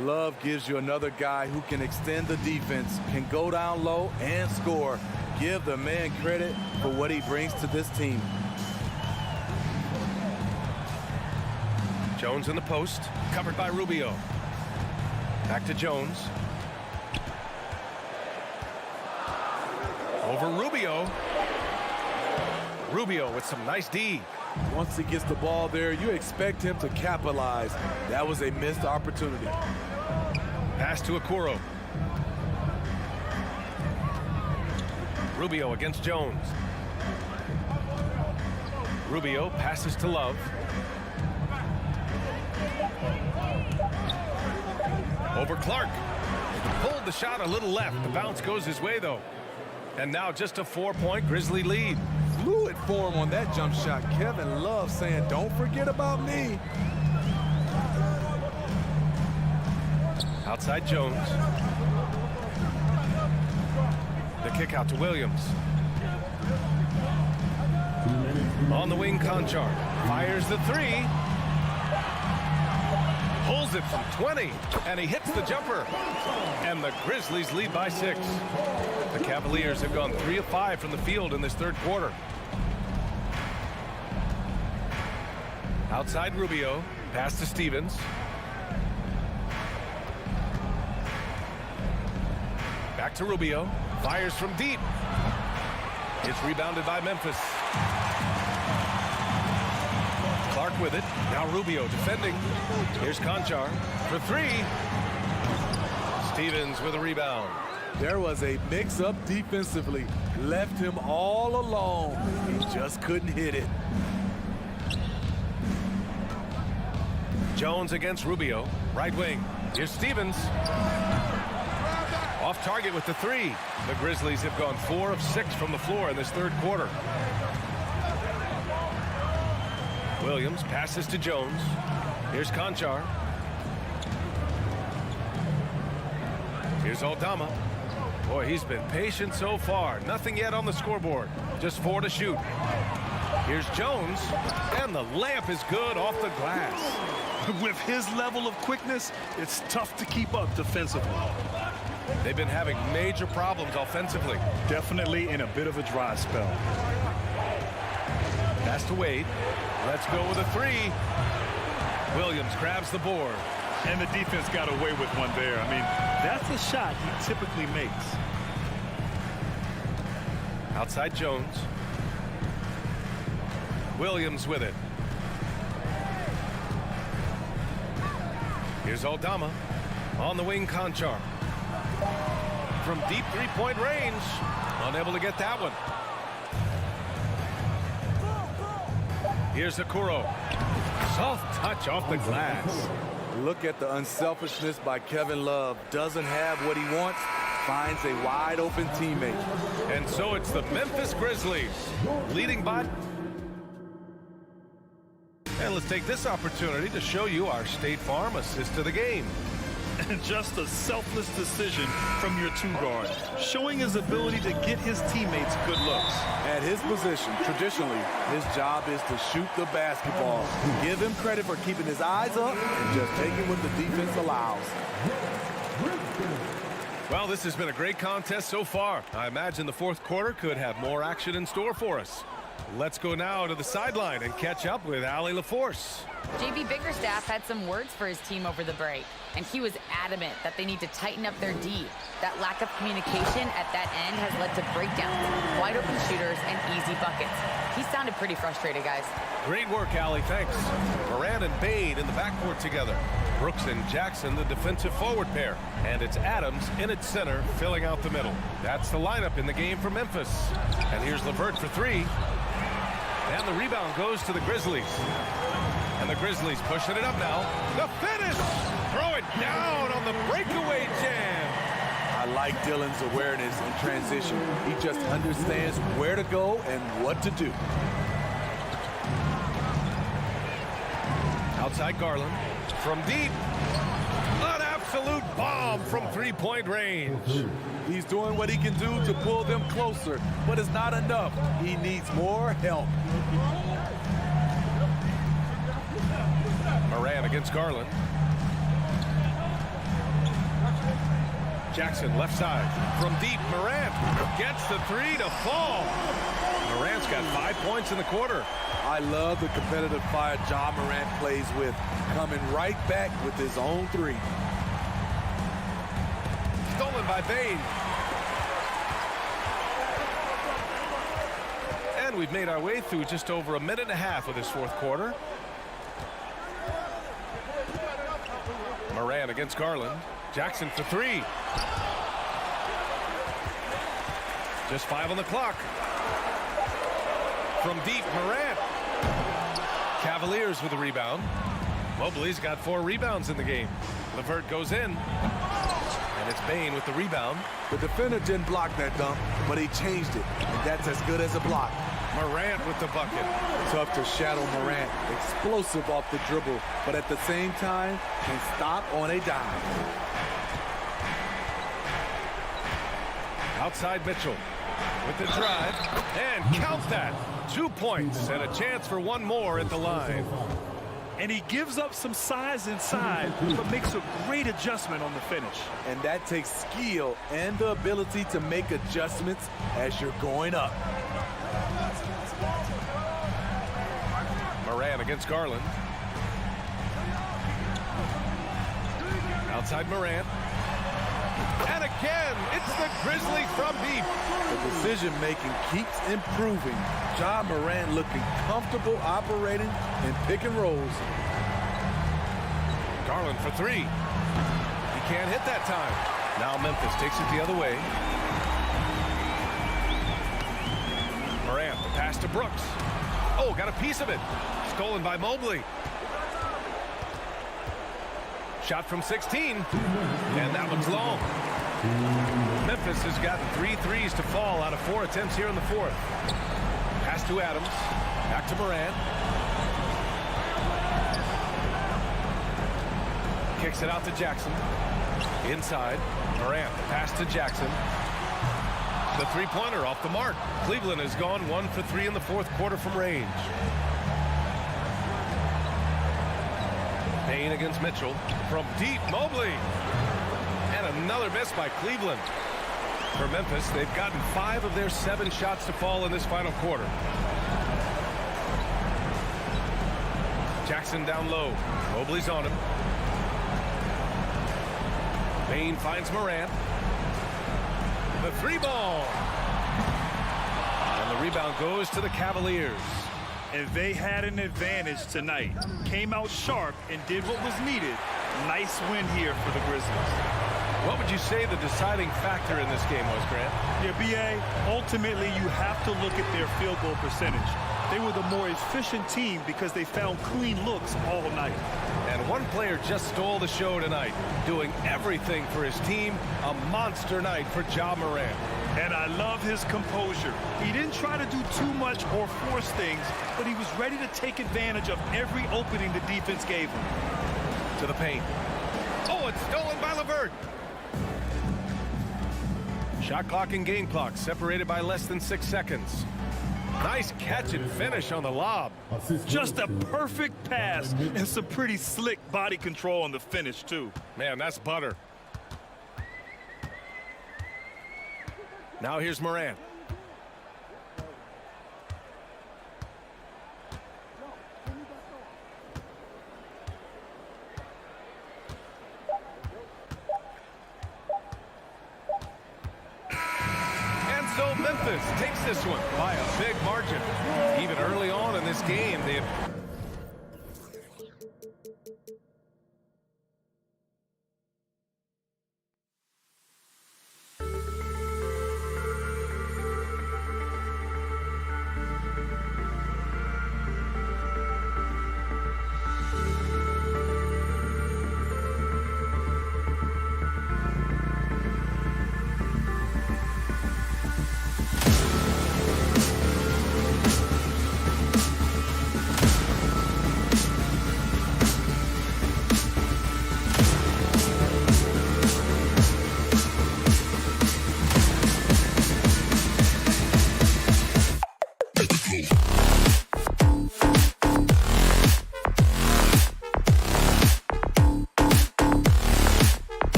Love gives you another guy who can extend the defense, can go down low and score. Give the man credit for what he brings to this team. Jones in the post, covered by Rubio. Back to Jones. Over Rubio. Rubio with some nice D. Once he gets the ball there, you expect him to capitalize. That was a missed opportunity. Pass to Okoro. Rubio against Jones. Rubio passes to Love. Over Clark. Pulled the shot a little left. The bounce goes his way, though. And now just a 4-point Grizzly lead. Fluid form on that jump shot. Kevin Love saying, don't forget about me. Outside Jones. The kick out to Williams. On the wing, Conchar fires the three. Pulls it from 20, and he hits the jumper. And the Grizzlies lead by 6. The Cavaliers have gone 3 of 5 from the field in this third quarter. Outside Rubio, pass to Stevens. Back to Rubio, fires from deep. It's rebounded by Memphis. Clark with it. Now Rubio defending. Here's Conchar for 3. Stevens with a rebound. There was a mix-up defensively. Left him all alone. He just couldn't hit it. Jones against Rubio. Right wing. Here's Stevens. Off target with the 3. The Grizzlies have gone 4 of 6 from the floor in this third quarter. Williams passes to Jones. Here's Conchar. Here's Aldama. Boy, he's been patient so far. Nothing yet on the scoreboard. Just 4 to shoot. Here's Jones. And the layup is good off the glass. With his level of quickness, it's tough to keep up defensively. They've been having major problems offensively. Definitely in a bit of a dry spell. Pass to Wade. Let's go with a 3. Williams grabs the board. And the defense got away with one there. I mean, that's a shot he typically makes. Outside Jones. Williams with it. Here's Aldama. On the wing, Conchar. From deep three-point range. Unable to get that one. Here's Okoro. Soft touch off the glass. Look at the unselfishness by Kevin Love. Doesn't have what he wants. Finds a wide open teammate. And so it's the Memphis Grizzlies leading by. And let's take this opportunity to show you our State Farm assist to the game. And just a selfless decision from your 2-guard, showing his ability to get his teammates good looks. At his position, traditionally, his job is to shoot the basketball. Give him credit for keeping his eyes up and just taking what the defense allows. Well, this has been a great contest so far. I imagine the fourth quarter could have more action in store for us. Let's go now to the sideline and catch up with Allie LaForce. JB Bickerstaff had some words for his team over the break, and he was adamant that they need to tighten up their D. That lack of communication at that end has led to breakdowns, wide open shooters, and easy buckets. He sounded pretty frustrated, guys. Great work, Allie. Thanks. Moran and Bade in the backcourt together. Brooks and Jackson, the defensive forward pair. And it's Adams in its center, filling out the middle. That's the lineup in the game for Memphis. And here's LeVert for 3. And the rebound goes to the Grizzlies. And the Grizzlies pushing it up now. The finish! Throw it down on the breakaway jam. I like Dillon's awareness in transition. He just understands where to go and what to do. Outside Garland. From deep. An absolute bomb from three-point range. He's doing what he can do to pull them closer, but it's not enough. He needs more help. Moran against Garland. Jackson left side. From deep, Morant gets the three to fall. Morant's got 5 points in the quarter. I love the competitive fire Ja Morant plays with, coming right back with his own three. Stolen by Bane. And we've made our way through just over a minute and a half of this fourth quarter. Morant against Garland. Jackson for three. Just 5 on the clock. From deep, Morant. Cavaliers with a rebound. Mobley's got 4 rebounds in the game. LeVert goes in. And it's Bane with the rebound. The defender didn't block that dunk, but he changed it. And that's as good as a block. Morant with the bucket. Tough to shadow Morant. Explosive off the dribble, but at the same time, can stop on a dime. Outside Mitchell with the drive. And count that. 2 points and a chance for one more at the line. And he gives up some size inside, but makes a great adjustment on the finish. And that takes skill and the ability to make adjustments as you're going up. Morant against Garland. Outside Morant. And again, it's the Grizzlies from deep. The decision-making keeps improving. Ja Morant looking comfortable operating in pick and rolls. Garland for three. He can't hit that time. Now Memphis takes it the other way. Morant, the pass to Brooks. Oh, got a piece of it. Stolen by Mobley. Shot from 16. And that one's long. Memphis has gotten 3 threes to fall out of 4 attempts here in the fourth. Pass to Adams. Back to Morant. Kicks it out to Jackson. Inside. Morant. Pass to Jackson. The three-pointer off the mark. Cleveland has gone 1 for 3 in the fourth quarter from range. Bane against Mitchell. From deep, Mobley. And another miss by Cleveland. For Memphis, they've gotten 5 of their 7 shots to fall in this final quarter. Jackson down low. Mobley's on him. Bane finds Morant. The 3-ball. And the rebound goes to the Cavaliers. And they had an advantage tonight. Came out sharp and did what was needed. Nice win here for the Grizzlies. What would you say the deciding factor in this game was, Grant? Yeah, B.A., ultimately you have to look at their field goal percentage. They were the more efficient team because they found clean looks all night. And one player just stole the show tonight, doing everything for his team. A monster night for Ja Morant. And I love his composure. He didn't try to do too much or force things, but he was ready to take advantage of every opening the defense gave him. To the paint. Oh, it's stolen by LeVert. Shot clock and game clock separated by less than 6 seconds. Nice catch and finish on the lob. Just a perfect pass and some pretty slick body control on the finish, too. Man, that's butter. Now here's Morant. So Memphis takes this one by a big margin. Even early on in this game, they have...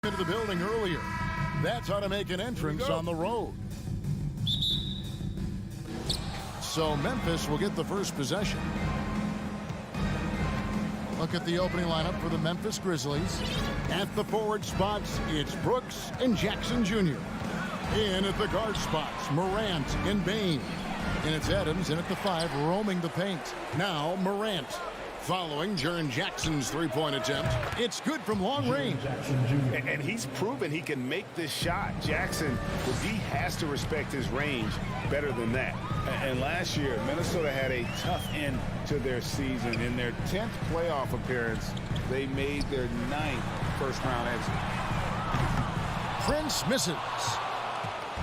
into the building earlier. That's how to make an entrance on the road. So Memphis will get the first possession. Look at the opening lineup for the Memphis Grizzlies. At the forward spots, it's Brooks and Jackson Jr. In at the guard spots, Morant and Bain. And it's Adams in at the 5, roaming the paint. Now Morant. Following Jaren Jackson's three-point attempt. It's good from long range. And he's proven he can make this shot. Jackson, the D has to respect his range better than that. And last year, Minnesota had a tough end to their season. In their 10th playoff appearance, they made their 9th first-round exit. Prince misses.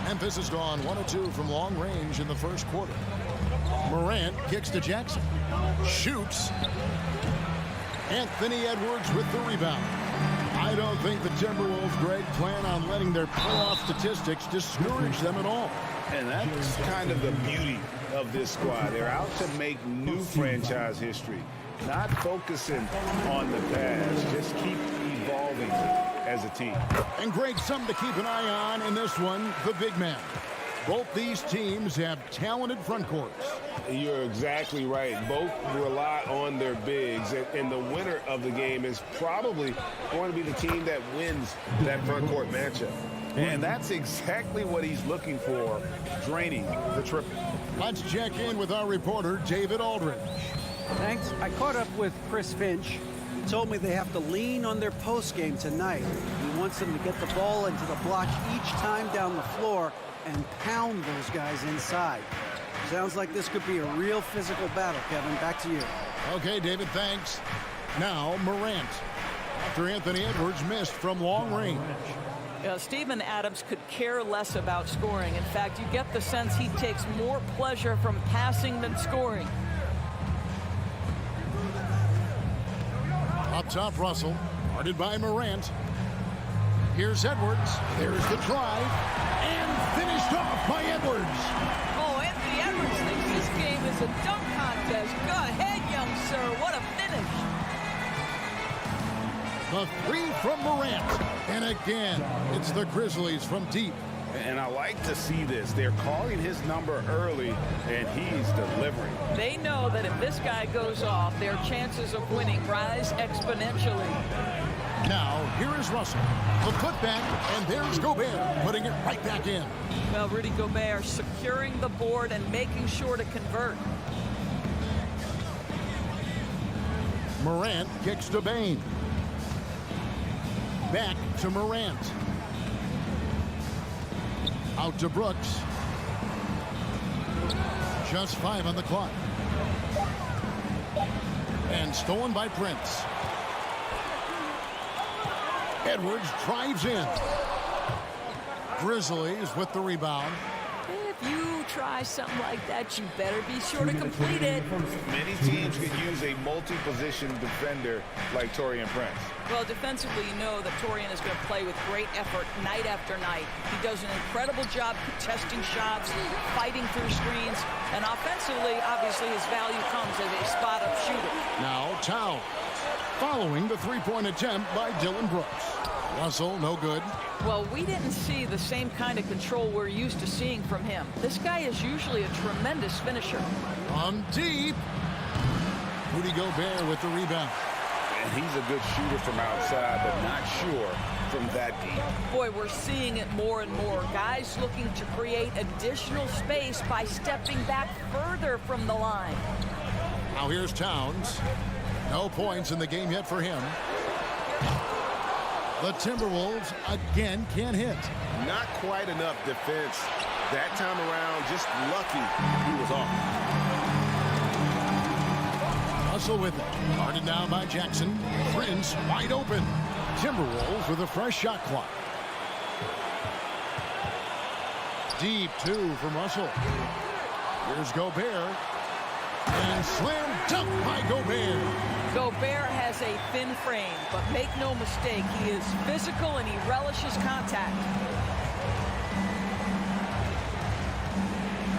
Memphis has gone 1 of 2 from long range in the first quarter. Morant kicks to Jackson. Shoots. Anthony Edwards with the rebound. I don't think the Timberwolves, Greg, plan on letting their playoff statistics discourage them at all. And that's kind of the beauty of this squad. They're out to make new franchise history, not focusing on the past. Just keep evolving as a team. And Greg, something to keep an eye on in this one, the big man. Both these teams have talented front courts. You're exactly right. Both rely on their bigs, and the winner of the game is probably going to be the team that wins that front court matchup. And that's exactly what he's looking for, draining the triple. Let's check in with our reporter, David Aldridge. Thanks. I caught up with Chris Finch. He told me they have to lean on their post game tonight. He wants them to get the ball into the block each time down the floor and pound those guys inside. Sounds like this could be a real physical battle, Kevin. Back to you. Okay, David, thanks. Now, Morant. After Anthony Edwards missed from long range. Steven Adams could care less about scoring. In fact, you get the sense he takes more pleasure from passing than scoring. Up top, Russell. Guarded by Morant. Here's Edwards. There's the drive. And finished off by Edwards. Oh, Anthony Edwards thinks this game is a dunk contest. Go ahead, young sir. What a finish. The 3 from Morant. And again, it's the Grizzlies from deep. And I like to see this. They're calling his number early, and he's delivering. They know that if this guy goes off, their chances of winning rise exponentially. Now, here is Russell. The putback, and there's Gobert, putting it right back in. Well, Rudy Gobert securing the board and making sure to convert. Morant kicks to Bain. Back to Morant. Out to Brooks. Just 5 on the clock. And stolen by Prince. Edwards drives in. Grizzlies with the rebound. If you try something like that, you better be sure to complete it. Many teams could use a multi-position defender like Taurean Prince. Well, defensively, you know that Taurean is going to play with great effort night after night. He does an incredible job contesting shots, fighting through screens, and offensively, obviously, his value comes as a spot-up shooter. Now, Towns. Following the three-point attempt by Dylan Brooks. Russell, no good. Well, we didn't see the same kind of control we're used to seeing from him. This guy is usually a tremendous finisher. From deep. Rudy Gobert with the rebound. And he's a good shooter from outside, but not sure from that deep. Boy, we're seeing it more and more. Guys looking to create additional space by stepping back further from the line. Now here's Towns. No points in the game yet for him. The Timberwolves again can't hit. Not quite enough defense. That time around, just lucky he was off. Russell with it. Guarded down by Jackson. Prince wide open. Timberwolves with a fresh shot clock. Deep 2 from Russell. Here's Gobert. And slam dunk by Gobert. Gobert has a thin frame, but make no mistake, he is physical and he relishes contact.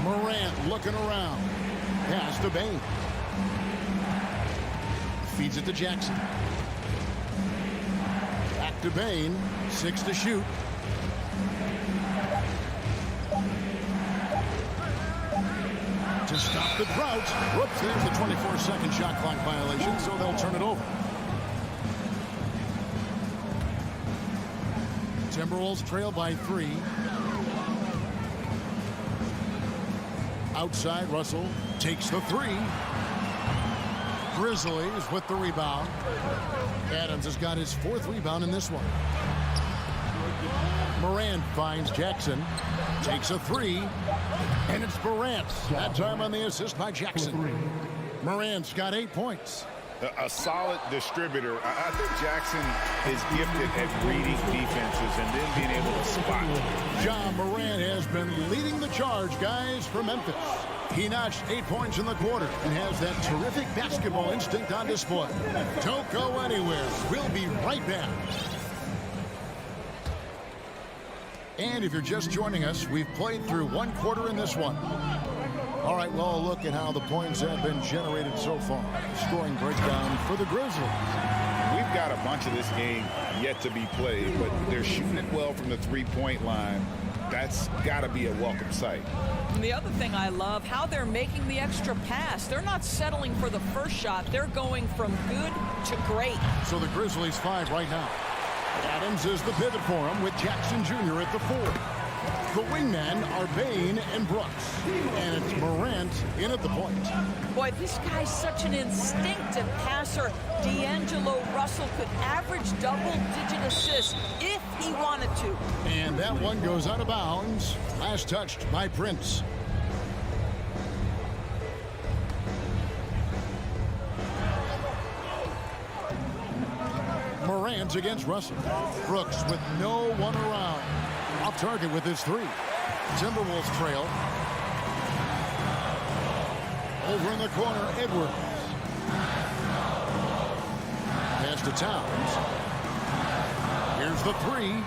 Morant looking around. Pass to Bain. Feeds it to Jackson. Back Back to Bain. 6 to shoot. To stop the drought. Whoops, there's the 24-second shot clock violation, so they'll turn it over. Timberwolves trail by 3. Outside, Russell takes the 3. Grizzlies with the rebound. Adams has got his 4th rebound in this one. Morant finds Jackson. Takes a 3. And it's Morant. That time on the assist by Jackson. Morant's got 8 points. A solid distributor. I think Jackson is gifted at reading defenses and then being able to spot. Ja Morant has been leading the charge, guys, for Memphis. He notched 8 points in the quarter and has that terrific basketball instinct on display. Don't go anywhere. We'll be right back. And if you're just joining us, we've played through 1 quarter in this one. All right, well, a look at how the points have been generated so far. Scoring breakdown for the Grizzlies. We've got a bunch of this game yet to be played, but they're shooting it well from the three-point line. That's got to be a welcome sight. And the other thing I love, how they're making the extra pass. They're not settling for the first shot. They're going from good to great. So the Grizzlies 5 right now. Adams is the pivot for him with Jackson Jr. at the 4. The wingmen are Bain and Brooks. And it's Morant in at the point. Boy, this guy's such an instinctive passer. D'Angelo Russell could average double-digit assists if he wanted to. And that one goes out of bounds. Last touched by Prince. Morant against Russell. Brooks with no one around. Off target with his 3. Timberwolves trail. Over in the corner, Edwards. Pass to Towns. Here's the 3.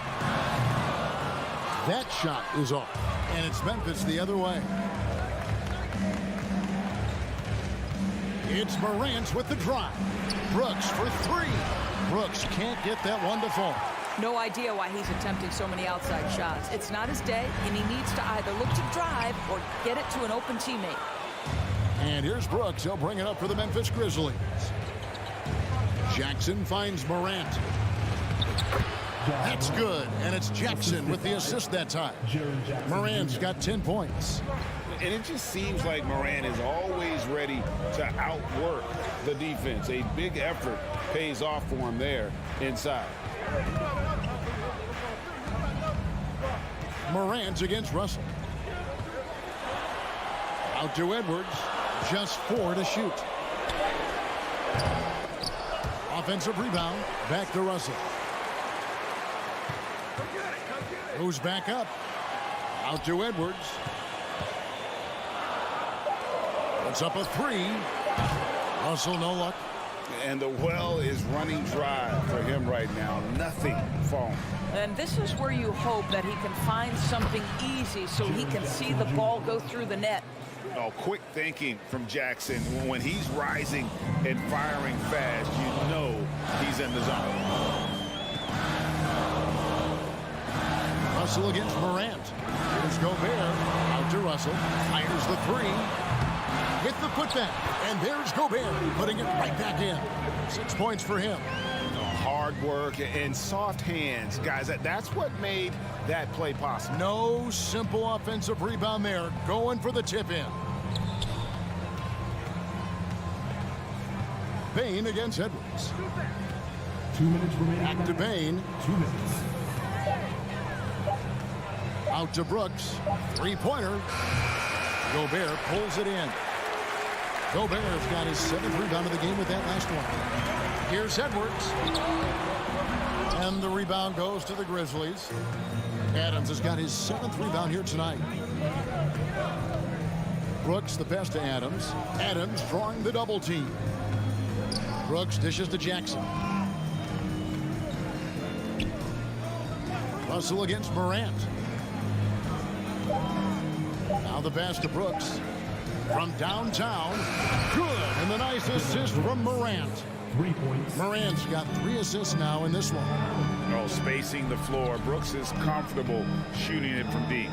That shot is off. And it's Memphis the other way. It's Morant with the drive. Brooks for 3. Brooks can't get that one to fall. No idea why he's attempting so many outside shots. It's not his day, and he needs to either look to drive or get it to an open teammate. And here's Brooks. He'll bring it up for the Memphis Grizzlies. Jackson finds Morant. That's good. And it's Jackson with the assist that time. Morant's got 10 points. And it just seems like Morant is always ready to outwork the defense. A big effort pays off for him there inside. Morant against Russell. Out to Edwards. Just 4 to shoot. Offensive rebound. Back to Russell. Goes back up. Out to Edwards. Puts up a 3. Russell no luck. And the well is running dry for him right now. Nothing falling. And this is where you hope that he can find something easy so he can see the ball go through the net. Oh, quick thinking from Jackson. When he's rising and firing fast, you know he's in the zone. Russell against Morant. Here's Gobert. Out to Russell. Fires the 3. With the putback. And there's Gobert putting it right back in. 6 points for him. Hard work and soft hands. Guys, that's what made that play possible. No simple offensive rebound there. Going for the tip in. Bain against Edwards. 2 minutes remaining. Back to Bain. 2 minutes. Out to Brooks. 3-pointer. Gobert pulls it in. Gobert's got his 7th rebound of the game with that last one. Here's Edwards. And the rebound goes to the Grizzlies. Adams has got his 7th rebound here tonight. Brooks the pass to Adams. Adams drawing the double team. Brooks dishes to Jackson. Russell against Morant. Now the pass to Brooks. From downtown. Good. And the nice assist from Morant. 3 points. Morant's got 3 assists now in this one. Oh, spacing the floor. Brooks is comfortable shooting it from deep.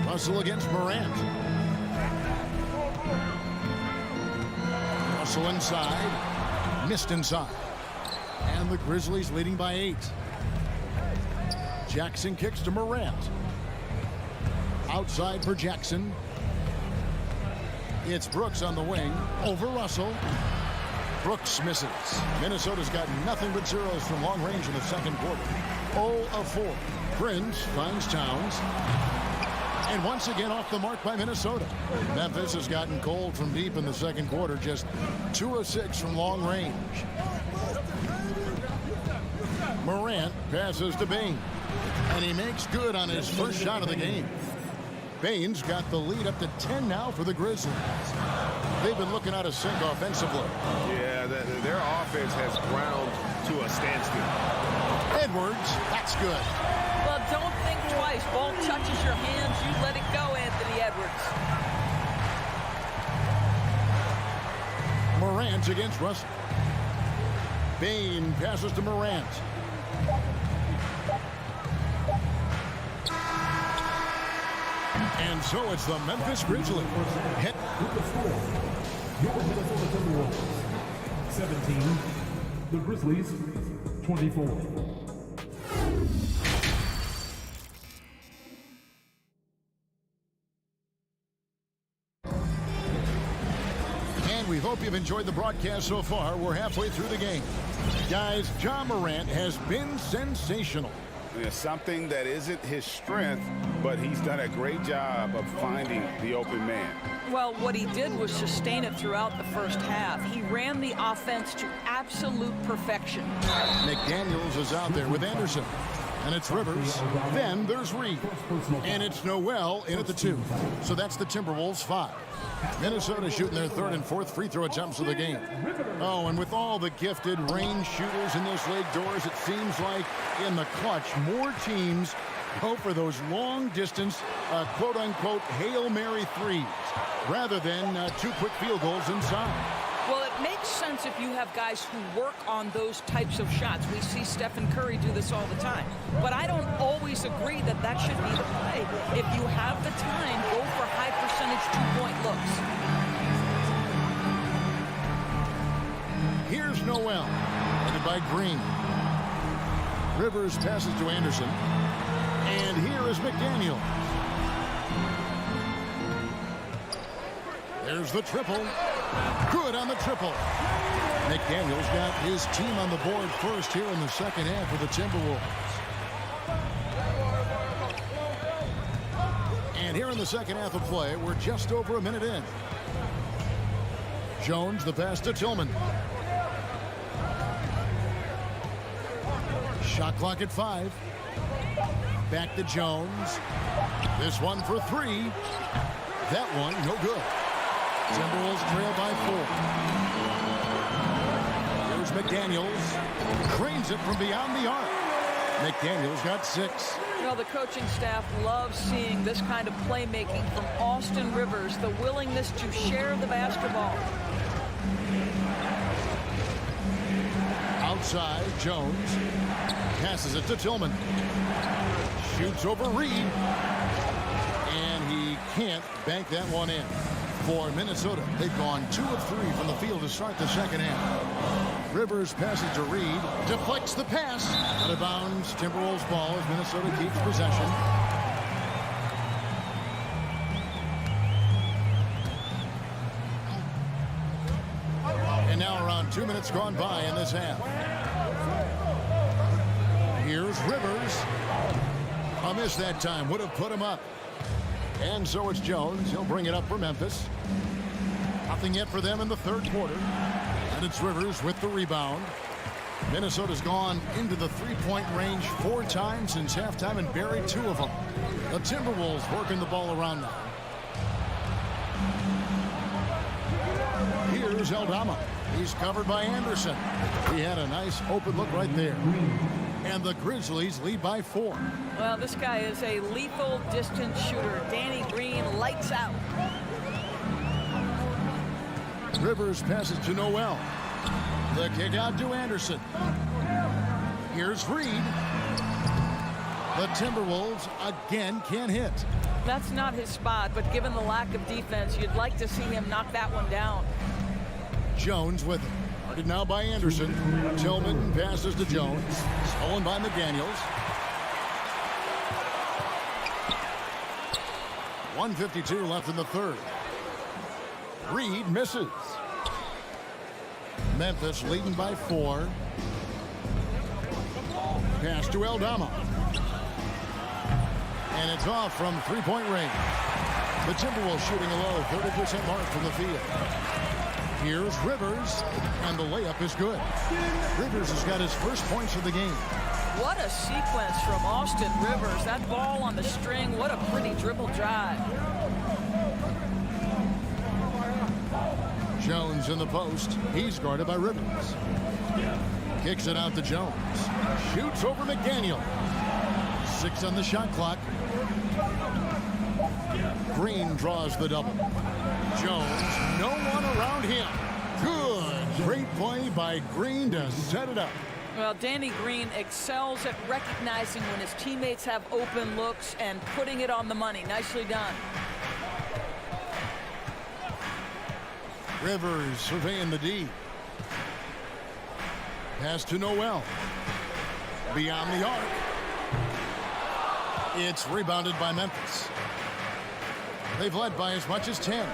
Russell against Morant. Russell inside. Missed inside. And the Grizzlies leading by 8. Jackson kicks to Morant. Outside for Jackson. It's Brooks on the wing. Over Russell. Brooks misses. Minnesota's got nothing but zeros from long range in the second quarter. 0 of 4. Prince finds Towns. And once again off the mark by Minnesota. Memphis has gotten cold from deep in the second quarter. Just 2 of 6 from long range. Morant passes to Bain. And he makes good on his first shot of the game. Bain's got the lead up to 10 now for the Grizzlies. They've been looking out of sync offensively. Yeah, their offense has ground to a standstill. Edwards, that's good. Well, don't think twice. Ball touches your hands, you let it go, Anthony Edwards. Morant against Russell. Bain passes to Morant. And so it's the Memphis Grizzlies. Hit. Your Minnesota Timberwolves 17, the Grizzlies 24. And we hope you've enjoyed the broadcast so far. We're halfway through the game. Guys, Ja Morant has been sensational. Yeah, something that isn't his strength, but he's done a great job of finding the open man. Well, what he did was sustain it throughout the first half. He ran the offense to absolute perfection. McDaniels is out there with Anderson. And it's Rivers. Then there's Reed. And it's Noel in at the 2. So that's the Timberwolves 5. Minnesota shooting their 3rd and 4th free throw attempts of the game. Oh, and with all the gifted range shooters in this league, Doors, it seems like in the clutch, more teams go for those long-distance, quote-unquote, Hail Mary threes, rather than 2 quick field goals inside. Well, it makes sense if you have guys who work on those types of shots. We see Stephen Curry do this all the time. But I don't always agree that that should be the play. If you have the time, go for high-percentage 2-point looks. Here's Noel, headed by Green. Rivers passes to Anderson. And here is McDaniel. There's the triple. Good on the triple. McDaniel's got his team on the board first here in the second half for the Timberwolves. And here in the second half of play, we're just over a minute in. Jones, the pass to Tillman. Shot clock at 5. Back to Jones. This one for 3. That one, no good. Timberwolves trail by 4. Here's McDaniels. Cranes it from beyond the arc. McDaniels got 6. You know, the coaching staff loves seeing this kind of playmaking from Austin Rivers, the willingness to share the basketball. Outside, Jones passes it to Tillman. Shoots over Reed. And he can't bank that one in. For Minnesota, they've gone 2 of 3 from the field to start the second half. Rivers passes to Reed. Deflects the pass. Out of bounds. Timberwolves ball as Minnesota keeps possession. And now around 2 minutes gone by in this half. Here's Rivers. A miss that time. Would have put him up. And so it's Jones. He'll bring it up for Memphis. Nothing yet for them in the third quarter. And it's Rivers with the rebound. Minnesota's gone into the three-point range 4 times since halftime and buried 2 of them. The Timberwolves working the ball around now. Here's Aldama. He's covered by Anderson. He had a nice open look right there. And the Grizzlies lead by 4. Well, this guy is a lethal distance shooter. Danny Green lights out. Rivers passes to Noel. The kick out to Anderson. Here's Reed. The Timberwolves again can't hit. That's not his spot, but given the lack of defense, you'd like to see him knock that one down. Jones with it. Guarded now by Anderson. Tillman passes to Jones. Stolen by McDaniels. 1:52 left in the third. Reed misses. Memphis leading by 4. Pass to Aldama. And it's off from three-point range. The Timberwolves shooting a low 30% mark from the field. Here's Rivers, and the layup is good. Rivers has got his first points of the game. What a sequence from Austin Rivers. That ball on the string, what a pretty dribble drive. Jones in the post. He's guarded by Rivers. Kicks it out to Jones. Shoots over McDaniel. 6 on the shot clock. Green draws the double. Jones, no one around him. Good. Great play by Green to set it up. Well, Danny Green excels at recognizing when his teammates have open looks and putting it on the money. Nicely done. Rivers surveying the D. Pass to Noel. Beyond the arc. It's rebounded by Memphis. They've led by as much as 10.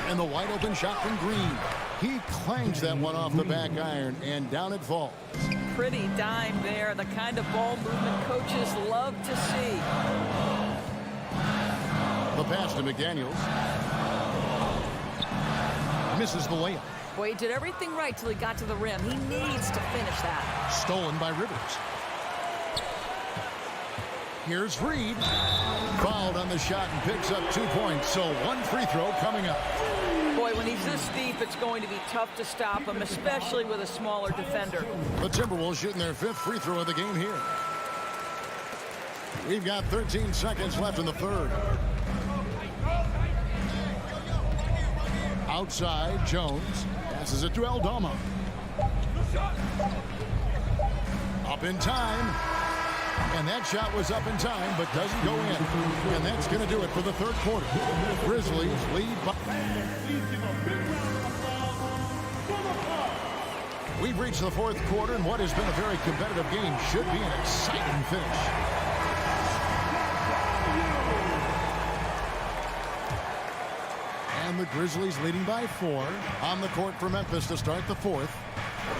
And the wide open shot from Green. He clangs that one off the back iron, and down it falls. Pretty dime there. The kind of ball movement coaches love to see. The pass to McDaniels. Misses the layup. Boy, he did everything right till he got to the rim. He needs to finish that. Stolen by Rivers. Here's Reed. Fouled on the shot and picks up 2 points. So one free throw coming up. Boy, when he's this deep, it's going to be tough to stop him, especially with a smaller defender. The Timberwolves shooting their 5th free throw of the game here. We've got 13 seconds left in the third. Outside, Jones passes it to Aldama. Up in time. And that shot was up in time, but doesn't go in. And that's going to do it for the third quarter. Grizzlies lead by... We've reached the fourth quarter, and what has been a very competitive game should be an exciting finish. And the Grizzlies leading by 4. On the court for Memphis to start the fourth.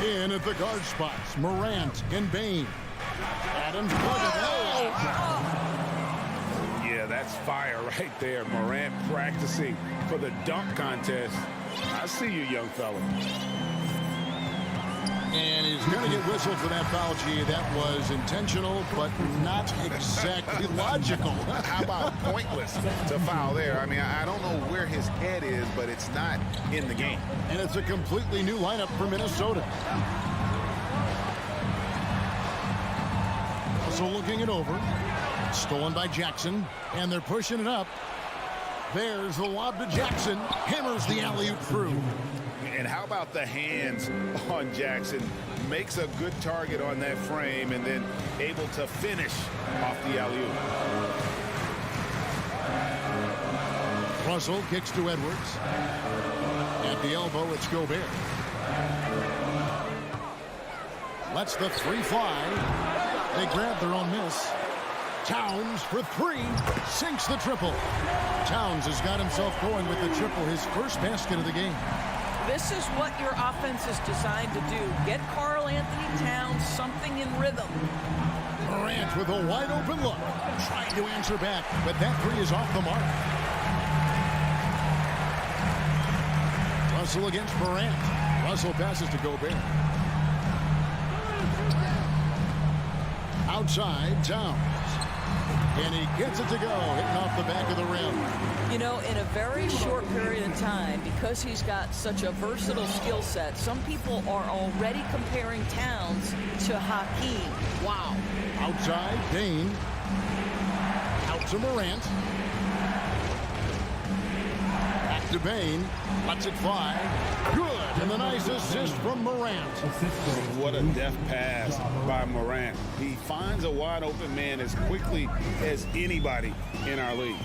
In at the guard spots, Morant and Bain. Adams Yeah, that's fire right there. Morant practicing for the dunk contest. I see you, young fella. And he's going to get whistled for that foul, G. That was intentional, but not exactly logical. How about pointless to foul there? I mean, I don't know where his head is, but it's not in the game. And it's a completely new lineup for Minnesota. Also looking it over. Stolen by Jackson, and they're pushing it up. There's the lob to Jackson. Hammers the alley-oop through. And how about the hands on Jackson? Makes a good target on that frame and then able to finish off the alley-oop. Russell kicks to Edwards. At the elbow, it's Gobert. Lets the 3 fly. They grab their own miss. Towns for 3. Sinks the triple. Towns has got himself going with the triple, his first basket of the game. This is what your offense is designed to do. Get Karl Anthony Towns something in rhythm. Morant with a wide open look. Trying to answer back, but that 3 is off the mark. Russell against Morant. Russell passes to Gobert. Outside, Towns. And he gets it to go, hitting off the back of the rim. You know, in a very short period of time, because he's got such a versatile skill set, some people are already comparing Towns to Hakeem. Wow. Outside, Dane. Out to Morant. Back to Bain. Lets it fly. Good. And a nice assist from Morant. What a deft pass by Morant. He finds a wide open man as quickly as anybody in our league.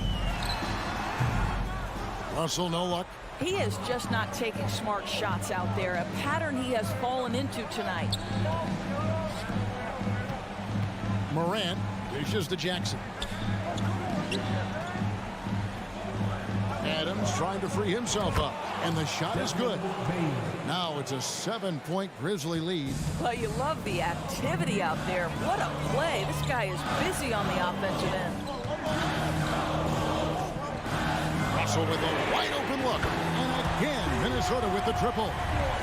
Russell, no luck. He is just not taking smart shots out there, a pattern he has fallen into tonight. Morant dishes to Jackson. Adams trying to free himself up, and the shot is good. Now it's a 7-point Grizzly lead. Well, you love the activity out there. What a play. This guy is busy on the offensive end. Russell with a wide open look. And again, Minnesota with the triple.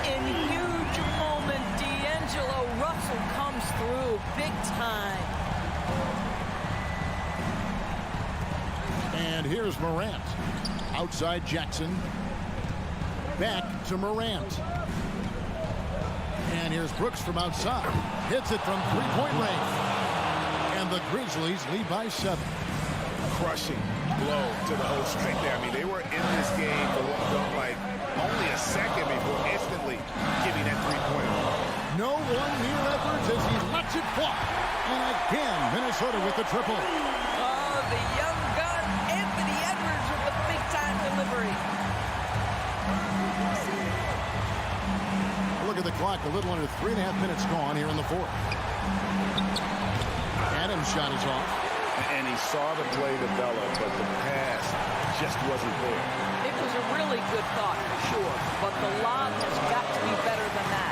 In huge moment, D'Angelo Russell comes through big time. And here's Morant. Outside Jackson. Back to Morant. And here's Brooks from outside. Hits it from three-point range. And the Grizzlies lead by 7. Crushing blow to the whole streak there. I mean, they were in this game for what felt like only a second before instantly giving that three-pointer. No one near Edwards as he lets it fly. And again, Minnesota with the triple. Oh, the young gun, Anthony Edwards with the big-time delivery. Look at the clock, a little under 3.5 minutes gone here in the fourth. Adams' shot is off. And he saw the play develop, but the pass just wasn't there. It was a really good thought, for sure, but the lob has got to be better than that.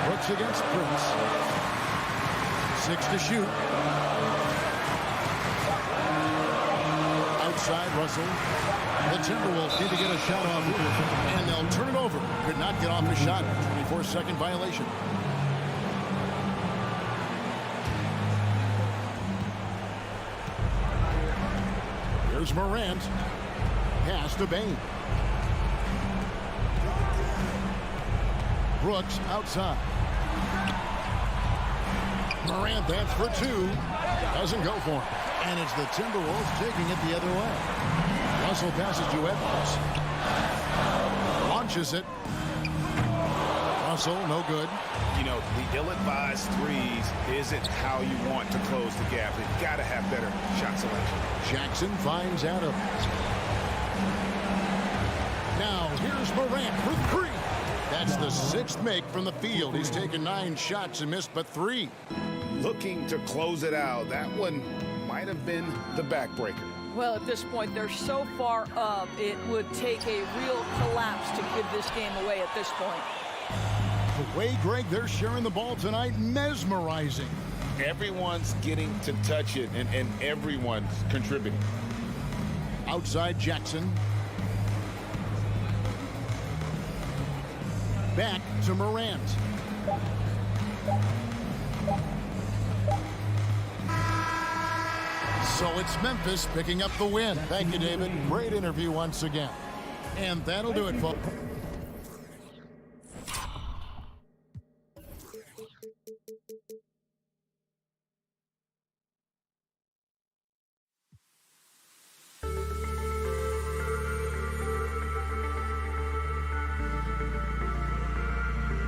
Brooks against Prince. 6 to shoot. Outside Russell. The Timberwolves need to get a shot off here, and they'll turn it over. Could not get off the shot. 24-second violation. Here's Morant. Pass to Bain. Brooks outside. Morant, that's for 2. Doesn't go for it. And it's the Timberwolves taking it the other way. Russell passes to Edwards. Launches it. Russell, no good. You know, the ill-advised threes isn't how you want to close the gap. You've got to have better shot selection. Jackson finds Adams. Now, here's Morant for 3. That's the 6th make from the field. He's taken 9 shots and missed but 3. Looking to close it out. That one might have been the backbreaker. Well, at this point, they're so far up, it would take a real collapse to give this game away at this point. The way, Greg, they're sharing the ball tonight, mesmerizing. Everyone's getting to touch it, and everyone's contributing. Outside Jackson. Back to Morant. So it's Memphis picking up the win. Thank you, David. Great interview once again. And that'll do it, folks.